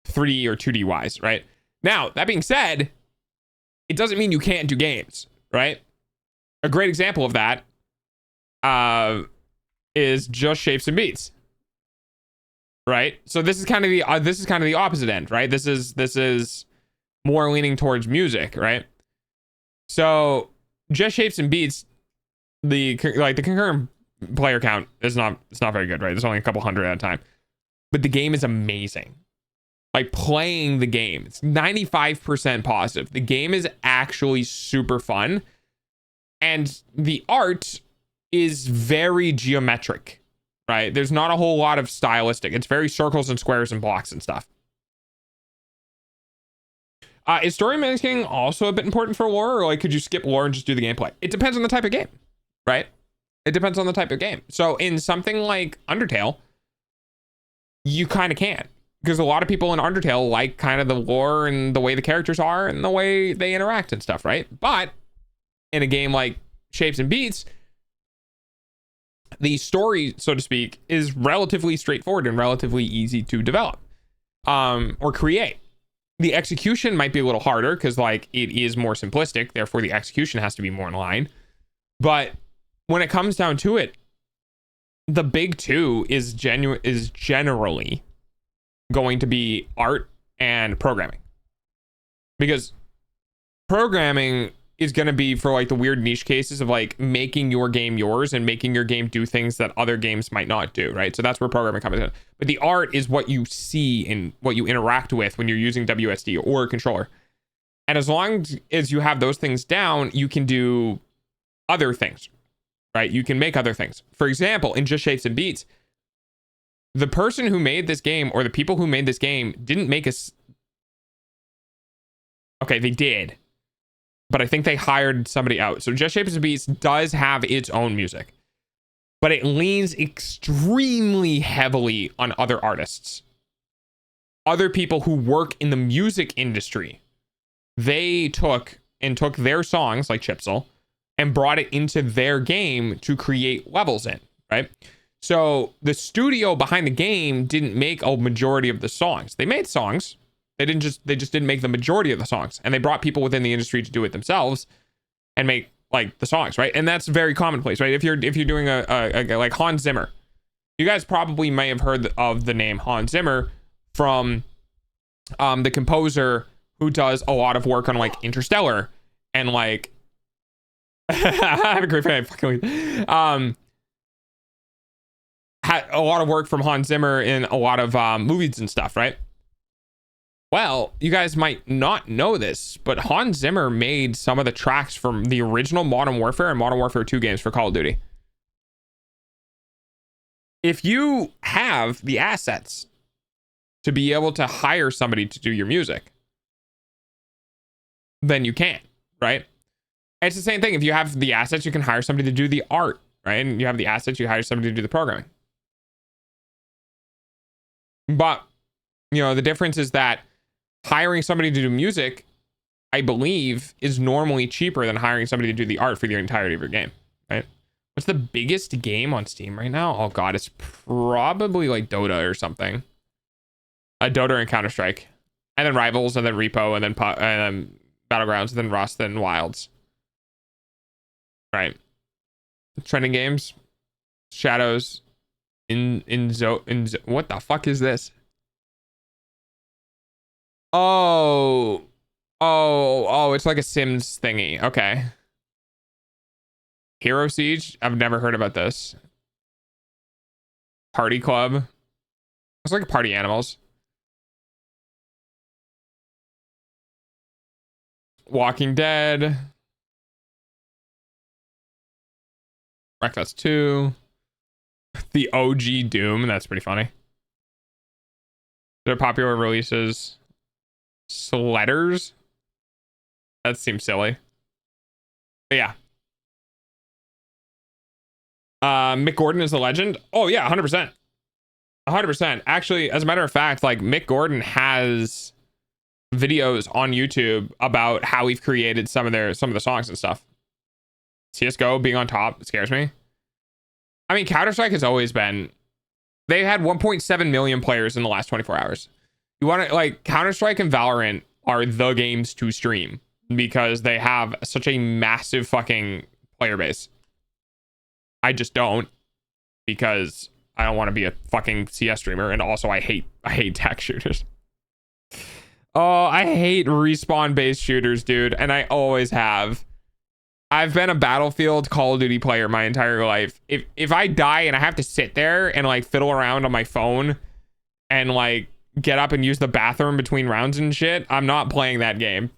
3D or 2D wise, right? Now, that being said, it doesn't mean you can't do games, right? A great example of that is just Shapes and Beats, right? So this is kind of the opposite end, right? This is more leaning towards music, right? So just Shapes and Beats, the concurrent player count is not very good, right? There's only a couple hundred at a time, but the game is amazing. Like playing the game, it's 95% positive. The game is actually super fun, and the art is very geometric, right? There's not a whole lot of stylistic. It's very circles and squares and blocks and stuff. Is story making also a bit important for lore, or like could you skip lore and just do the gameplay? It depends on the type of game, right? It depends on the type of game. So in something like Undertale, you kind of can, because a lot of people in Undertale like kind of the lore and the way the characters are and the way they interact and stuff, right? But in a game like Shapes and Beats, the story, so to speak, is relatively straightforward and relatively easy to develop or create. The execution might be a little harder because like it is more simplistic, therefore the execution has to be more in line. But when it comes down to it, the big two is generally going to be art and programming, because programming is going to be for like the weird niche cases of like making your game yours and making your game do things that other games might not do, right? So that's where programming comes in. But the art is what you see and what you interact with when you're using WSD or a controller. And as long as you have those things down, you can do other things, right? You can make other things. For example, in Just Shapes and Beats, the person who made this game, or the people who made this game, didn't make us. Okay, they did, but I think they hired somebody out. So Just Shapes and Beats does have its own music, but it leans extremely heavily on other artists, other people who work in the music industry. They took their songs like Chipsel and brought it into their game to create levels in, right? So the studio behind the game didn't make a majority of the songs. They made songs. They just didn't make the majority of the songs. And they brought people within the industry to do it themselves and make like the songs, right? And that's very commonplace, right? If you're doing a like Hans Zimmer, you guys probably may have heard of the name Hans Zimmer from the composer who does a lot of work on like Interstellar and like I have a great friend. Had a lot of work from Hans Zimmer in a lot of movies and stuff, right? Well, you guys might not know this, but Hans Zimmer made some of the tracks from the original Modern Warfare and Modern Warfare 2 games for Call of Duty. if you have the assets to be able to hire somebody to do your music, then you can, right? It's the same thing. If you have the assets, you can hire somebody to do the art, right? And you have the assets, you hire somebody to do the programming. But, you know, the difference is that hiring somebody to do music, I believe, is normally cheaper than hiring somebody to do the art for the entirety of your game, right? What's the biggest game on Steam right now? Oh God, it's probably like Dota or something. Dota and Counter-Strike. And then Rivals, and then Repo, and then Battlegrounds, and then Rust, and Wilds. Right. Trending games. Shadows. What the fuck is this? Oh, it's like a Sims thingy. Okay. Hero Siege. I've never heard about this. Party Club. It's like Party Animals. Walking Dead. Wreckfest 2. The OG Doom. That's pretty funny. Their popular releases. Sledders. That seems silly. But yeah. Mick Gordon is the legend. Oh yeah, 100%. 100%. Actually, as a matter of fact, like Mick Gordon has videos on YouTube about how we've created some of the songs and stuff. CS:GO being on top scares me. I mean, Counter-Strike has always been. They had 1.7 million players in the last 24 hours. You want to, like, Counter-Strike and Valorant are the games to stream because they have such a massive fucking player base. I just don't, because I don't want to be a fucking CS streamer, and also I hate tech shooters. Oh, I hate respawn based shooters, dude, and I always have. I've been a Battlefield Call of Duty player my entire life. If I die and I have to sit there and like fiddle around on my phone and like get up and use the bathroom between rounds and shit, I'm not playing that game.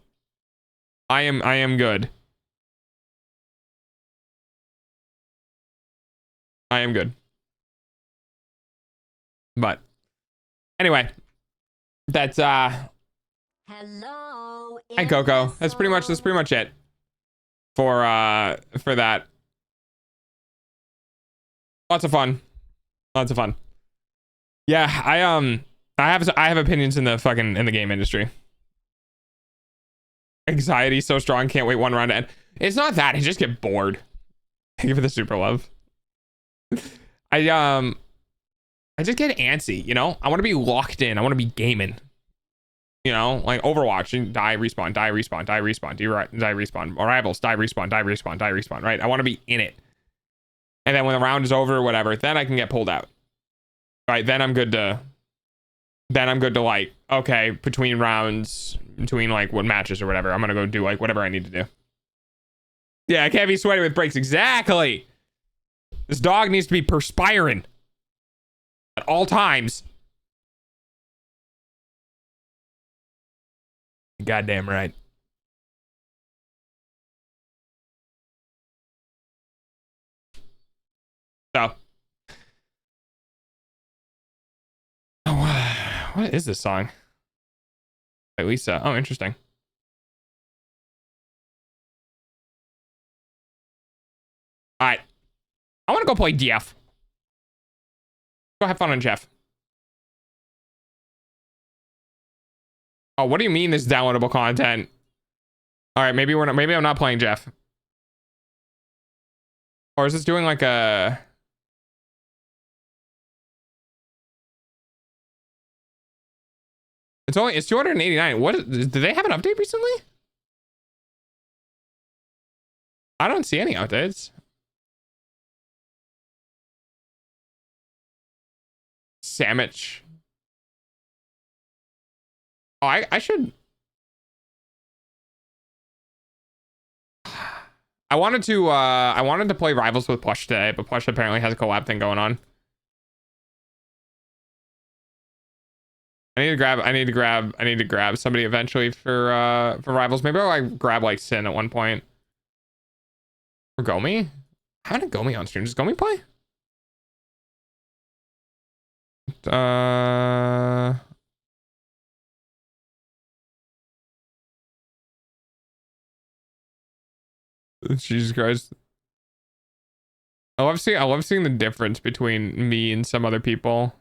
I am good. I am good. But anyway, that's Hello. hi Coco. That's pretty much it for that. Lots of fun. Yeah, I have opinions in the game industry. Anxiety so strong, can't wait one round to end. It's not that, I just get bored. Thank you for the super love. I just get antsy, you know? I want to be locked in. I want to be gaming. You know, like Overwatch, die, respawn, die, respawn, die, respawn, die, respawn. Or Rivals, die, respawn, die, respawn, die, respawn, right? I want to be in it. And then when the round is over or whatever, then I can get pulled out. Right, then I'm good to like, okay, between rounds, between like what matches or whatever, I'm gonna go do like whatever I need to do. Yeah, I can't be sweaty with breaks. Exactly. This dog needs to be perspiring at all times. Goddamn right. So, what is this song? By Lisa. Oh, interesting. All right. I want to go play Jeff. Go have fun on Jeff. Oh, what do you mean this downloadable content? All right, maybe I'm not playing Jeff. Or is this doing like a... It's 289. Did they have an update recently? I don't see any updates. Sandwich. Oh, I should. I wanted to play Rivals with Plush today, but Plush apparently has a collab thing going on. I need to grab somebody eventually for Rivals. Maybe I'll like grab like Sin at one point. Or Gomi? How did Gomi on stream? Does Gomi play? Jesus Christ. I love seeing the difference between me and some other people.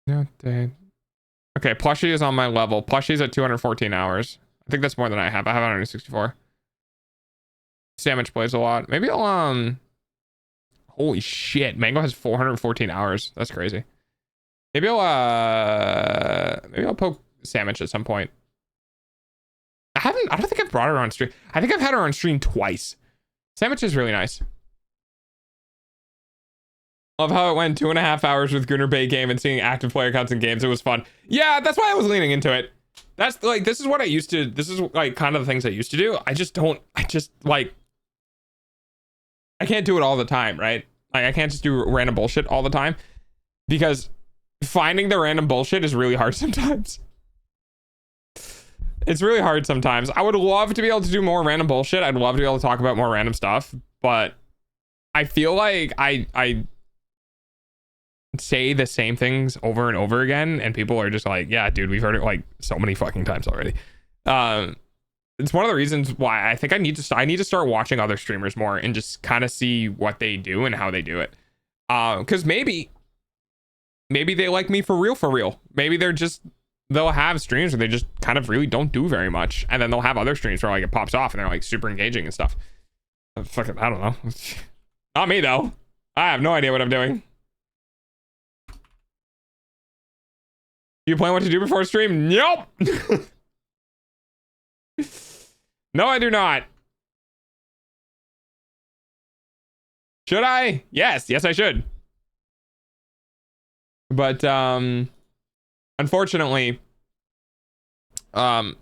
No, dang. Okay, Plushie is on my level. Plushie's at 214 hours. I think that's more than I have. I have 164. Sandwich plays a lot. Maybe I'll holy shit, Mango has 414 hours. That's crazy. Maybe I'll poke Sandwich at some point. I don't think I've brought her on stream. I think I've had her on stream twice. Sandwich is really nice. Love how it went 2.5 hours with Gunnar Bay game and seeing active player counts in games. It was fun. Yeah, that's why I was leaning into it. That's like, this is what I used to, this is like kind of the things I used to do. I can't do it all the time, right? Like I can't just do random bullshit all the time because finding the random bullshit is really hard sometimes. It's really hard sometimes. I would love to be able to do more random bullshit. I'd love to be able to talk about more random stuff, but I feel like I say the same things over and over again and people are just like, yeah, dude, we've heard it like so many fucking times already. It's one of the reasons why I think I need to start watching other streamers more and just kind of see what they do and how they do it. Because maybe they like me for real. Maybe they'll have streams where they just kind of really don't do very much, and then they'll have other streams where like it pops off and they're like super engaging and stuff. Fucking, I don't know. Not me though. I have no idea what I'm doing. You plan what to do before stream? Nope. No, I do not. Should I? Yes, I should. But unfortunately, I'm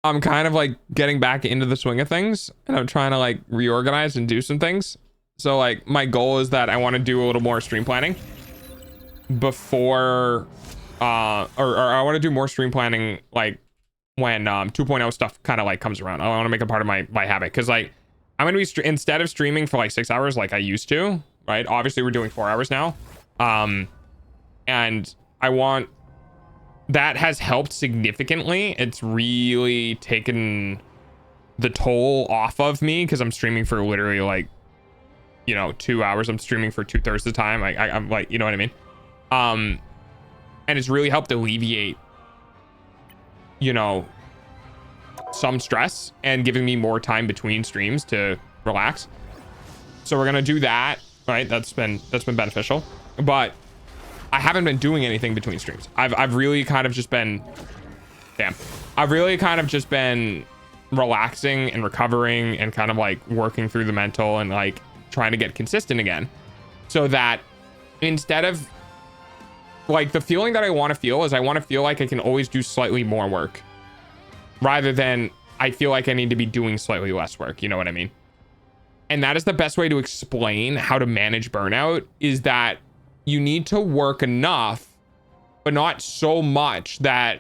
kind of like getting back into the swing of things and I'm trying to like reorganize and do some things. So like my goal is that I want to do a little more stream planning before or I want to do more stream planning like when 2.0 stuff kind of like comes around. I want to make it part of my habit because like I'm gonna be instead of streaming for like 6 hours like I used to, right? Obviously we're doing 4 hours now, and I want that has helped significantly. It's really taken the toll off of me because I'm streaming for literally like 2 hours. I'm streaming for 2/3 of the time. I'm like, you know what I mean? And it's really helped alleviate some stress and giving me more time between streams to relax. So we're gonna do that, right? That's been beneficial, but I haven't been doing anything between streams. I've really kind of just been relaxing and recovering and kind of like working through the mental and like trying to get consistent again, so that instead of like the feeling that I want to feel is I want to feel like I can always do slightly more work rather than I feel like I need to be doing slightly less work. You know what I mean? And that is the best way to explain how to manage burnout, is that you need to work enough, but not so much that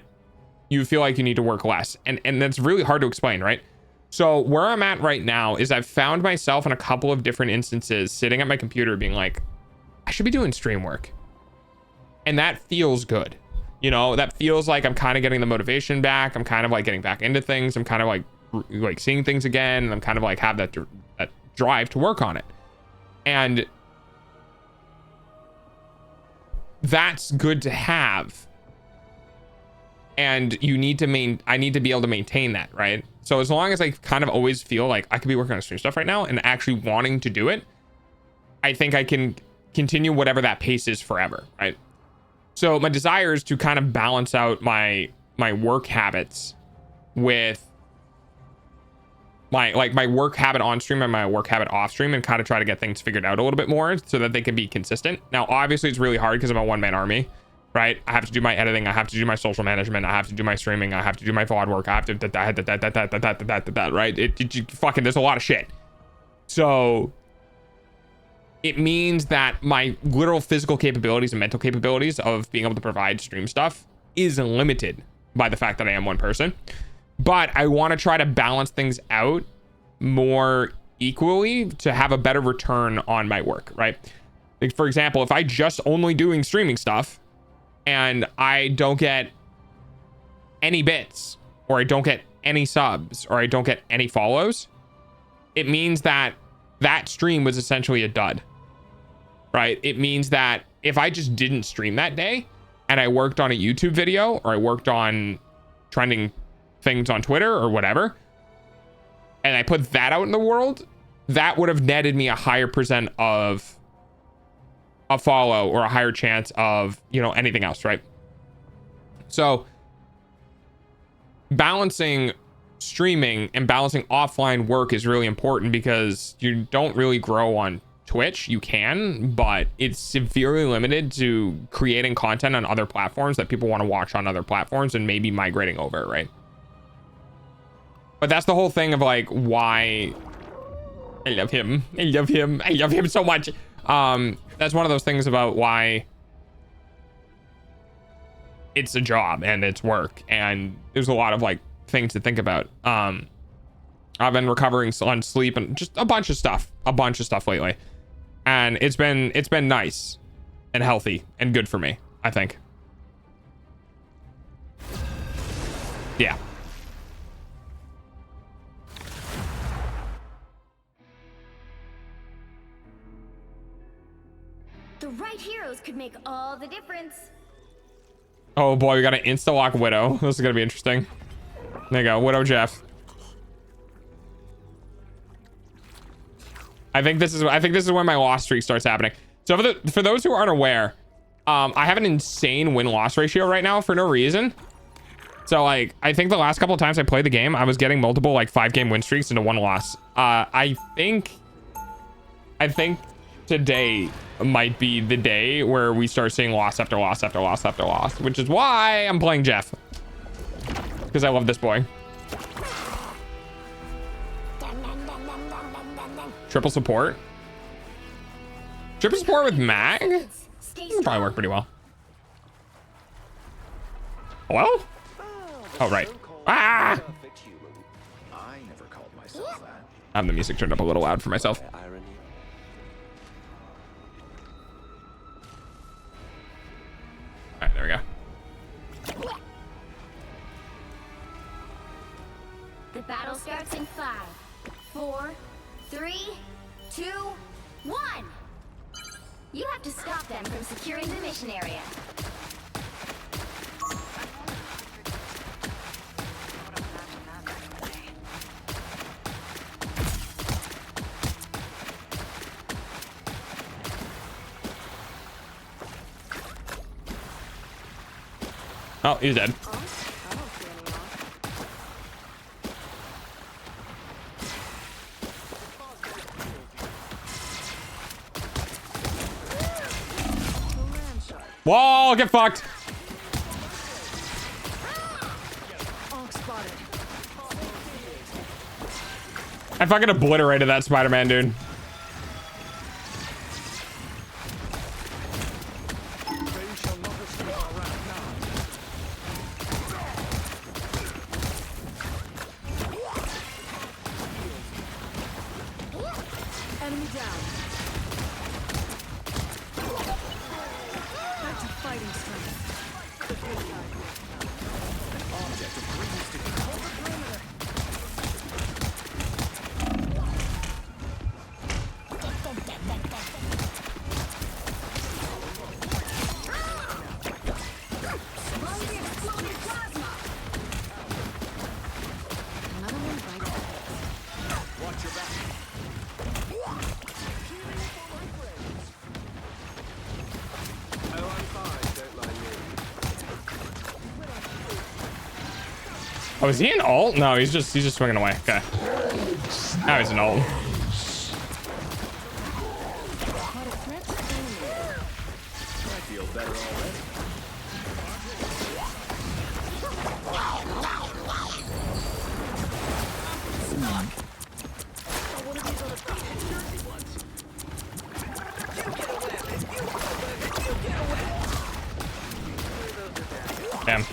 you feel like you need to work less. And that's really hard to explain, right? So where I'm at right now is I've found myself in a couple of different instances sitting at my computer being like, I should be doing stream work. And that feels good. That feels like I'm kind of getting the motivation back. I'm kind of like getting back into things. I'm kind of like seeing things again. And I'm kind of like have that drive to work on it. And that's good to have. And I need to be able to maintain that, right? So as long as I kind of always feel like I could be working on stream stuff right now and actually wanting to do it, I think I can continue whatever that pace is forever, right? So my desire is to kind of balance out my work habits with my work habit on stream and my work habit off stream, and kind of try to get things figured out a little bit more so that they can be consistent. Now, obviously it's really hard because I'm a one-man army, right? I have to do my editing. I have to do my social management. I have to do my streaming. I have to do my VOD work. I have to that, right? Fucking, there's a lot of shit. So it means that my literal physical capabilities and mental capabilities of being able to provide stream stuff is limited by the fact that I am one person. But I want to try to balance things out more equally to have a better return on my work, right? Like, for example, if I just only doing streaming stuff and I don't get any bits, or I don't get any subs, or I don't get any follows, it means that that stream was essentially a dud, right? It means that if I just didn't stream that day and I worked on a YouTube video, or I worked on trending things on Twitter or whatever, and I put that out in the world, that would have netted me a higher percent of a follow, or a higher chance of, you know, anything else, right? So balancing streaming and balancing offline work is really important, because you don't really grow on Twitch. You can, but it's severely limited to creating content on other platforms that people want to watch on other platforms and maybe migrating over, right? But that's the whole thing of like why I love him. I love him. I love him so much. That's one of those things about why it's a job and it's work, and there's a lot of like things to think about. I've been recovering on sleep and just a bunch of stuff lately, and it's been nice and healthy and good for me, I think. Yeah. The right heroes could make all the difference. Oh boy, we got an insta-lock Widow. This is gonna be interesting. There you go, Widow Jeff. I think this is when my loss streak starts happening. So for those who aren't aware, I have an insane win-loss ratio right now for no reason. So like, I think the last couple of times I played the game, I was getting multiple like 5-game win streaks into 1 loss. I think today might be the day where we start seeing loss after loss after loss after loss, which is why I'm playing Jeff, because I love this boy. Triple support with Mag will probably work pretty well. Hello? Oh right. I have the music turned up a little loud for myself. All right, there we go. The battle starts in 5, 4, 3, 2, 1. You have to stop them from securing the mission area. Oh, he's dead. Whoa, get fucked. I fucking obliterated that Spider-Man, dude. Enemy down. Back to fighting strength. Oh, is he an ult? No, he's just swinging away. Okay. Now he's an ult. Damn.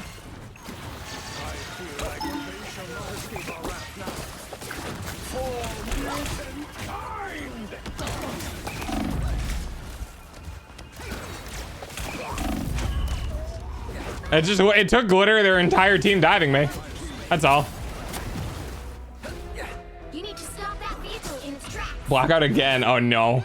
It took literally their entire team diving me. That's all. You need to stop that vehicle in its tracks. Blackout again. Oh no.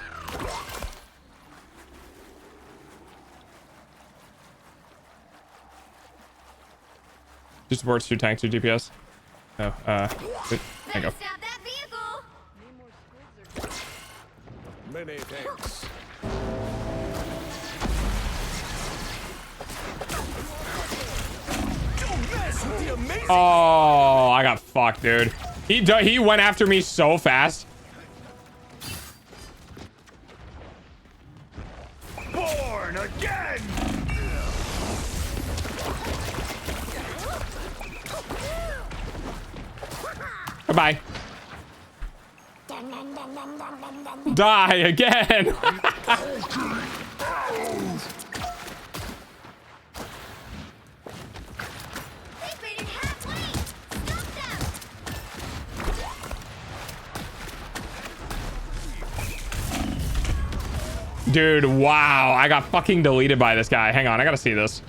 Two supports, 2 tanks, 2 DPS. Oh, there you go. Stop that vehicle. Many thanks. Oh, I got fucked, dude. He went after me so fast. Born again. Goodbye. Die again. Dude, wow. I got fucking deleted by this guy. Hang on, I gotta see this.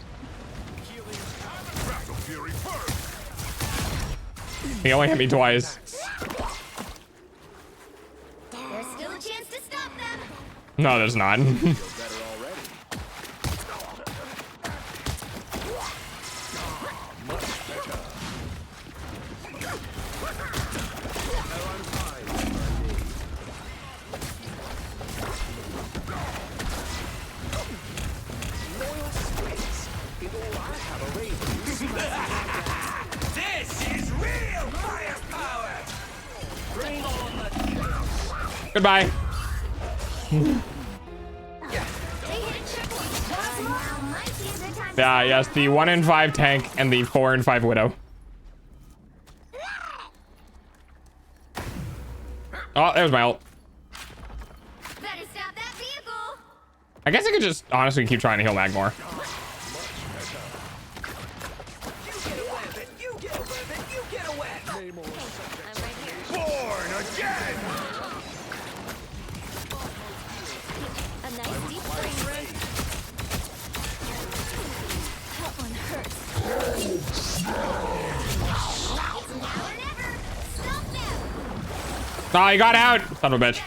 He only hit me twice. There's still a chance to stop them. No, there's not. Goodbye. Yeah, yes, the 1 in 5 tank and the 4 in 5 widow. Oh, there's my ult. Better stop that vehicle. I guess I could just honestly keep trying to heal Magmore. Oh, he got out. Son of a bitch.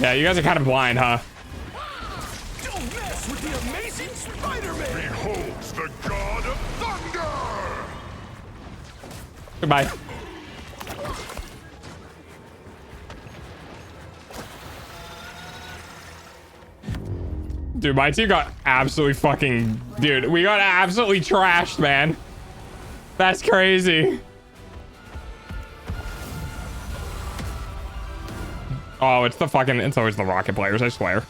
Yeah, you guys are kind of blind, huh? Don't mess with the amazing Spider-Man. Beholds the God of Thunder. Goodbye. Dude, my team got absolutely fucking... Dude, we got absolutely trashed, man. That's crazy. Oh, it's always the rocket players, I swear.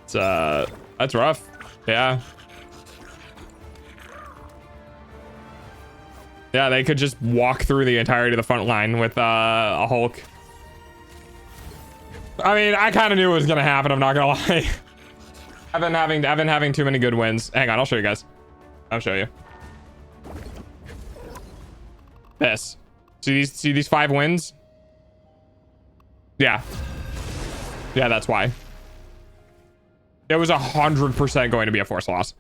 It's, that's rough. Yeah. Yeah, they could just walk through the entirety of the front line with, a Hulk. I mean, I kind of knew it was gonna happen, I'm not gonna lie. I've been having too many good wins. Hang on, I'll show you guys. I'll show you. This. See these 5 wins? Yeah. Yeah, that's why. It was 100% going to be a force loss.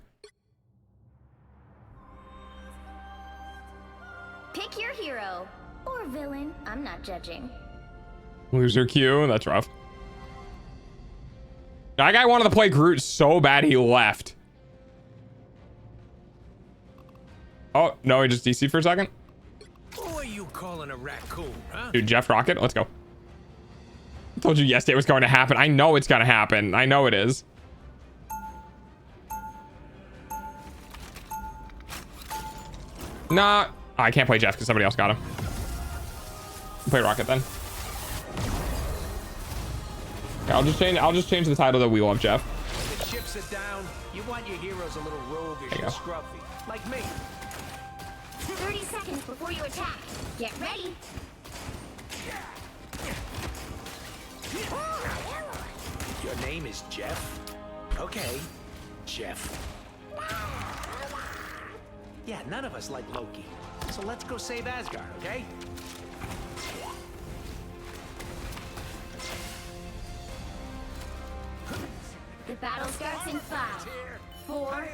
Pick your hero or villain. I'm not judging. Loser Q, that's rough. That guy wanted to play Groot so bad he left. Oh, no, he just DC for a second. Who are you calling a raccoon, huh? Dude, Jeff Rocket, let's go. I told you yesterday it was going to happen. I know it's going to happen. I know it is. Nah, I can't play Jeff because somebody else got him. play Rocket then. Yeah, I'll just change the title to We Love Jeff. When the chips are down, you want your heroes a little roguish and scruffy, like me. 30 seconds before you attack. Get ready. Your name is Jeff? Okay, Jeff. Yeah, none of us like Loki. So let's go save Asgard, okay? The battle starts in 5, 4,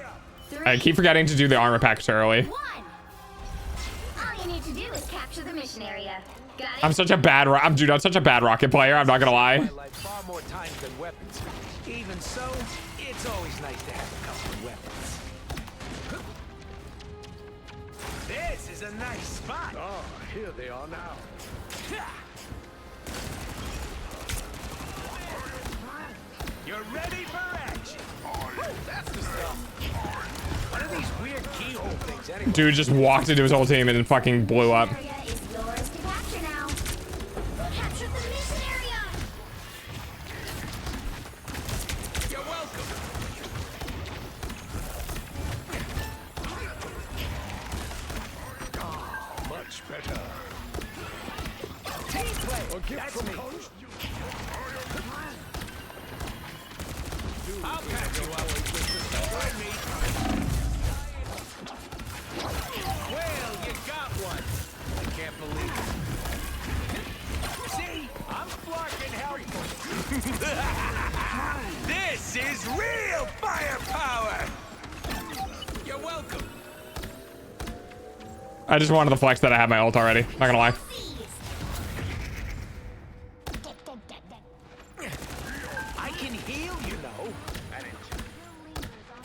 3, I keep forgetting to do the armor packs early. 1. All you need to do is capture the mission area. Got it? I'm such a bad rocket player. I'm not gonna lie. Like far more times than weapons. Even so, it's always nice to have a couple of weapons. This is a nice spot. Oh, here they are now. You're ready for action. That's the stuff. What are these weird keyhole things anyway? Dude just walked into his whole team and then fucking blew up. Area is yours to capture now. Capture the mission area. You're welcome. Much better. Team play. That's me. I'll catch you up. Join me. Well, you got one. I can't believe it. See, I'm fucking helpful. This is real firepower. You're welcome. I just wanted to flex that I had my ult already. Not gonna lie. I can heal, you know.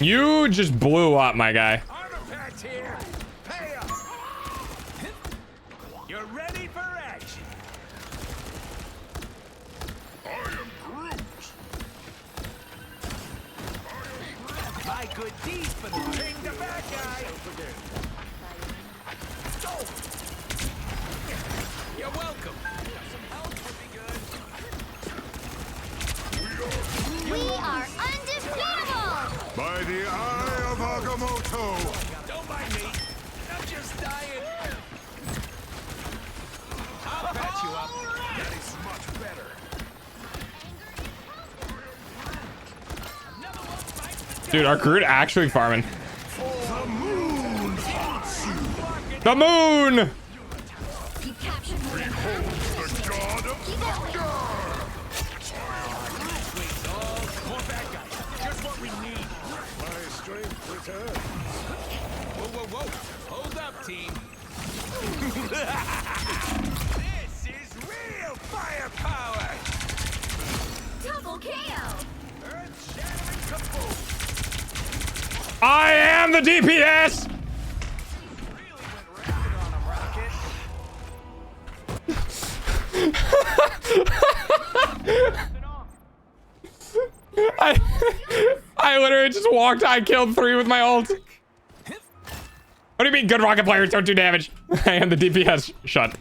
You just blew up, my guy. Armor packs here. Pay up. You're ready for action. I am Groot. My good deeds for the bring the bad guy. Oh. You're welcome. Some help would be good. We are undefeatable. By the eye of Agamotto. Don't mind me. I'm just dying. I'll patch you up. That is much better. Dude, our Groot actually farming. The moon haunts you. The moon! You captured more than half the mission The area. god of Keep going. More bad guys. Just what we need. my strength returns. Whoa, whoa, whoa. Hold up, team. This is real firepower. Double KO. Earth-shattering kaboom. I am the DPS! Really went rapid on him, Rocket. I literally just walked. I killed 3 with my ult. What do you mean good rocket players don't do damage? I am the DPS. Shut.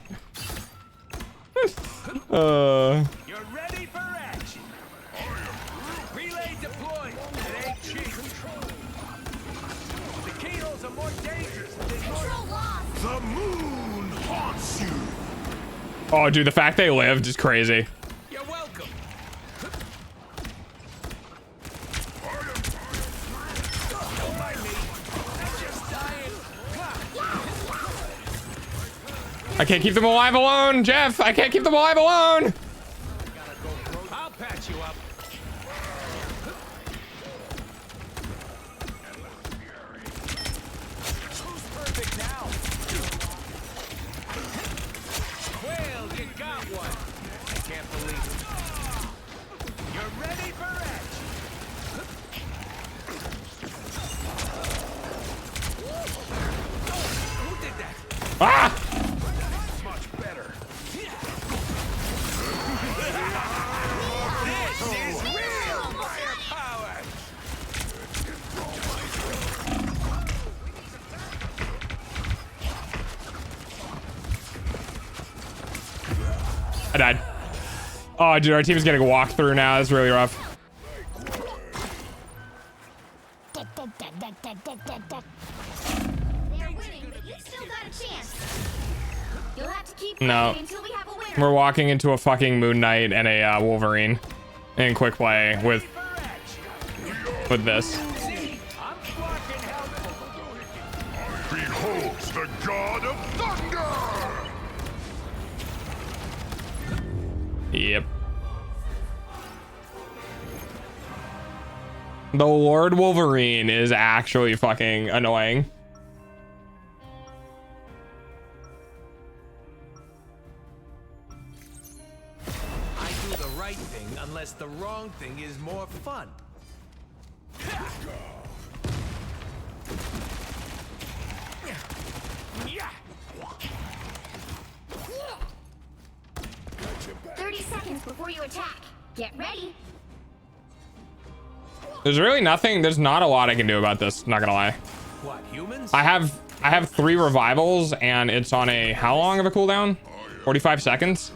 You're ready for action. Relay deployed. It ain't cheap. The keyholes are more dangerous. There's more. Control lost. The moon haunts you. Oh, dude, the fact they lived is crazy. You're welcome. Don't mind me. I'm just dying. I can't keep them alive alone, Jeff. I can't keep them alive alone. I'll patch you up. Who's perfect now? Well, you got one. I can't believe it. You're ready for action. Who did that? Ah! Much better. This is real firepower. I died. Oh, dude, our team's getting walked through now. That's really rough. They're winning, but you still got a chance. You'll have to keep No. fighting until we have a winner. We're walking into a fucking Moon Knight and a Wolverine in quick play with this. Beholds the god of thunder! Yep. The Lord Wolverine is actually fucking annoying. I do the right thing unless the wrong thing is more fun. Yeah. 30 seconds before you attack. Get ready. There's really nothing. There's not a lot I can do about this. Not gonna lie. What, humans? I have 3 revivals and it's on a how long of a cooldown? 45 seconds.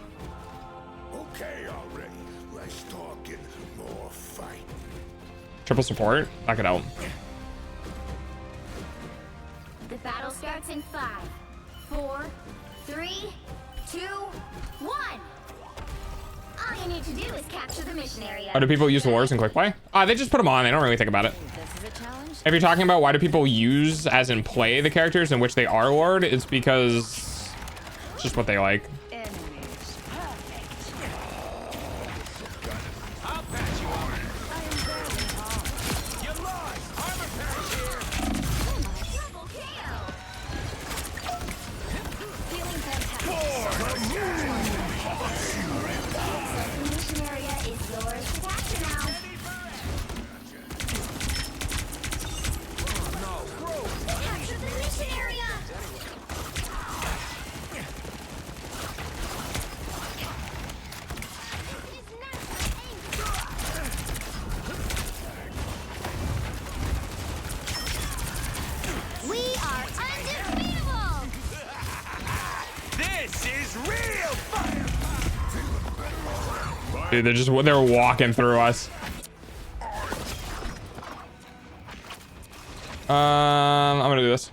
Okay, already. Let's talk and more fight. Triple support. That could help. The battle starts in 5, 4, 3, 2, 1. All you need to do is capture the mission area. Why do people use wars in quick play? They just put them on. They don't really think about it. If you're talking about why do people use, as in play, the characters in which they are Lord, it's because it's just what they like. I'll patch you up. You lost. Armor patch here. Double KO. Feeling fantastic. The mission area is yours to capture now. Capture the mission area. We are undefeatable. This is real fire. Dude, they're walking through us. I'm gonna do this.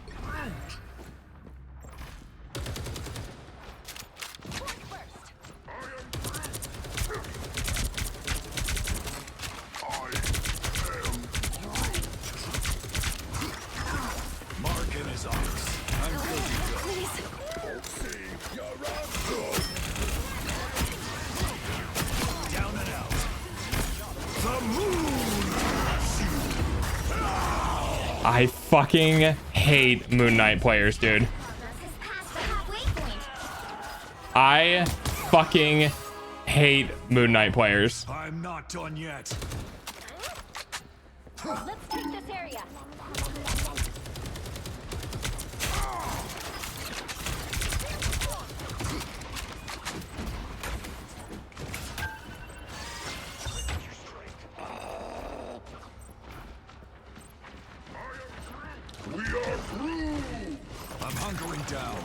Marking his ox. I'm good to go. Down and out. The moon has you. I fucking hate Moon Knight players, dude. Just past the halfway point. I fucking hate Moon Knight players. I'm not done yet. Let's take this area. We are through. I'm hunkering down.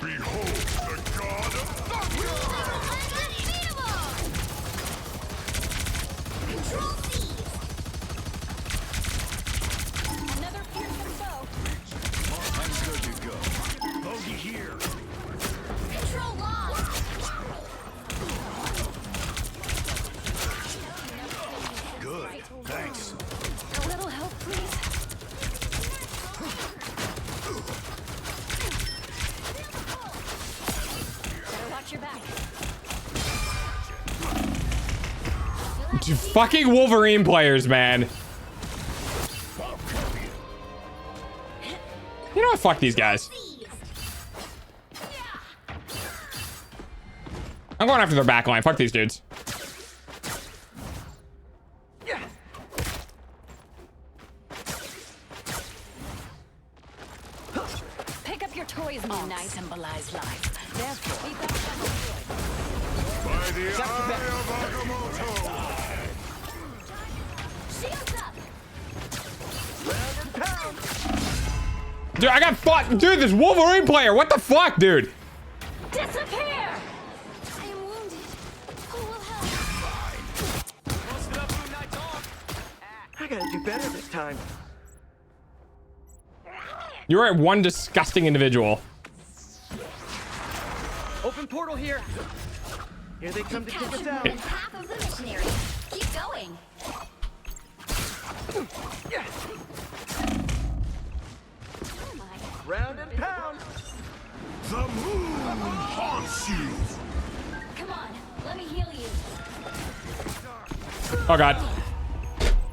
Behold the god of thunder! Unbeatable! Control these. Another fearsome foe. I'm good to go. Bogey here. Control lost. Good. Thanks. A little help, please. Better watch your back. Dude, fucking Wolverine players, man. You know what? Fuck these guys. I'm going after their backline. Fuck these dudes. Pick up your toys, Moon Knight. Symbolize life. Therefore, we've got to By the eye of Agamotto. Shields up. Dude, I got fucked. Dude, this Wolverine player. What the fuck, dude? disappear. gotta do better this time. You are one disgusting individual. Open portal here. Here they come to kick us out. Captured half of the missionary. Keep going. Round and pound. The moon haunts you. Come on, let me heal you. Oh god.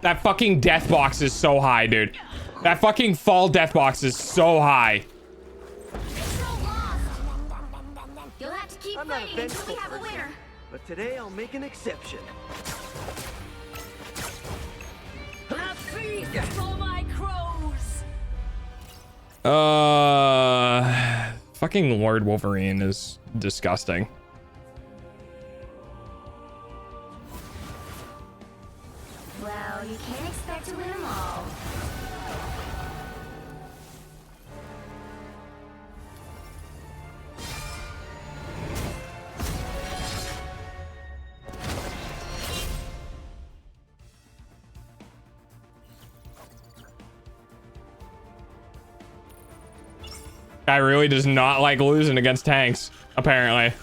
That fucking death box is so high, dude. That fucking fall death box is so high. Control lost. You'll have to keep I'm not a fighting until we vengeful have a person, winner. but today I'll make an exception. A feast for my crows. Fucking Lord Wolverine is disgusting. Well, you can't expect to win them all. Guy really does not like losing against tanks, apparently.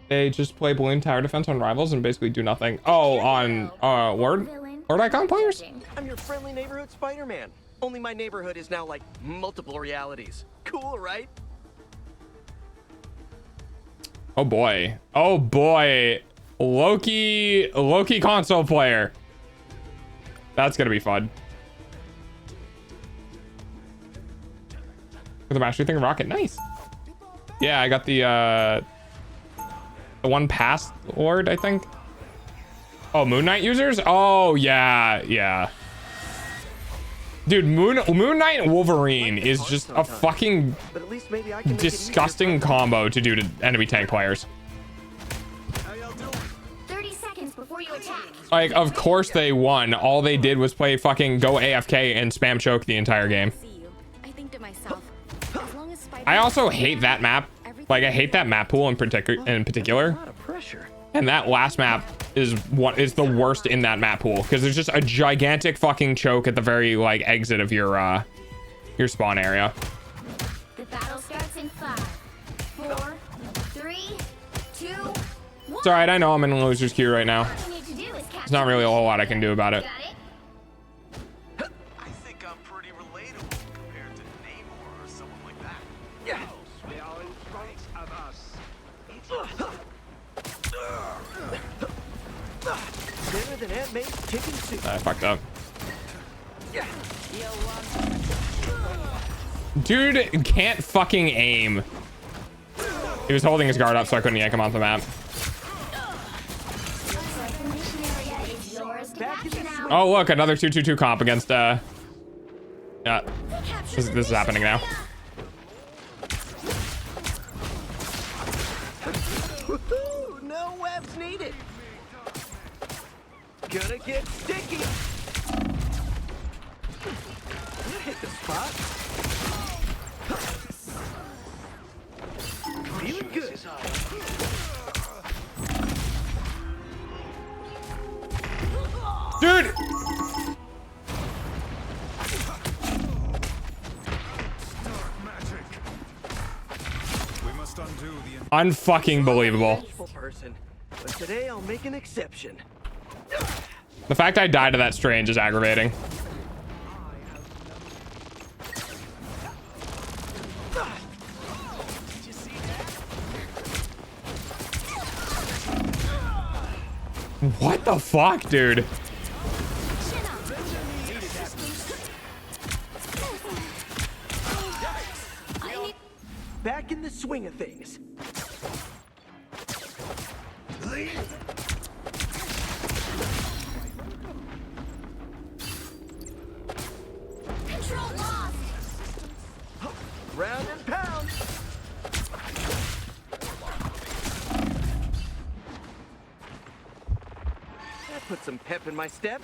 They just play balloon tower defense on rivals and basically do nothing. Oh, on Lord Icon players? I'm your friendly neighborhood Spider-Man. Only my neighborhood is now like multiple realities. Cool, right? Oh boy. Oh boy. Loki console player. That's gonna be fun. The mastery thing rocket, nice. Yeah, I got the one past Lord, I think. Oh, Moon Knight users? Oh yeah. Dude, Moon Knight Wolverine is just a fucking But at least maybe I can make it disgusting combo to do to enemy tank players. 30 seconds before you attack. Like, of course they won. All they did was play fucking go AFK and spam choke the entire game. See you. I think to myself, as long as Spider I also hate that map. Like, I hate that map pool in particular. A lot of pressure. And that last map is what is the worst in that map pool because there's just a gigantic fucking choke at the very like exit of your spawn area. The battle starts in 5, 4, 3, 2, 1. It's alright, I know I'm in a loser's queue right now. All you need to do is There's not really a whole lot I can do about it. Got it? I think I'm pretty relatable compared to Namor or someone like that. Yeah. They are in front of us. Better than Aunt May's chicken soup. I fucked up. Yeah. Dude can't fucking aim. He was holding his guard up so I couldn't yank him off the map. Looks like the mission area is yours to capture now. Oh look, another 2-2-2 comp against yeah. This is happening now. Woohoo! No webs needed. Gonna get sticky. Hit the spot. Feeling good. Dude! Magic. We must undo the Unfucking believable. Vengeful person, but today I'll make an exception. The fact I died to that strange is aggravating. What the fuck, dude? Back in the swing of things. Control lost. Round and pound. That put some pep in my step.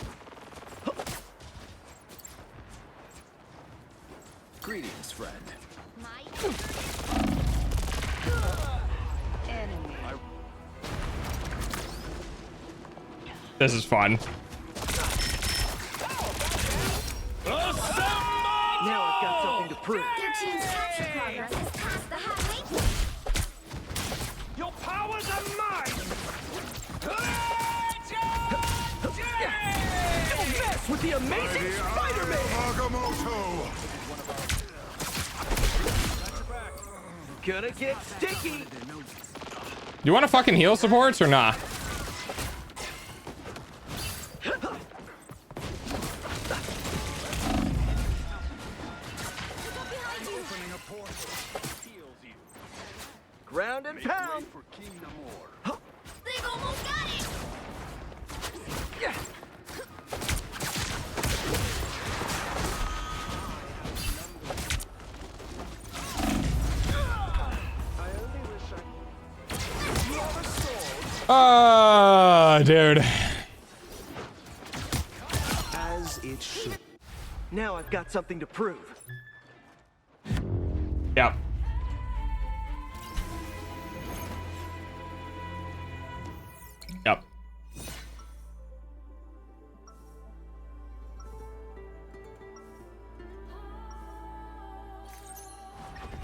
Greetings, friend. Enemy. This is fun. Now I've got something to prove. Your team's capture progress is past the halfway point. Your powers are mine! Don't mess with the amazing Spider-Man! Agamotto! Gonna get sticky! You want to fucking heal supports or nah? Ground and pound! They've almost got it! Dude. As it should. Now I've got something to prove. Yep. Yep.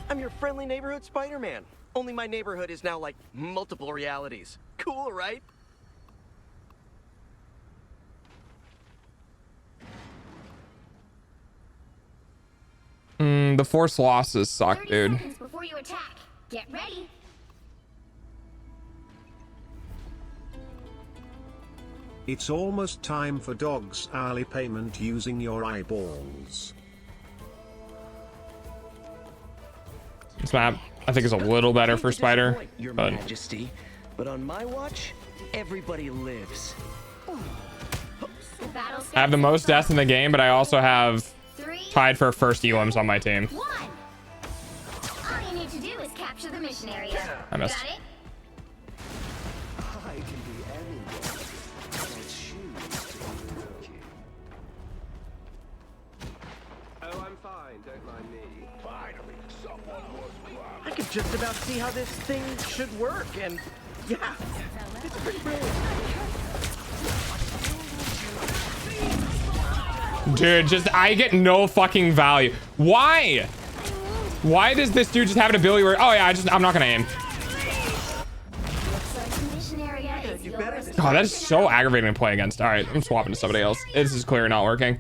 I'm your friendly neighborhood Spider-Man. Only my neighborhood is now like multiple realities. Cool, right? The force losses suck, 30 dude. seconds before you attack. Get ready. It's almost time for Dog's hourly payment using your eyeballs. This map, I think, is a little better for Spider, Your but Majesty, but on my watch, everybody lives. The battle I have the most deaths in the game, but I also have 3, tied for first elims on my team. 1. All you need to do is capture the mission area. I missed. Got it? I can be anyone. I choose to be lucky. Oh, I'm fine. Don't mind me. Finally, someone was I could just about see how this thing should work, and yeah, it's pretty brilliant. Dude, just I get no fucking value. Why? Why does this dude just have an ability where? Oh yeah, I'm not gonna aim. Looks like the mission area is You better yours. Oh, that is so aggravating to play against. All right, I'm swapping to somebody else. This is clearly not working.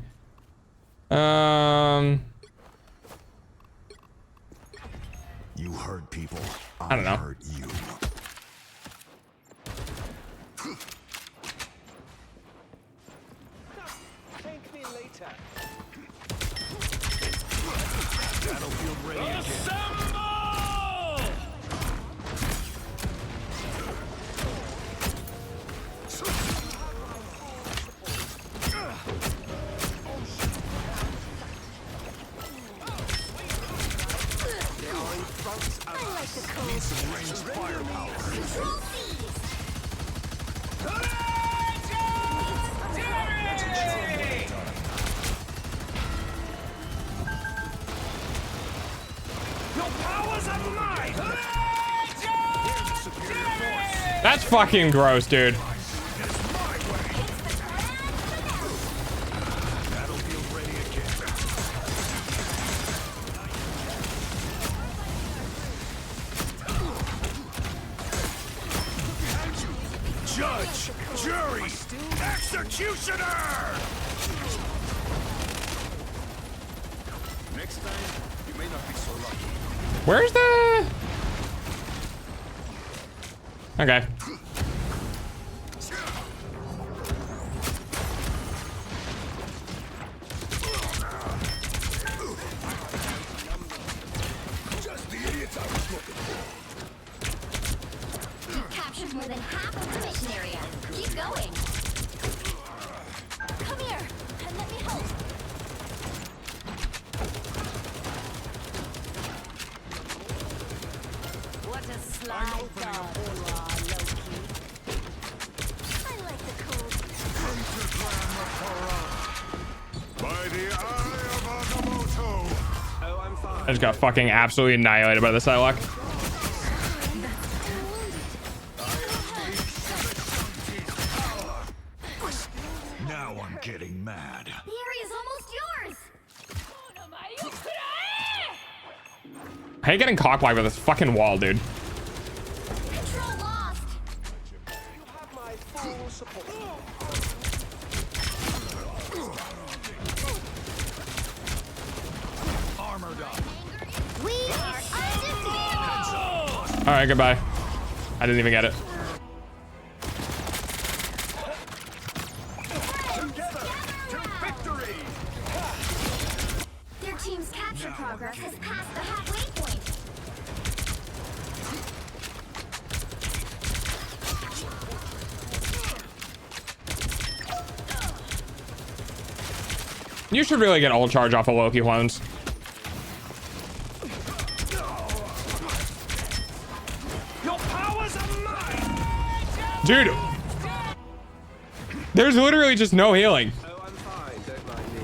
You hurt people. I don't know. Hurt you. Thank me later. Battlefield ready again. Need some ranged firepower. Control these. Your powers are mine! That's fucking gross, dude. Battlefield ready again. Judge, jury, executioner! Next time, you may not be so lucky. Where's the? Okay. Just the idiots I was looking for. You've captured more than half of the mission area. Keep going. Come here and let me help. What a sly dog you are, Loki. I like the cold. By the eye of Agamotto. Oh, I'm I just got fucking absolutely annihilated by the Psylocke. Now I'm getting mad. The area's almost yours. I hate getting cockblocked by this fucking wall, dude. Control lost. You have my full support. Armored up. We are undefeated. All right, goodbye. I didn't even get it. Their team's capture progress has passed the halfway point. You should really get ult charge off of Loki clones. Your powers are mine. Dude, there's literally just no healing. Oh, I'm fine. Don't mind me.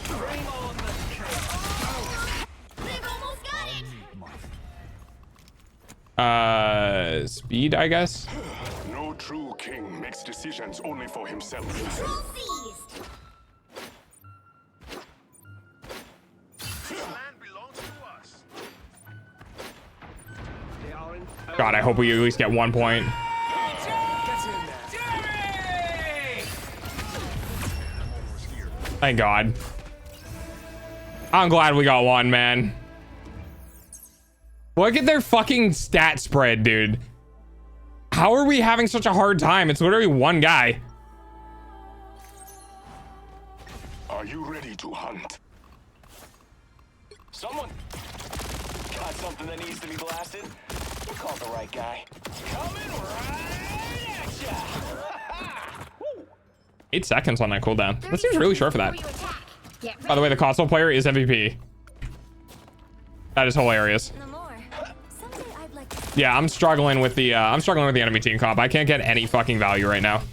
Bring on the chaos. They've almost got it. Speed, I guess. No true king makes decisions only for himself. Control seized. This land belongs to us. They are in. God, I hope we at least get 1 point. Get in there. Thank God. I'm glad we got 1, man. Look at their fucking stat spread, dude. How are we having such a hard time? It's literally 1 guy. Are you ready to hunt? Someone got something that needs to be blasted. You called the right guy. Coming right at ya. 8 seconds on that cooldown. That seems really short for that. Before you attack. Get By the way, the console player is MVP. That is hilarious. ready. No more. Someday I'd like to Yeah, I'm struggling with the enemy team comp. I can't get any fucking value right now.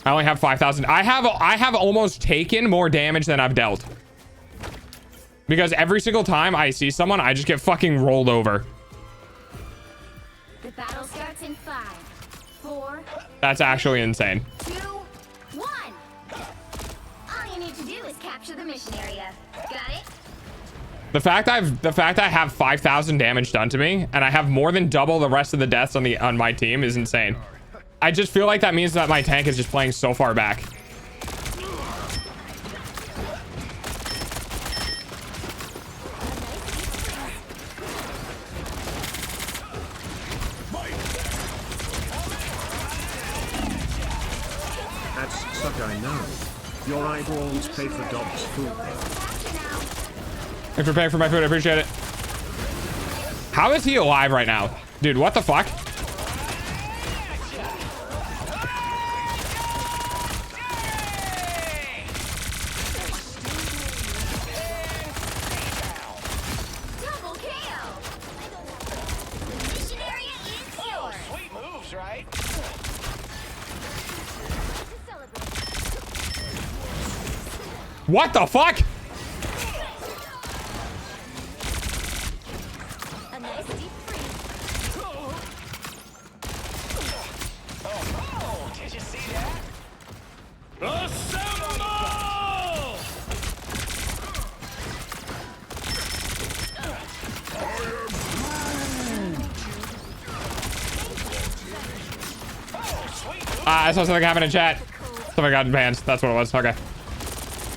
I only have 5,000. I have almost taken more damage than I've dealt. Because every single time I see someone, I just get fucking rolled over. The battle starts in 5, 4, That's actually insane. 2, 1. All you need to do is capture the mission area. Got it? The fact I have 5,000 damage done to me and I have more than double the rest of the deaths on my team is insane. I just feel like that means that my tank is just playing so far back. That's suck, I know. Your eyeballs pay for dog's food. Thanks for paying for my food. I appreciate it. How is he alive right now? Dude, what the fuck? Double KO. The mission area is yours. Sweet moves, right? What the fuck? A nice deep freeze. Oh, did you see that? Assemble! I saw something happen in chat. Something got advanced. That's what it was. Okay.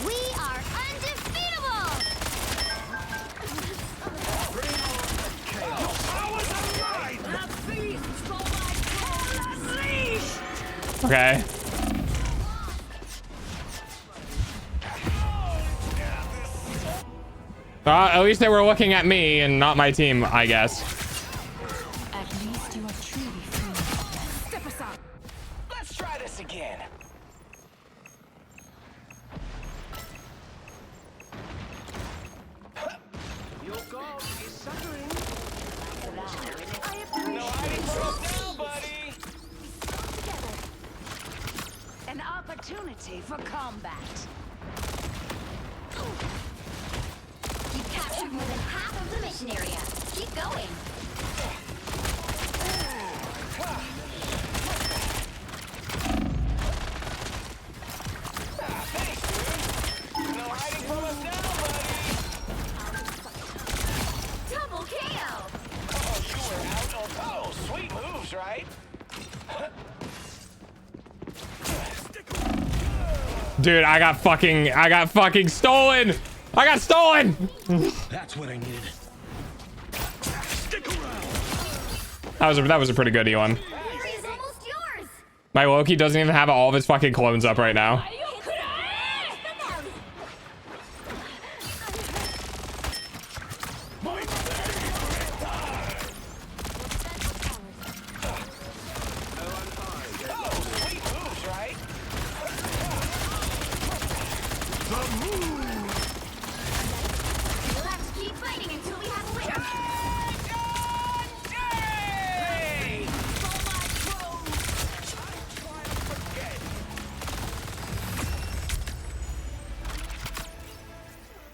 We are undefeatable. Okay. At least they were looking at me and not my team, I guess. At least you are truly free. Step aside. Let's try this again. Your god is suffering. No hiding from now, buddy. An opportunity for combat. You captured have more than half of the mission area. Keep going. No hiding from us now, buddy. Double KO. Oh, you were out on. Oh, sweet moves, right? Dude, I got fucking stolen. I got stolen. That's what I needed. Stick around. That was a pretty good one. Victory is almost yours. My Loki doesn't even have all of his fucking clones up right now. We'll have to keep fighting until we have a winner.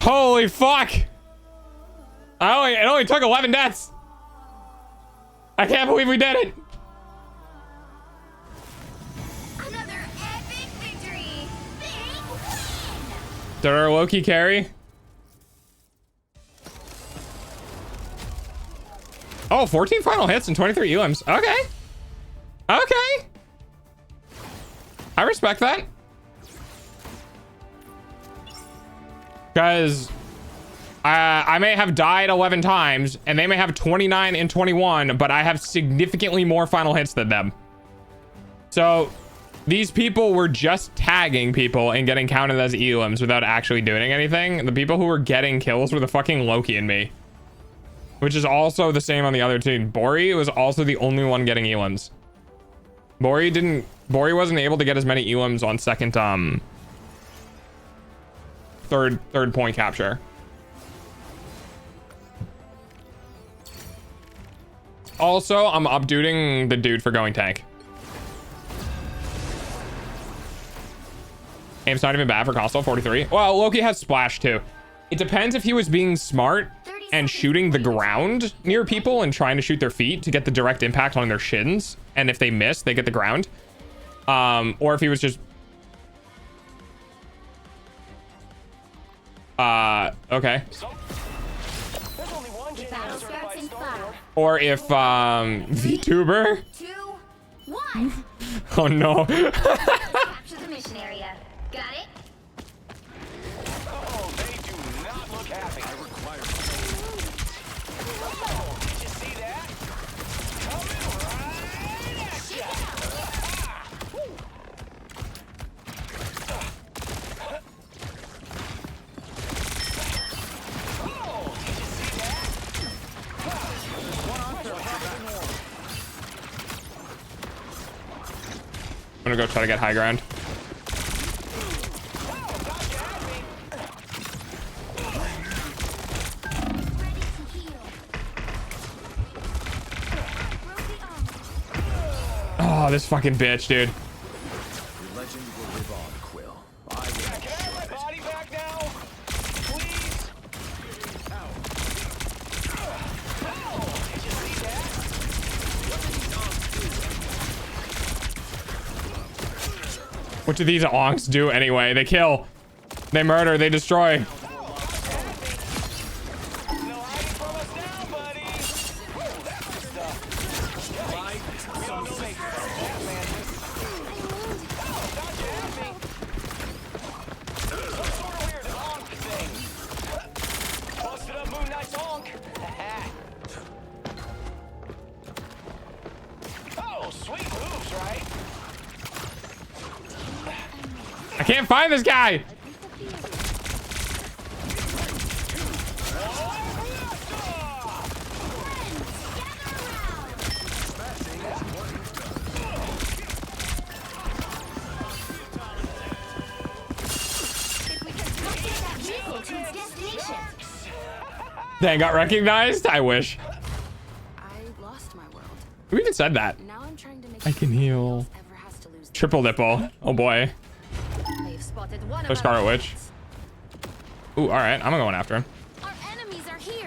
Holy fuck! It only took 11 deaths. I can't believe we did it. Another epic victory. Big win. Did our Loki carry? Oh, 14 final hits and 23 elims. Okay. Okay. I respect that. Guys, I may have died 11 times and they may have 29 and 21, but I have significantly more final hits than them. So these people were just tagging people and getting counted as elims without actually doing anything. The people who were getting kills were the fucking Loki and me, which is also the same on the other team. Bori was also the only one getting elims. Bori wasn't able to get as many elims on second third point capture. Also, I'm upduting the dude for going tank. Aim's not even bad for Costello, 43. Well, Loki has splash too. It depends if he was being smart and shooting the ground near people and trying to shoot their feet to get the direct impact on their shins. And if they miss, they get the ground. Or if he was just... okay. Battle starts in 5, Or if, VTuber. 2, 1. Oh no. Capture the mission area. Got it? Oh, they do not look happy. I require. Oh, did you see that? Coming right at ya. Oh, did you see that? I'm gonna go try to get high ground. Oh, this fucking bitch, dude. Your legend will live on, Quill. I will Can I have my body back now? Please? Ow. Did you see that? What do these onks do anyway? They kill, they murder, they destroy. No hiding from us now, buddy. Ooh, that's the stuff. Yikes. We don't know they can stand, man. Oh, thought you had me. Some sort of weird honk thing. Busted up Moon Knight's honk. Oh, sweet moves, right? I can't find this guy. Dang, got recognized? I wish. I lost my world. Who even said that? Now I'm trying to make I can heal. ever has to lose. Triple nipple. Oh boy. They've spotted one Go Scarlet Witch. Ooh, alright. I'm going after him. Our enemies are here.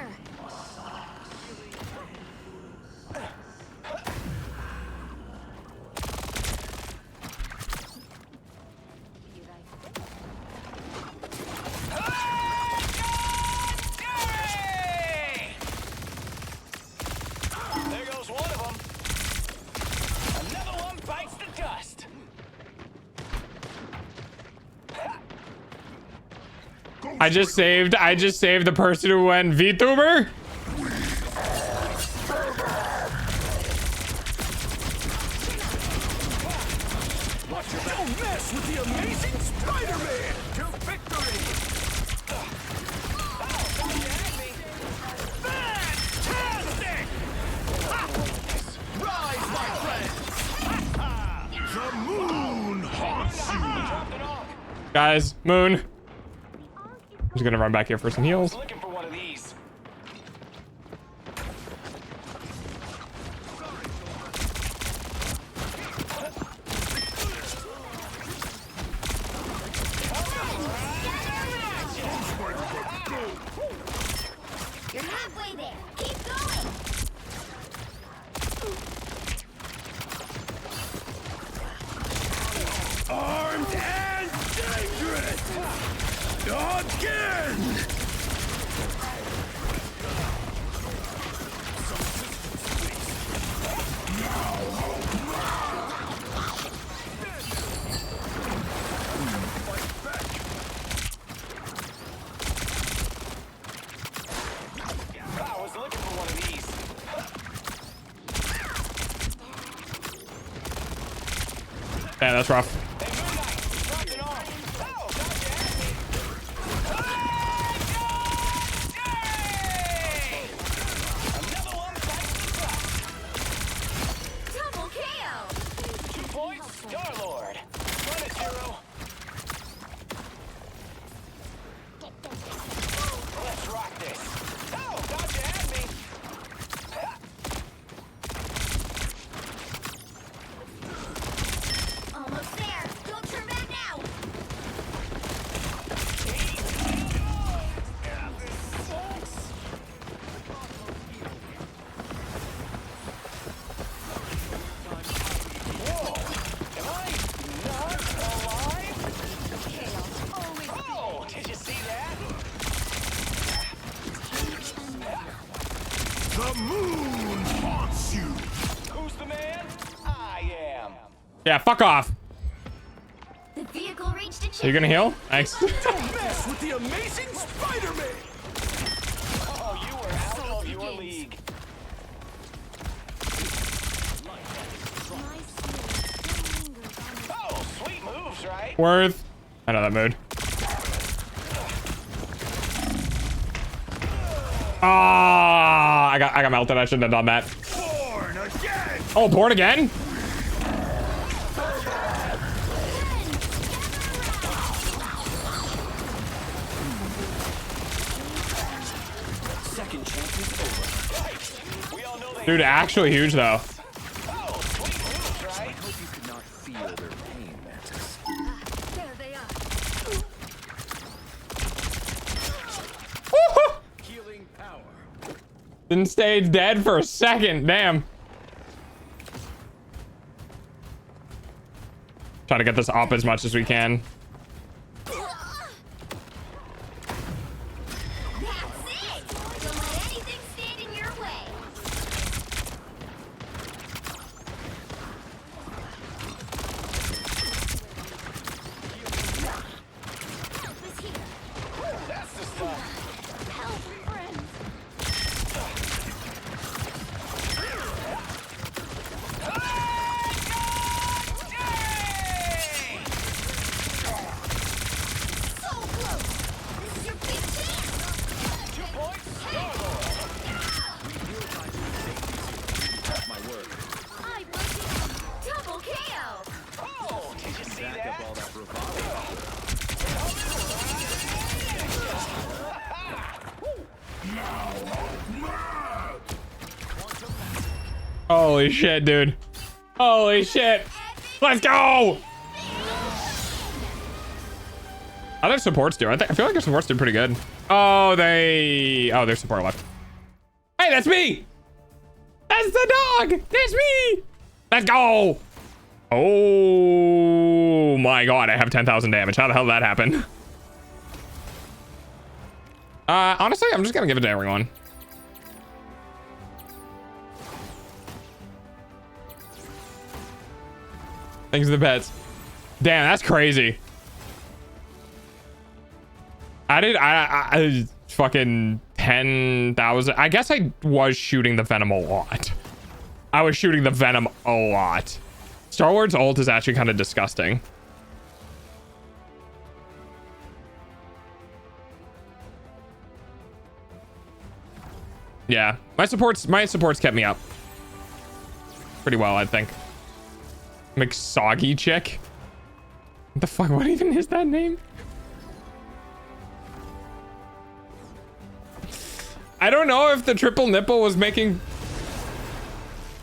I just saved the person who went VTuber. Don't mess with the amazing Spider-Man! To victory! Fantastic! Rise, my friends! The moon haunts you! Guys, Moon. I'm just gonna run back here for some heals. Looking for one of these. You're halfway there. Keep going. Armed and dangerous! Again! I was looking for one of these. Yeah, that's rough. Hey, Moon Knight, dropped it off. Oh, another one bites the dust. Double KO. 2 points, Star-Lord. Run it, Hero. Let's rock this. Oh, thought you had me. Almost there. Don't turn back now. Whoa! Am I not alive? Oh, did you see that? The moon haunts you! Who's the man? I am. Yeah, fuck off. The vehicle reached its Are you gonna heal? Thanks. Don't mess with the amazing Spider-Man! Oh, you were out of your league. Oh, sweet moves, right? Worth. I know that mood. Ah, I got melted. I shouldn't have done that. Born again! Oh, born again? Second chance is over. We all know they Dude, actually huge though. Oh, sweet moves, right? Hope you could not feel their pain, Mantis. There they are. Woohoo! Healing power. Didn't stay dead for a second. Damn. Try to get this up as much as we can. That's it. Don't let anything stand in your way. Help is here. That's the stuff. Help, friends. So close. This is your big chance. 2 points, Star-Lord. My word. I broke it. Double KO. Oh, did you see Back up that? all that bravado. Holy shit, dude. Holy shit. Let's go. How their supports do? I feel like their supports do pretty good. Oh, their support left. Hey, that's me. That's the dog. That's me. Let's go. Oh my god, I have 10,000 damage. How the hell did that happen? Honestly, I'm just gonna give it to everyone. Thanks for the pets. Damn, that's crazy. I fucking 10,000. I guess I was shooting the Venom a lot. I was shooting the Venom a lot. Star Wars ult is actually kind of disgusting. Yeah, my supports kept me up pretty well, I think. McSoggy chick. What the fuck? What even is that name? I don't know if the triple nipple was making...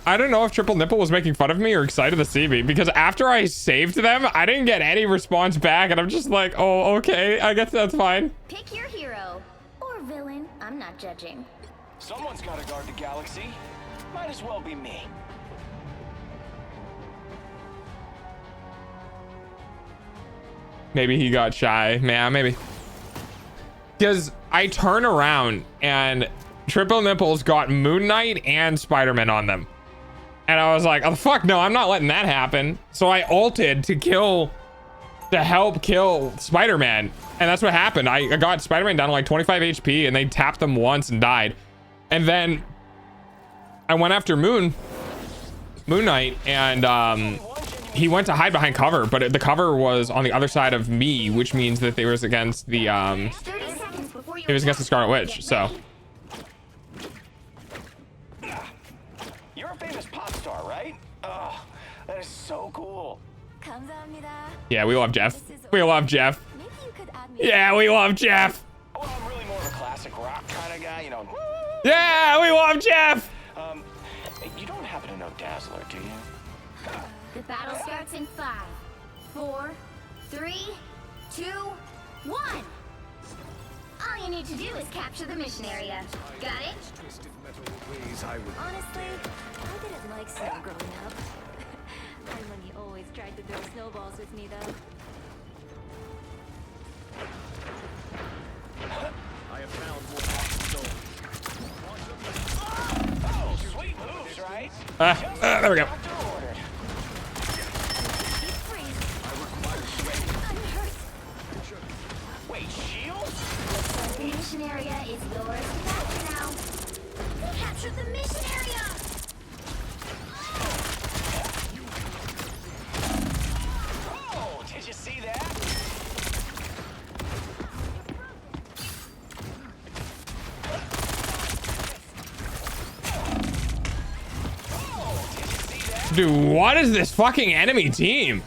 I don't know if triple nipple was making fun of me or excited to see me, because after I saved them, I didn't get any response back, and I'm just like, oh, okay, I guess that's fine. Pick your hero or villain. I'm not judging. Someone's got to guard the galaxy. Might as well be me. Maybe he got shy. Yeah, maybe. Because I turn around and Triple Nipples got Moon Knight and Spider-Man on them. And I was like, oh, fuck no, I'm not letting that happen. So I ulted to help kill Spider-Man. And that's what happened. I got Spider-Man down to like 25 HP and they tapped them once and died. And then I went after Moon Knight, and he went to hide behind cover, but the cover was on the other side of me, which means that they was against the it was against the Scarlet Witch. So You're a famous pop star, right? Oh, that is so cool. yeah, we love Jeff. We love Jeff. Yeah, we love Jeff. Well, I'm really more of a classic rock kind of guy, you know. Yeah, we love Jeff. You don't happen to know Dazzler, do you? The battle starts in 5, 4, 3, 2, 1. All you need to do is capture the mission area. Got it? Honestly, I didn't like snow growing up. And when he always tried to throw snowballs with me, though. I have found one. Oh, sweet moves, right? There we go. Wait, shield? The mission area is yours to capture now. We captured the mission area! Oh, did you see that? Dude, what is this fucking enemy team?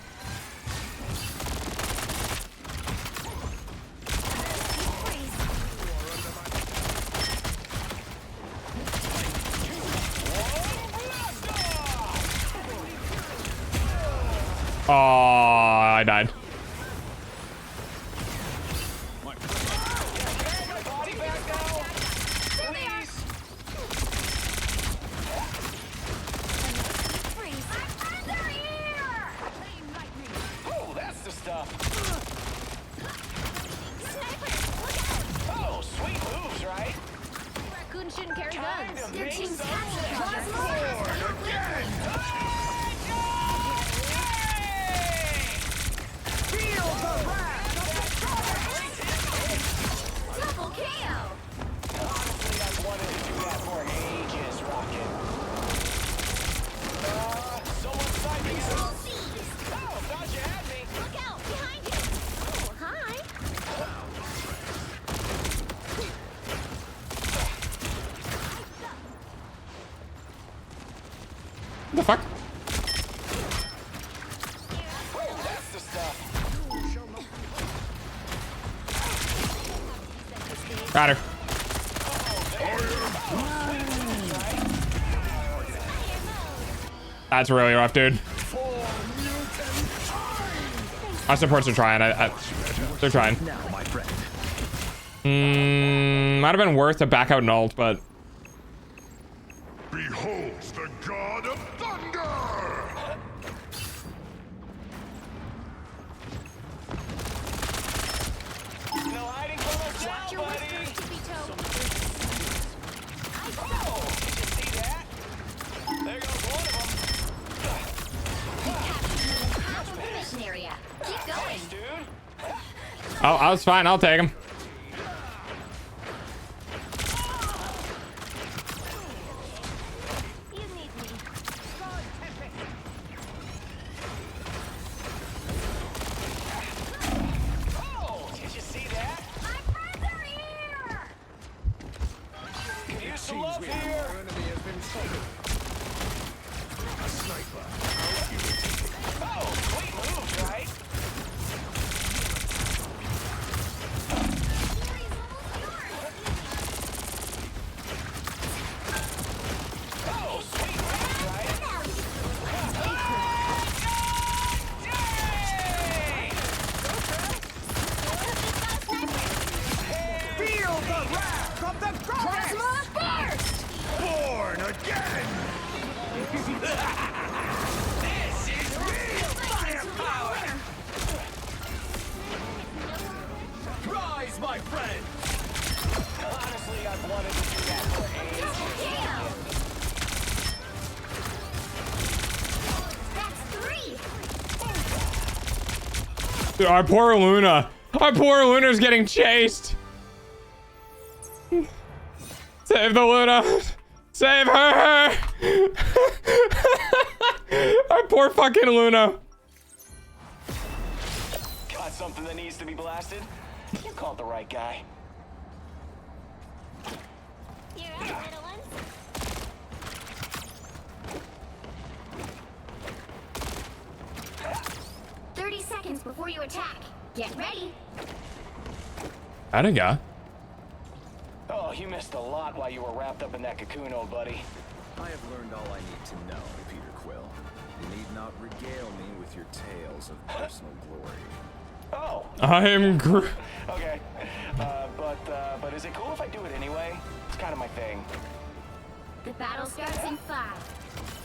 Oh, I died. Body back now. Please. Oh, that's the stuff. Oh, sweet moves, right? Raccoon shouldn't carry guns. Your team's double KO! Honestly, I've wanted to do that for ages, Rocket. Someone side me. Oh, thought you had me. Look out! Behind you! Oh, hi! What the fuck? Oh, that's the stuff. Got her. That's really rough, dude. Our supports are trying. They're trying. Might have been worth to back out and ult, but Beholds the god of thunder! No hiding from us now, buddy. Oh, did you see that? There goes one of them. Capture the mission area. Keep going. Dude. oh, I was fine. I'll take him. Dude, our poor Luna. Our poor Luna's getting chased. Save the Luna. Save her. Our poor fucking Luna. Got something that needs to be blasted? You called the right guy. You're up, little ones. Seconds before you attack. Get ready. How'd it go? Oh, you missed a lot while you were wrapped up in that cocoon, old buddy. I have learned all I need to know, Peter Quill. You need not regale me with your tales of personal glory. Oh. I am Groot. Okay. But is it cool if I do it anyway? It's kind of my thing. The battle starts in 5,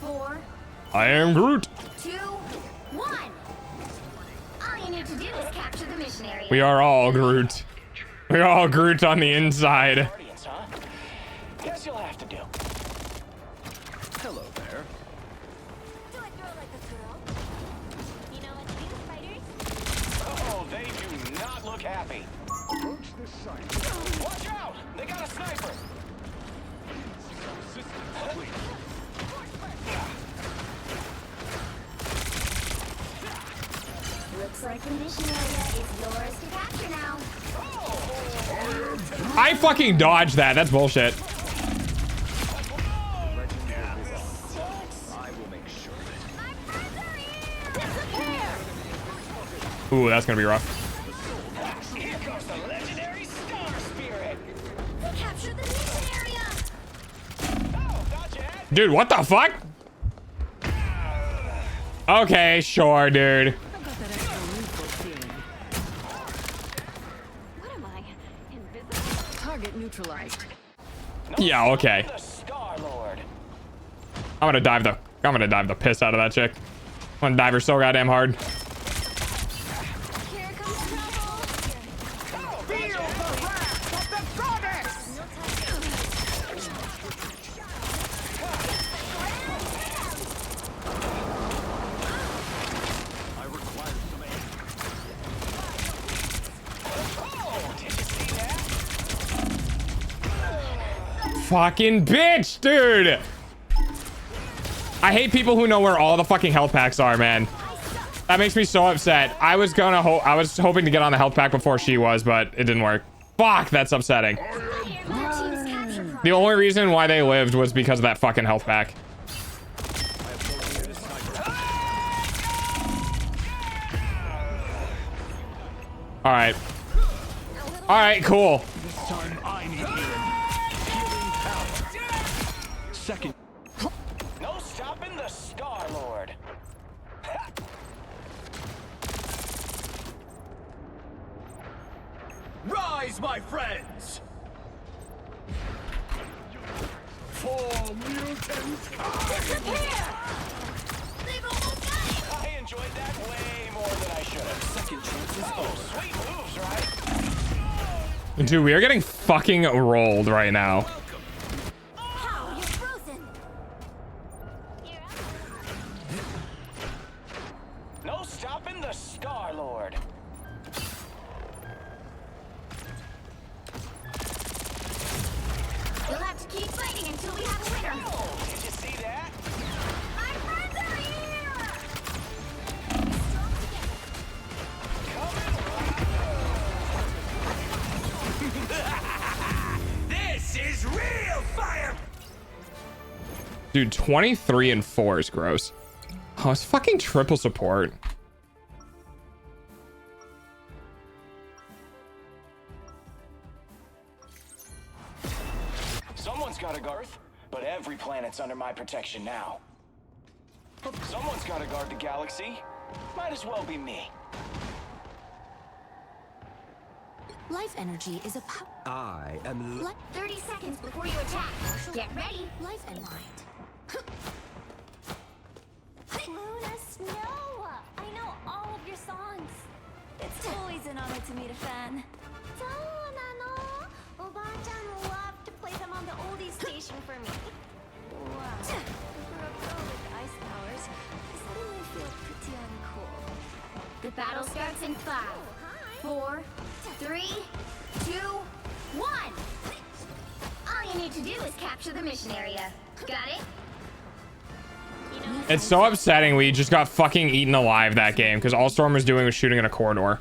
4, I am Groot. 2, 1. All you need to do is capture the mission area. We are all Groot. We're all Groot on the inside. Guardians, huh? Guess you'll have to do. Hello there. Do I throw like a girl? You know what to do, fighters? Oh, they do not look happy. Watch out! They got a sniper. Looks like the mission area is yours to capture now. I fucking dodged that. That's bullshit. I will make sure. Ooh, that's gonna be rough. Here comes the legendary Star Spirit. We captured the mission area. Oh, gotcha. Dude, what the fuck? Okay, sure, dude. What am I? Invisible? Target neutralized. Yeah, okay. The Star-Lord. I'm gonna dive the piss out of that chick. I'm gonna dive her so goddamn hard. Here comes trouble. Feel the wrath of the goddess! I require some aid. Oh, did you see that? Fucking bitch, dude. I hate people who know where all the fucking health packs are, man. That makes me so upset. I was hoping to get on the health pack before she was, but it didn't work. Fuck, that's upsetting. The only reason why they lived was because of that fucking health pack. All right. All right, cool. This time I need healing power. Second. No stopping the Star-Lord. Rise, my friends! For mutant Disappear! They've almost got it. I enjoyed that way more than I should have. second chances. Oh, sweet moves, right? Dude, we are getting fucking rolled right now. How? You're frozen. You're up. No stopping the Star-Lord. You'll have to keep fighting until we have a winner. Oh, did you see that? My friends are here. This is real fire! Dude, 23 and 4 is gross. Oh, it's fucking triple support. Someone's got to guard, but every planet's under my protection now. Someone's got to guard the galaxy. Might as well be me. Life energy is a power. I am 30 seconds before you attack. Get ready. Life and mind. Luna Snow! I know all of your songs. It's always an honor to meet a fan. Oba-chan loved to play them on the oldies station for me. Wow. For a girl with ice powers, this really feels pretty uncool. The Battle starts in 5, 4, 3, 2, 1. All you need to do is capture the mission area. Got it? It's so upsetting we just got fucking eaten alive that game because all Storm was doing was shooting in a corridor.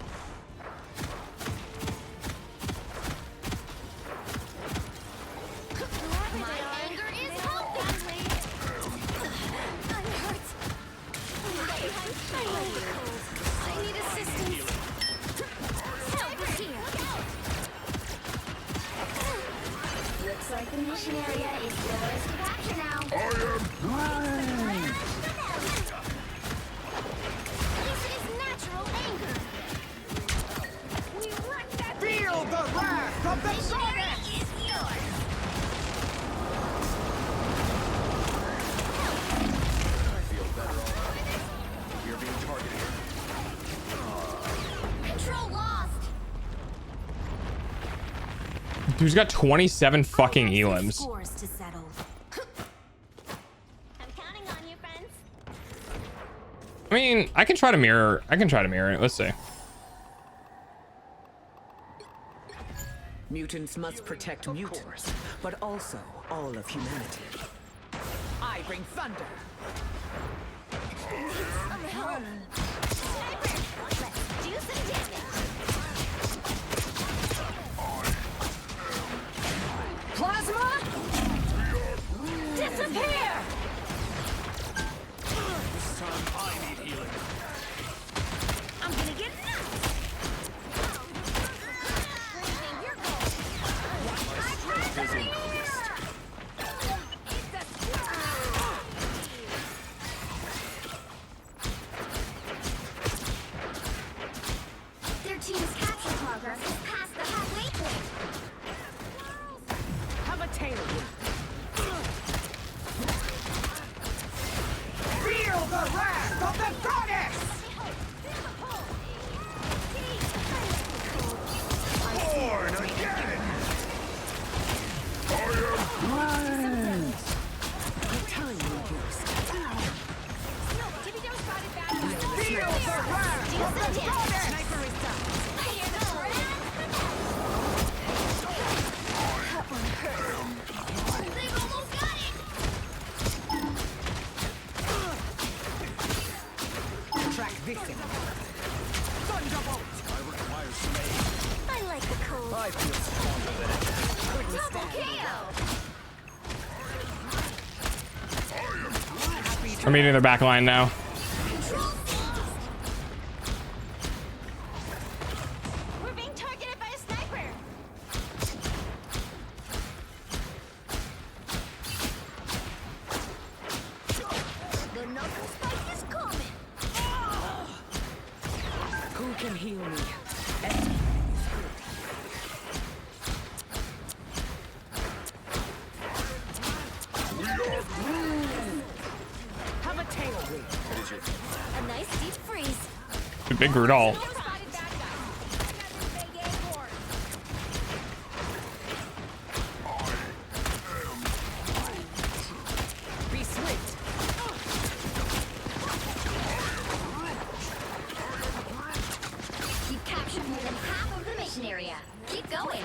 Dude's got 27 fucking elims. I mean, I can try to mirror. I can try to mirror it. Let's see. Mutants must protect mutants, but also all of humanity. I bring thunder. Let's do some damage. Plasma! Disappear! This time I need healing. I'm gonna get nuts. Is increased. Their team's capture progress is past the halfway point. Have a tailwind. Feel the wrath of the goddess! Born again! The time will boost. Feel the wrath of the goddess! Sniper is down. They've almost got it! Track this in. Thunderbolt! I require some aid. I like the cold. I feel stronger than ever. Double KO! I'm eating their back line now. We're being targeted by a sniper! The knuckle spike is coming! Who can heal me? Have a tailwind. A nice deep freeze. Big Rudolph. Be swift. You've captured more than half of the mission area. Keep going.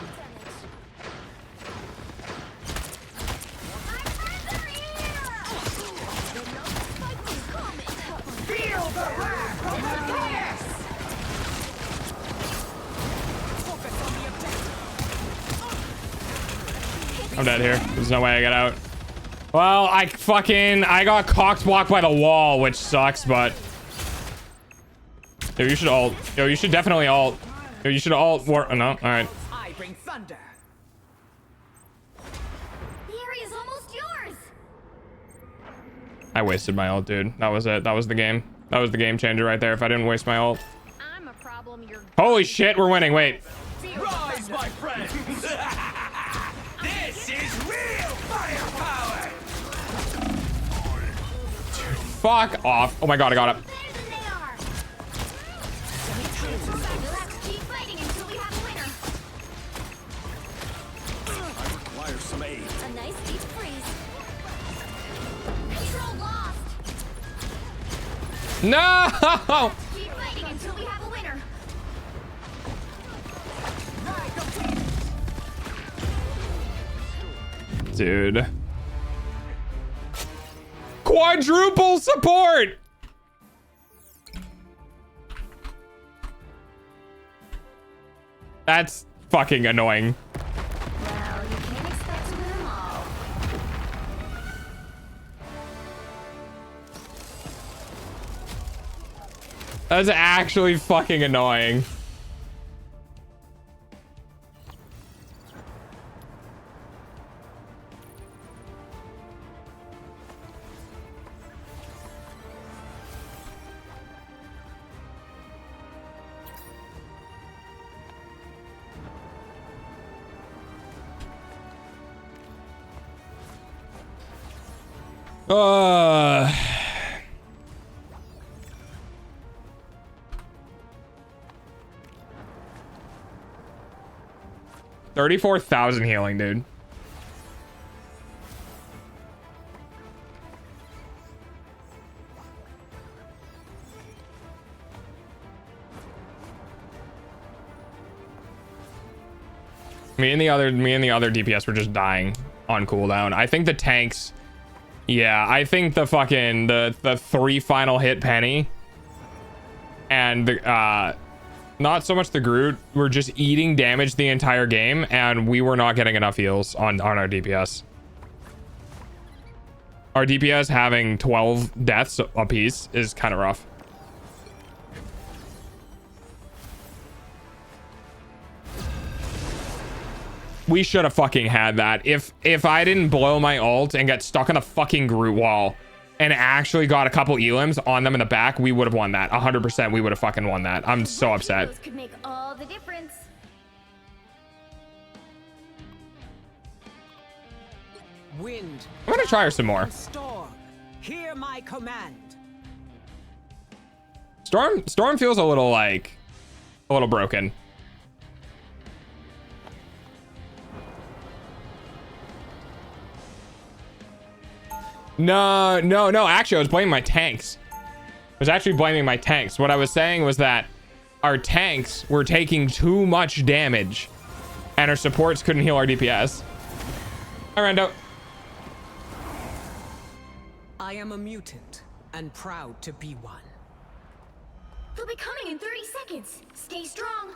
Feel the wrath of the goddess! Focus on the objective. I'm dead here. There's no way I get out. Well, I got cocked blocked by the wall, which sucks, but... Yo, you should ult. Yo, you should definitely ult. Yo, you should ult. No, alright. I bring thunder. The area's almost yours. I wasted my ult, dude. That was it. That was the game. That was the game changer right there if I didn't waste my ult. I'm a problem you're... Holy shit, we're winning. Wait. Rise, my friends! This is real firepower! Fuck off. Oh my god, I got it. Better than they are. We'll have to keep fighting until we have a winner. I require some aid. A nice deep freeze. Control lost. No! Keep fighting until we have a dude. Quadruple support. That's fucking annoying. Well, you can't expect to win them all. That's actually fucking annoying. Uh 34,000 healing, dude. Me and the other DPS were just dying on cooldown. I think the tanks, yeah, I think the fucking the 3 final hit Penny and the not so much the Groot were just eating damage the entire game, and we were not getting enough heals on our DPS. Our DPS having 12 deaths apiece is kind of rough. We should have fucking had that. If I didn't blow my ult and get stuck on the fucking Groot wall and actually got a couple elims on them in the back, we would have won that. 100% we would have fucking won that. I'm so upset. Those could make all the difference. Wind. I'm gonna try her some more. Storm. Hear my command. Storm feels a little like a little broken. No. Actually, I was blaming my tanks. What I was saying was that our tanks were taking too much damage, and our supports couldn't heal our DPS. Hi, Rando. I am a mutant and proud to be one. They'll be coming in 30 seconds. Stay strong.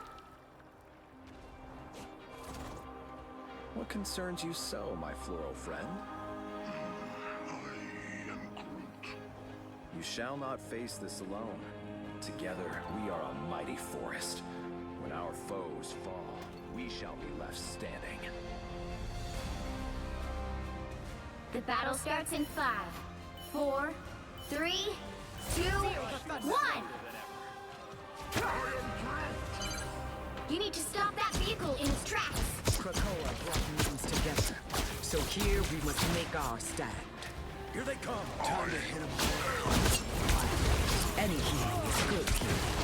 What concerns you so, my floral friend? You shall not face this alone. Together, we are a mighty forest. When our foes fall, we shall be left standing. The battle starts in 5, 4, 3, 2, 1. You need to stop that vehicle in its tracks. Krakoa brought humans together, so here we must make our stand. Here they come. Time to hit them. Any healing is good healing.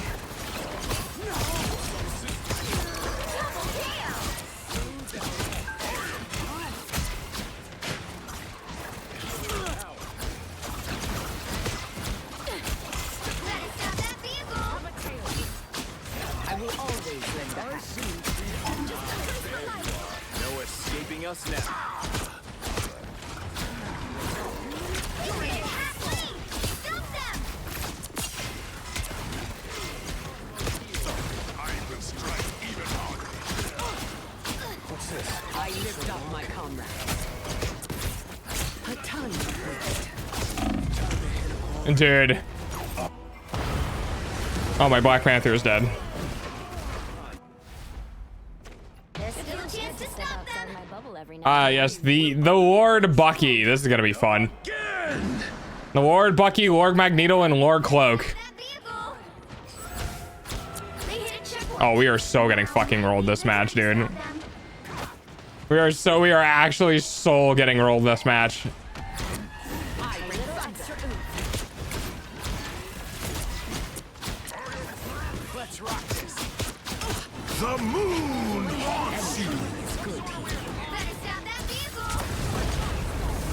Double kill! Let us stop that vehicle! I will always lend a hand. No escaping us now. I lift up my comrades. A tiny bit. Dude. Oh, my Black Panther is dead. There's still a chance to stop them! Yes, the Lord Bucky. This is gonna be fun. The Lord Bucky, Lord Magneto, and Lord Cloak. That vehicle! They hit a checkpoint. Oh, we are so getting fucking rolled this match, dude. We are actually so getting rolled this match. Let's rock this. The moon haunts you. Better stop that vehicle!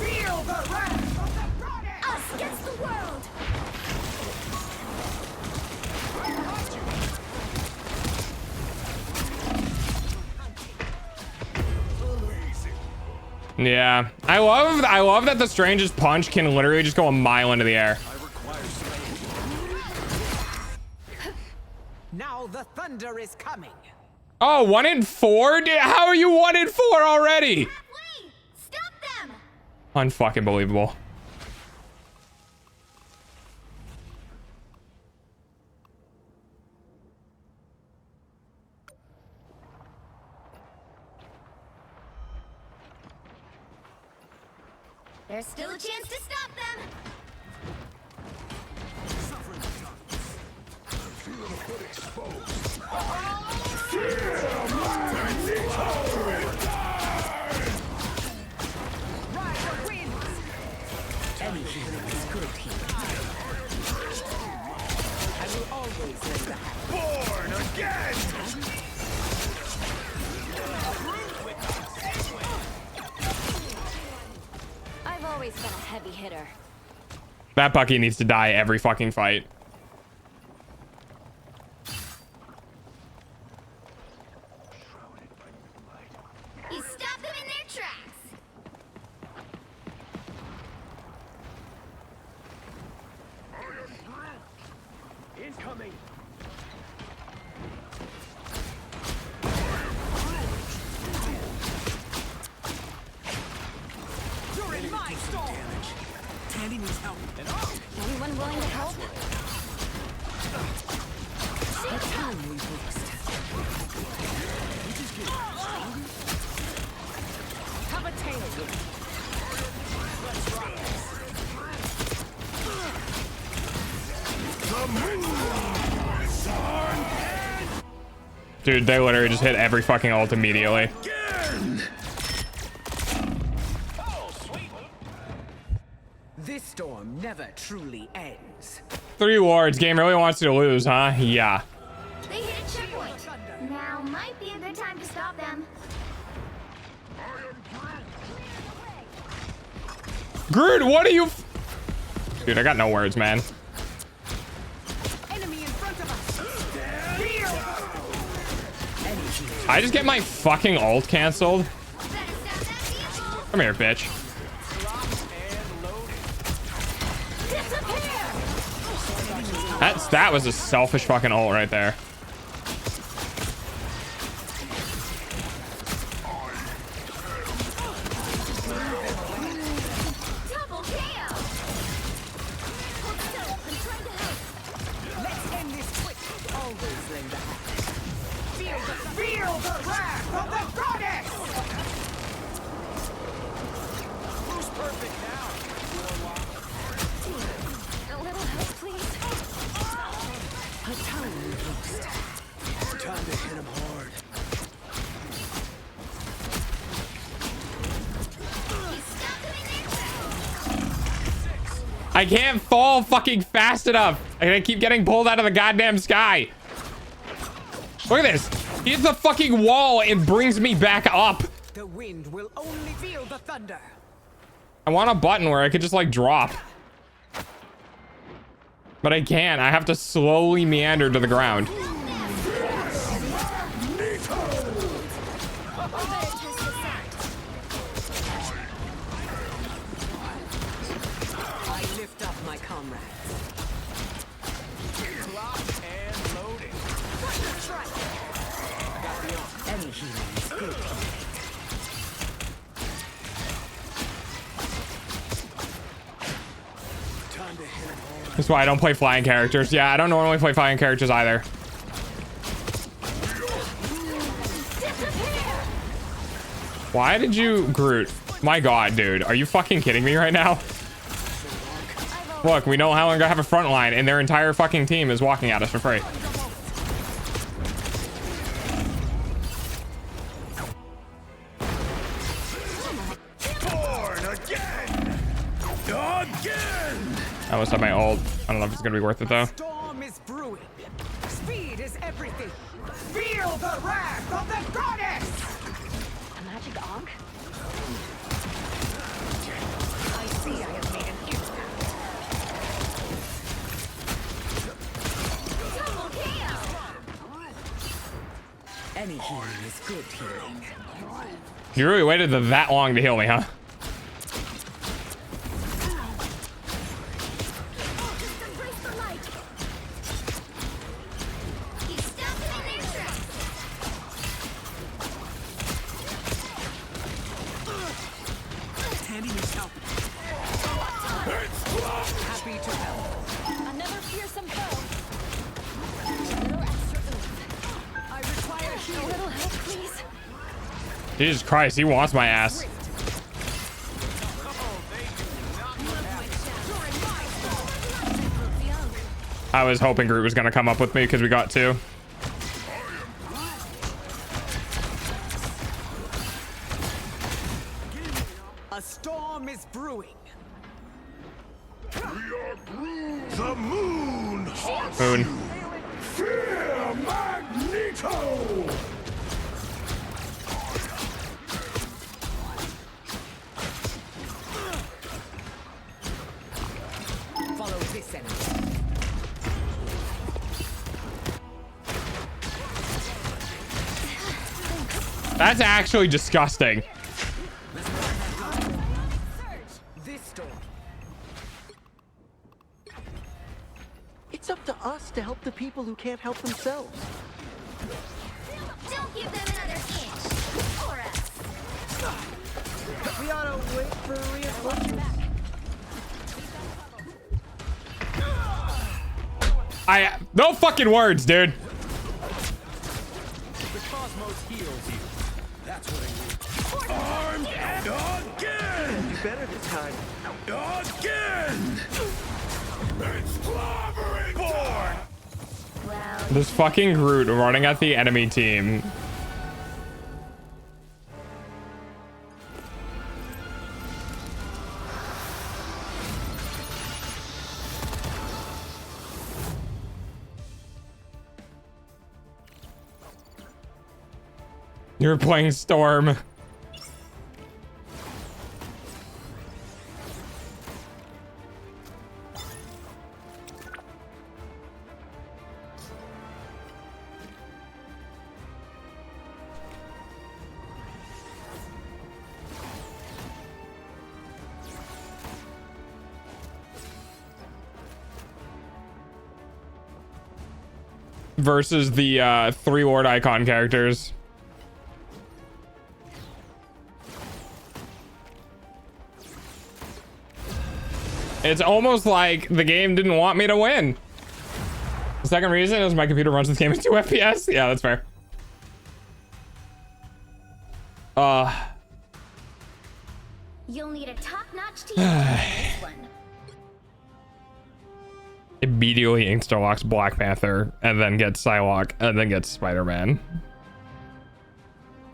Feel the wrath of the goddess! Us against the world! Yeah, I love that the strangest punch can literally just go a mile into the air. Now the thunder is coming. Oh, 1 in 4? How are you 1 in 4 already? Halfway! Stop them! Unfucking believable. There's still a chance to stop them! Any healing is good healing. I will always lend a hand. Born again! I've always been a heavy hitter. That Bucky needs to die every fucking fight. You stop them in their tracks! Incoming. You're in my storm. Tandy needs help. Anyone willing to help? The time we waste. Have a tailwind. Dude, they literally just hit every fucking ult immediately. This storm never truly ends. 3 wards. Game really wants you to lose, huh? Yeah. They hit a checkpoint. Now might be a good time to stop them. Groot, what are you? Dude, I got no words, man. Enemy in front of us. I just get my fucking ult canceled. Better stop that vehicle! Come here, bitch. Disappear! That was a selfish fucking ult right there. Double KO! Hold still, I'm trying to help. Let's end this quick. Always lend a hand. Feel the wrath of the goddess! Who's perfect now? A little help, please. A tiny boost. Time to hit him hard. You stop them in their tracks! I can't fall fucking fast enough. I keep getting pulled out of the goddamn sky. Look at this. He hits the fucking wall and brings me back up. The wind will only feel the thunder. I want a button where I could just like drop. But I can't. I have to slowly meander to the ground. I better test this out. I lift up my comrades. Locked and loading. Any healing is good healing. Time to hit him hard. That's why I don't play flying characters. Yeah, I don't normally play flying characters either. Why did you, Groot? My God, dude. Are you fucking kidding me right now? Look, we no longer have a front line and their entire fucking team is walking at us for free. Born again! Again! I almost have my ult. I don't know if it's gonna be worth it though. Storm is brewing. Speed is everything. Feel the wrath of the goddess! A magic ankh? I see I have made an impact. Double KO! Any healing is good healing. You really waited that long to heal me, huh? Embrace the light. You stopped them in their tracks. Tandy needs help. Happy to help. Another fearsome foe. A little extra oomph. I require a little help, please. Jesus Christ, he wants my ass. I was hoping Groot was gonna come up with me because we got two. A storm is brewing. The moon haunts Moon. you. Fear Magneto! Follow this enemy. That's actually disgusting. This storm. It's up to us to help the people who can't help themselves. Don't give them another inch. Or us. We ought to wait for reinforcements. No fucking words, dude. The cosmos heals you. That's what it Armed again! Do better this time. Again! It's clobbering born! Well, This fucking Groot running at the enemy team. You're playing Storm. Versus the 3 ward icon characters. It's almost like the game didn't want me to win. The second reason is my computer runs this game at 2 FPS. Yeah, that's fair. you'll need a top-notch team to win this one. Immediately insta-locks Black Panther and then gets Psylocke and then gets Spider-Man.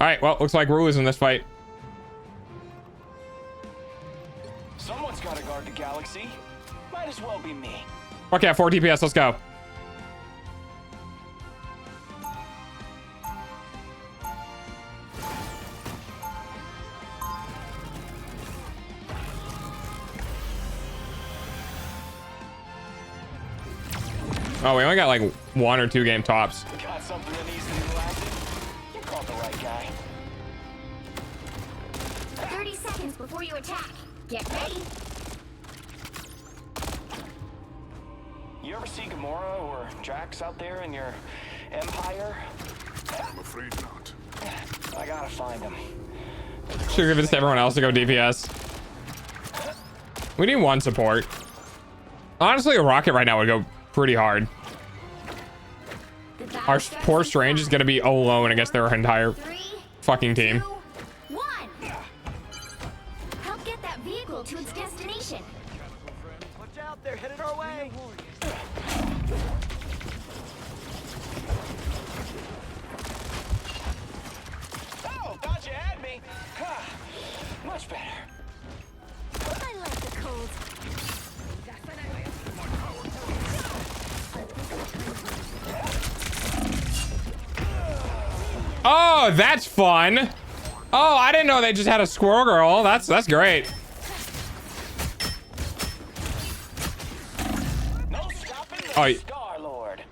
All right, well, looks like we're losing this fight. Someone's got to guard the galaxy. Might as well be me. Okay, 4 DPS, let's go. Oh, we only got like 1 or 2 game tops. Got something that needs to be lasted? You called the right guy. 30 seconds before you attack. Get ready. You ever see Gamora or Drax out there in your empire? I'm afraid not. I gotta find them. Should give this to everyone else to go DPS. We need 1 support. Honestly, a rocket right now would go pretty hard. Our poor Strange is gonna be alone against their entire 3, fucking team. 2, 1. Help get that vehicle to its destination. Watch out, they're headed our way. Oh, thought you had me. Much better. I like the cold. Oh, that's fun. Oh, I didn't know they just had a squirrel girl. That's great. No stopping the Oh, Star-Lord.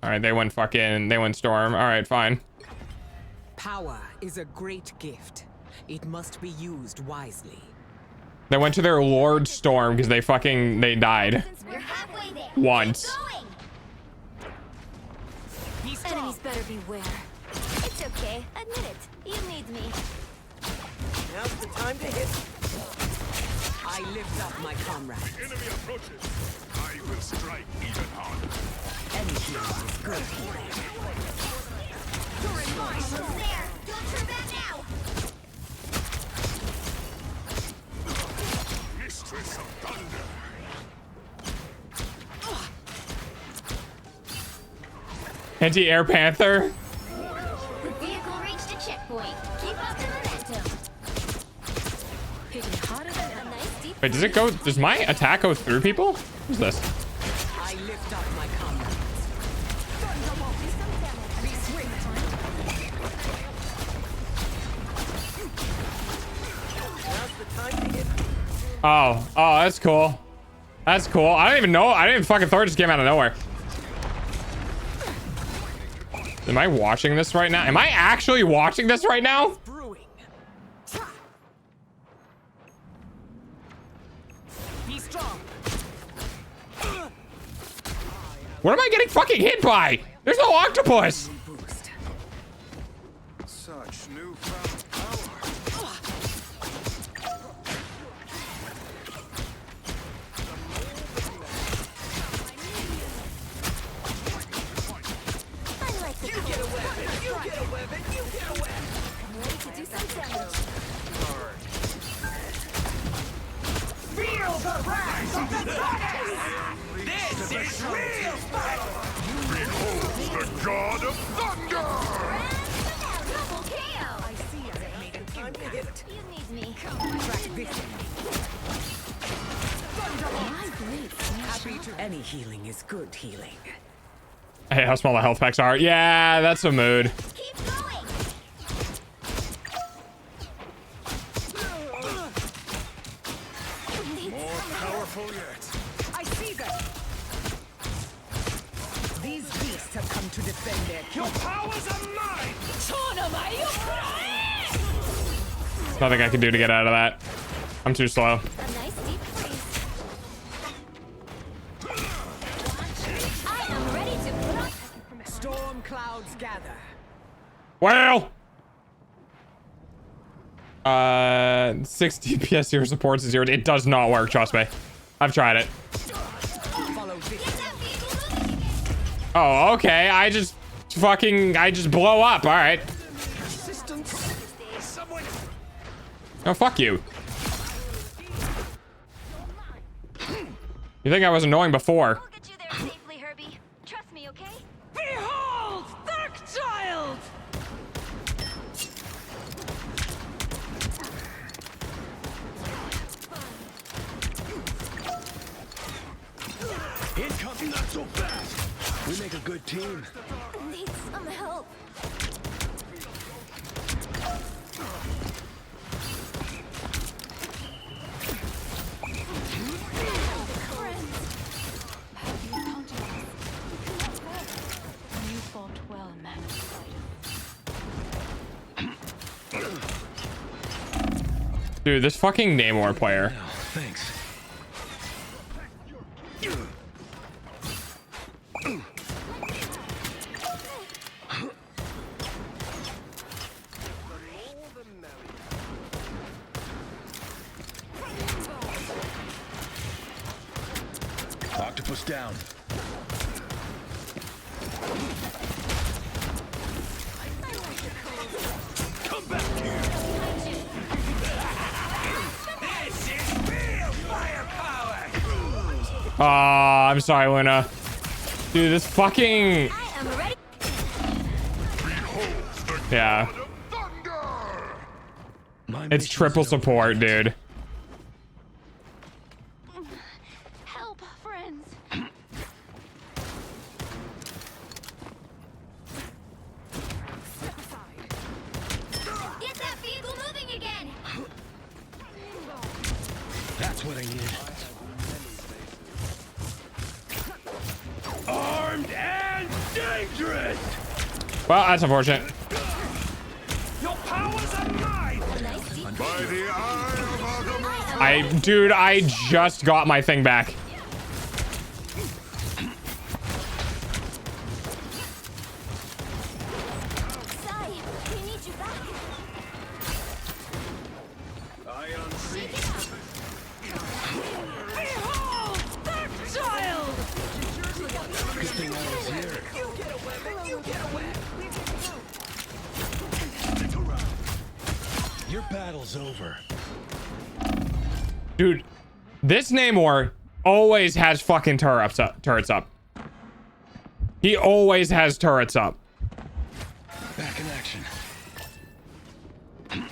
all right, they went Storm. All right, fine. Power is a great gift. It must be used wisely. They went to their Lord Storm because they died We're halfway there. once. Keep going. Enemies better beware. It's okay. Admit it. You need me. Now's the time to hit. I lift up my comrade. Enemy approaches. I will strike even harder. Any healing is good healing. Almost there. Don't turn back now. Mistress of Thunder. Anti-air panther. Vehicle reached a checkpoint. Keep up the momentum. Hitting harder than A nice deep. Wait, does it go? Does my attack go through people? What's this? I lift up my comrade. Be swift. Now's the time to hit. Oh, that's cool. That's cool. I don't even know. I didn't even fucking Thor just came out of nowhere. Am I watching this right now? Am I actually watching this right now? Brewing. Be strong. What am I getting fucking hit by? There's no octopus. Boost. Such newfound power. I like the You get a weapon. You get a weapon. You get a weapon. I'm ready to do some damage. Feel the wrath of the goddess! This is real power. Behold the god of thunder. Double KO. I see I have made an impact. You need me. Track this. My blades. Happy to. Any healing is good healing. Hey, how small the health packs are. Yeah, that's a mood. Keep going. More powerful yet. I see them. These beasts have come to defend their king. Your powers are mine. There's nothing I can do to get out of that. I'm too slow. A nice deep freeze. I am ready to put on. Storm clouds gather. Well. 60 DPS here supports 0. It does not work, trust me. I've tried it. Follow this. Get that vehicle moving again. Oh, okay. I just blow up. All right. Oh, fuck you. You think I was annoying before? We'll get you there safely, Herbie. Trust me, okay? Behold, Dark Child! Incoming, not so fast. We make a good team. Need some help. You fought well, man of spider. Dude, this fucking Namor player. Oh, thanks. Octopus down. Come back here. This is real firepower. I'm sorry, Luna. Dude, this fucking... I am ready. Yeah. My It's mission's triple over. support, dude. Help, friends. Step aside. Get that vehicle moving again. That's what I needed. Armed and dangerous. Well, that's unfortunate. powers of mine! By the eye of Agamotto! Dude, I just got my thing back. Sai, we need you back. I unleash. Behold, that child! Good thing I was here. You get away, man! You get away! Your battle's over. Dude, this Namor always has fucking turrets up. He always has turrets up. Back in action. I'm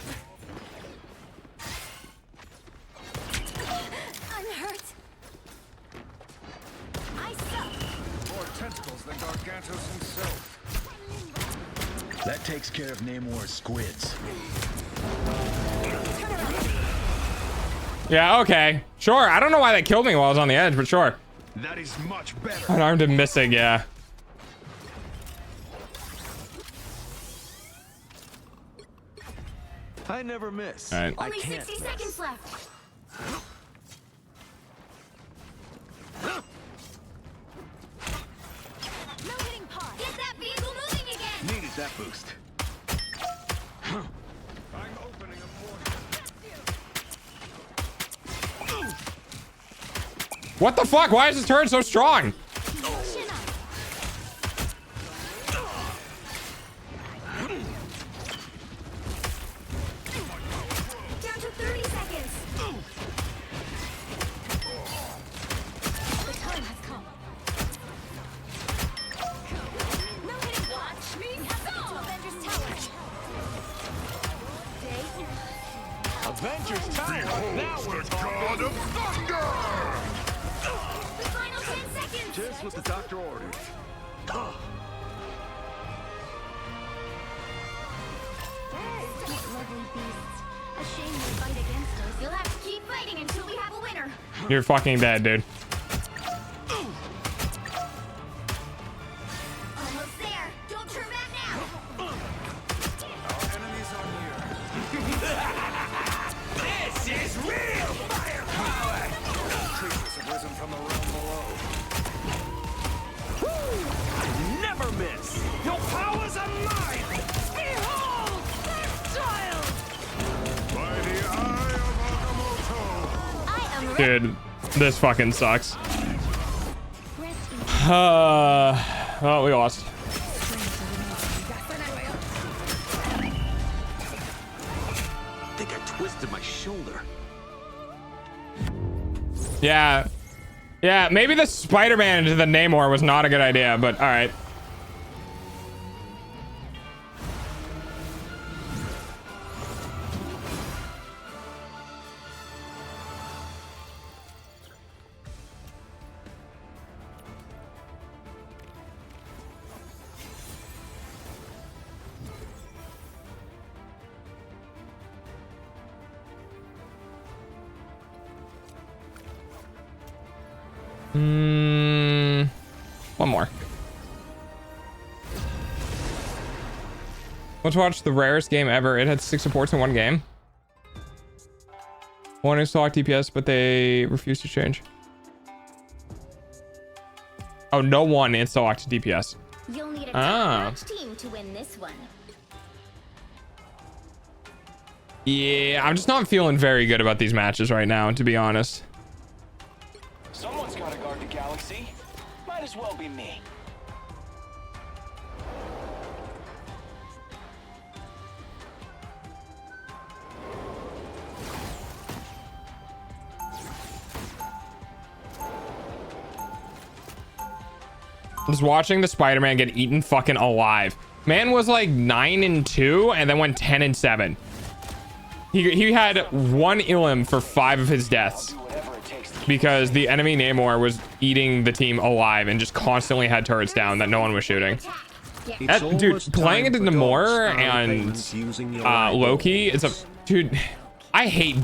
hurt. I suck. More tentacles than Gargantos himself. That takes care of Namor's squids. Yeah, okay. Sure. I don't know why that killed me while I was on the edge, but sure. That is much better. Unarmed and missing, yeah. I never miss. All right. Only 60 seconds left. No hitting pause. Get that vehicle moving again. Needed that boost. I'm opening a portal. What the fuck? Why is this turret so strong? Chin up. Down to 30 seconds. The time has come. No hitting. Watch me go. Avengers Tower. Avengers Tower. Now we're God of Thunder. The final 10 seconds. Just what the doctor ordered. Lovely beasts. A shame you fight against us. You'll have to keep fighting until we have a winner. You're fucking dead, dude. Almost there. Don't turn back now. Our enemies are near. This is real firepower! Creatures have risen from the realm below. Never miss! Your powers are mine! Behold, that child! By the eye of Agamotto. I am ready. Dude, this fucking sucks. Rest Oh, we lost. I think I twisted my shoulder. Yeah. Yeah, maybe the Spider-Man into the Namor was not a good idea, but all right. One more. Let's watch the rarest game ever. It had 6 supports in one game. One is select DPS, but they refuse to change. Oh, no one in select DPS. You'll need a Ah. top-notch team to win this one. Yeah, I'm just not feeling very good about these matches right now, to be honest. Someone's gotta guard the galaxy. Might as well be me. Just watching the Spider-Man get eaten fucking alive. Man was like 9-2 and then went 10-7. He had 1 Ilum for 5 of his deaths Do whatever it takes to because the enemy Namor was eating the team alive and just constantly had turrets down that no one was shooting. It's Dude, almost playing time into for Namor dogs style and payments using your eyeballs. Loki, it's a dude. I hate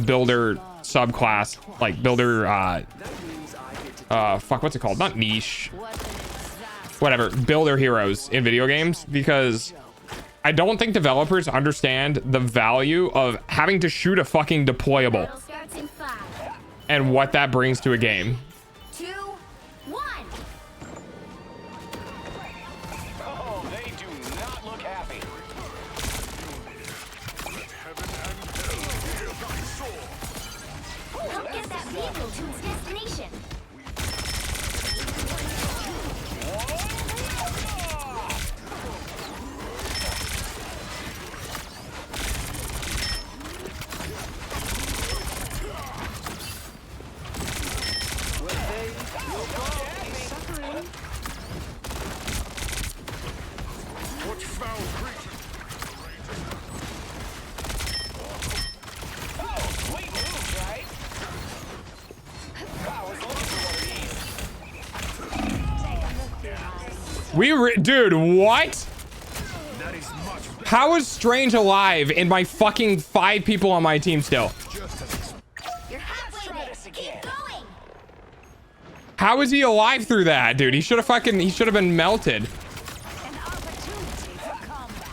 builder subclass, like builder fuck, what's it called? Not niche. Whatever, builder heroes in video games, because I don't think developers understand the value of having to shoot a fucking deployable Battle starts in 5, and what that brings to a game. 2, 1. Oh, they do not look happy. Help get that vehicle to its destination. What foul creature? Oh, sweet moves, right? Wow, it's looking for one of these. Dude, what? That is much How is Strange alive in my fucking 5 people on my team still? just as You're halfway there. Keep going. How is he alive through that, dude? He should have been melted. An opportunity for combat.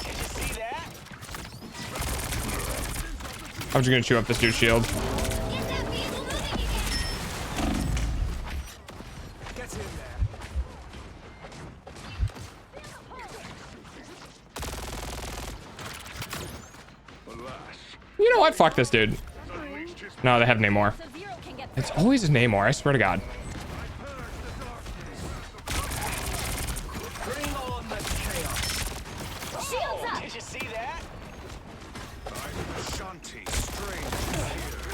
Did you see that? I'm just gonna chew up this dude's shield. Get that vehicle moving again. gets in there. Alas, You know what? Fuck this dude. unleashed his No, they have Namor. So Zero can get It's always Namor, I swear to God. Bring on the chaos. Shields up. Did you see that? I'm Shanti, strange here.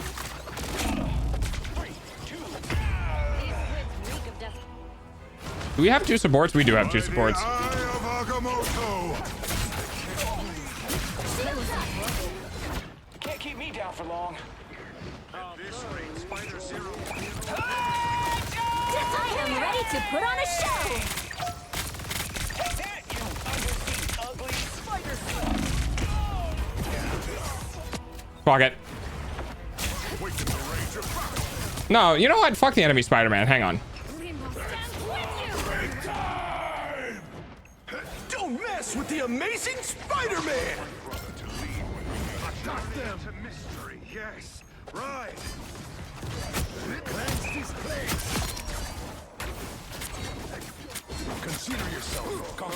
3, 2, these squids reek of death. Do we have 2 supports? We do have 2 supports. By the eye of Agamotto. can't keep me down for long. At this rate, Spider Zero. I am ready to put on a show. Take that, you undersea ugly spider. Fuck it. Wait in the range of battle. No, you know what? Fuck the enemy Spider-Man. Hang on. Time! Don't mess with the amazing Spider-Man! Brother to lead when we need attack them. To mystery, yes. Right. Cleanse this place. Consider yourself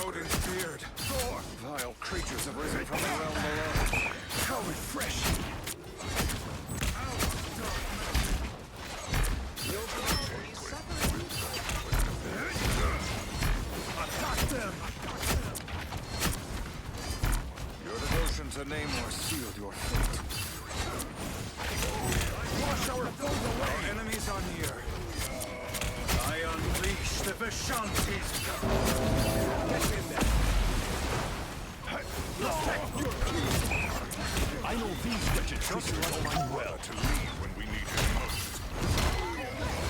Odin's beard. Thor. Vile creatures have risen from the realm below. How refreshing. Attack them! Your devotion to Namor sealed your fate. Wash our foes away! Our enemies are near. I unleash the Vishantis! Get in there! Protect your king! I know these wretched creatures all too well to lead when we need him most.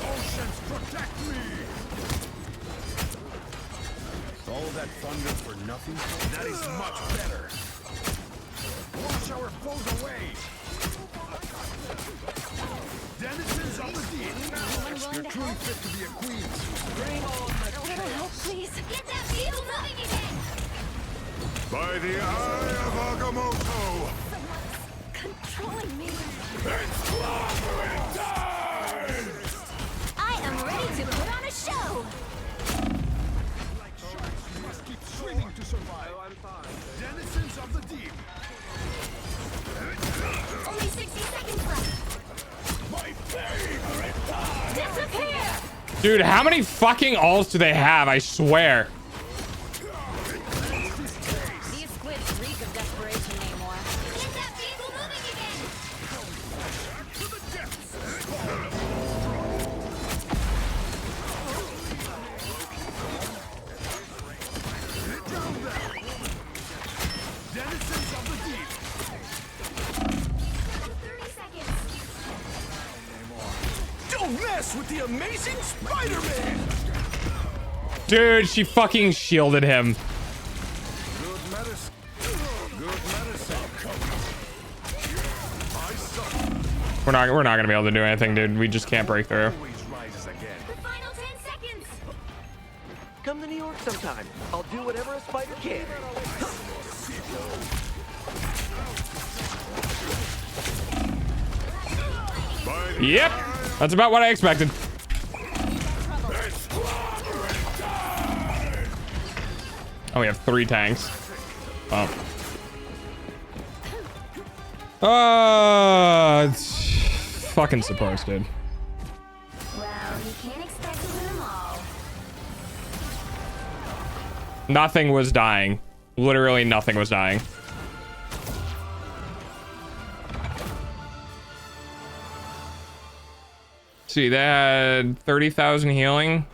Oceans, protect me! All that thunder for nothing? That is much better. Wash our foes away. Denizens of the deep. You're truly fit to be a queen. Bring on the A little help, please. Get that vehicle moving again. By the eye of Agamotto. Controlling me. It's slaughtering time! I am ready to put on a show. Like sharks, you must keep swimming to survive. I'm fine. Denizens of the deep. Only 60 seconds left. My favorite time! Disappear. Dude, how many fucking ults do they have? I swear. These squids reek of desperation, Namor. Get that vehicle moving again. To the depths! Down there! Denizens of the deep! 30 seconds. Don't mess with the amazing Spider-Man! Dude, she fucking shielded him. Good medicine. Good medicine. I suffer. We're not gonna be able to do anything, dude. We just can't break through. Always come to New York sometime. I'll do whatever a spider can. Yep, that's about what I expected. Oh, we have 3 tanks. Oh. It's fucking supposed, dude. Well, you can't expect to win them all. Nothing was dying. Literally nothing was dying. See, they had 30,000 healing.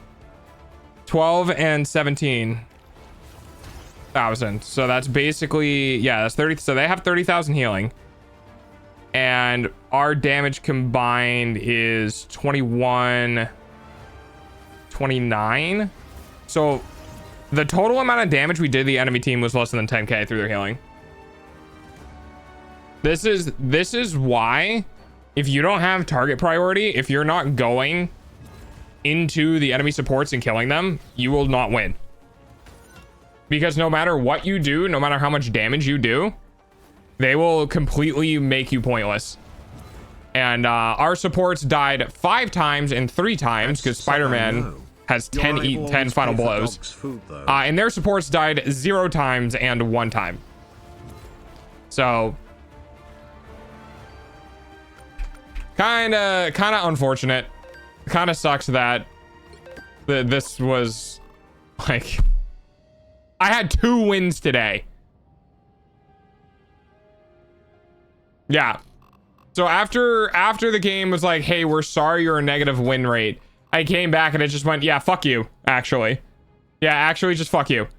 12 and 17,000. So that's basically, yeah, that's 30. So they have 30,000 healing. And our damage combined is 29. So the total amount of damage we did the enemy team was less than 10k through their healing. This is why, if you don't have target priority, if you're not going into the enemy supports and killing them, you will not win. Because no matter what you do, no matter how much damage you do, they will completely make you pointless. And our supports died 5 times and 3 times because Spider-Man has 10 final blows. And their supports died 0 times and 1 time. So kind of unfortunate. Kind of sucks that this was like, I had 2 wins today. Yeah. So after the game was like, hey, we're sorry you're a negative win rate, I came back and it just went, yeah, fuck you, actually. Yeah, actually, just fuck you.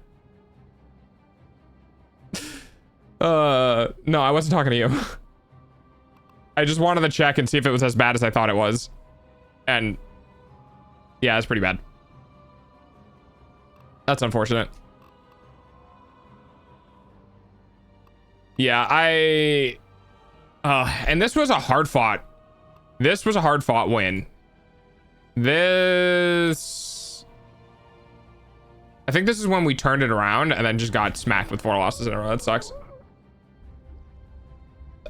No, I wasn't talking to you. I just wanted to check and see if it was as bad as I thought it was. And yeah, it's pretty bad. That's unfortunate. Yeah, and this was a hard fought win. I think this is when we turned it around and then just got smacked with 4 losses in a row. That sucks.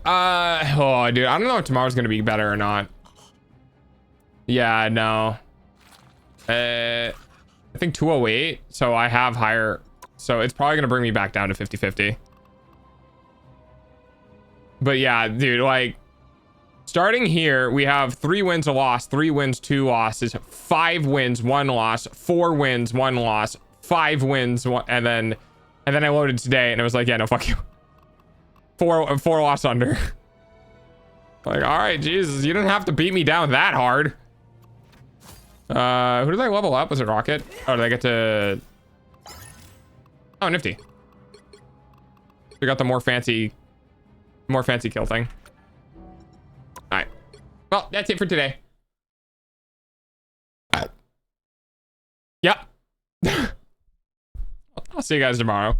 Oh, dude, I don't know if tomorrow's gonna be better or not. Yeah, no. I think 208, so I have higher, so it's probably gonna bring me back down to 50-50. But yeah, dude, like, starting here, we have 3 wins, a loss, 3 wins, 2 losses, 5 wins, 1 loss, 4 wins, 1 loss, 5 wins, and then I loaded today and it was like, yeah, no, fuck you. 4 loss under. Like, all right, Jesus, you didn't have to beat me down that hard. Who did I level up? Was it Rocket? Oh, did I get to? Oh, nifty. We got the more fancy kill thing. All right. Well, that's it for today. Yep. I'll see you guys tomorrow.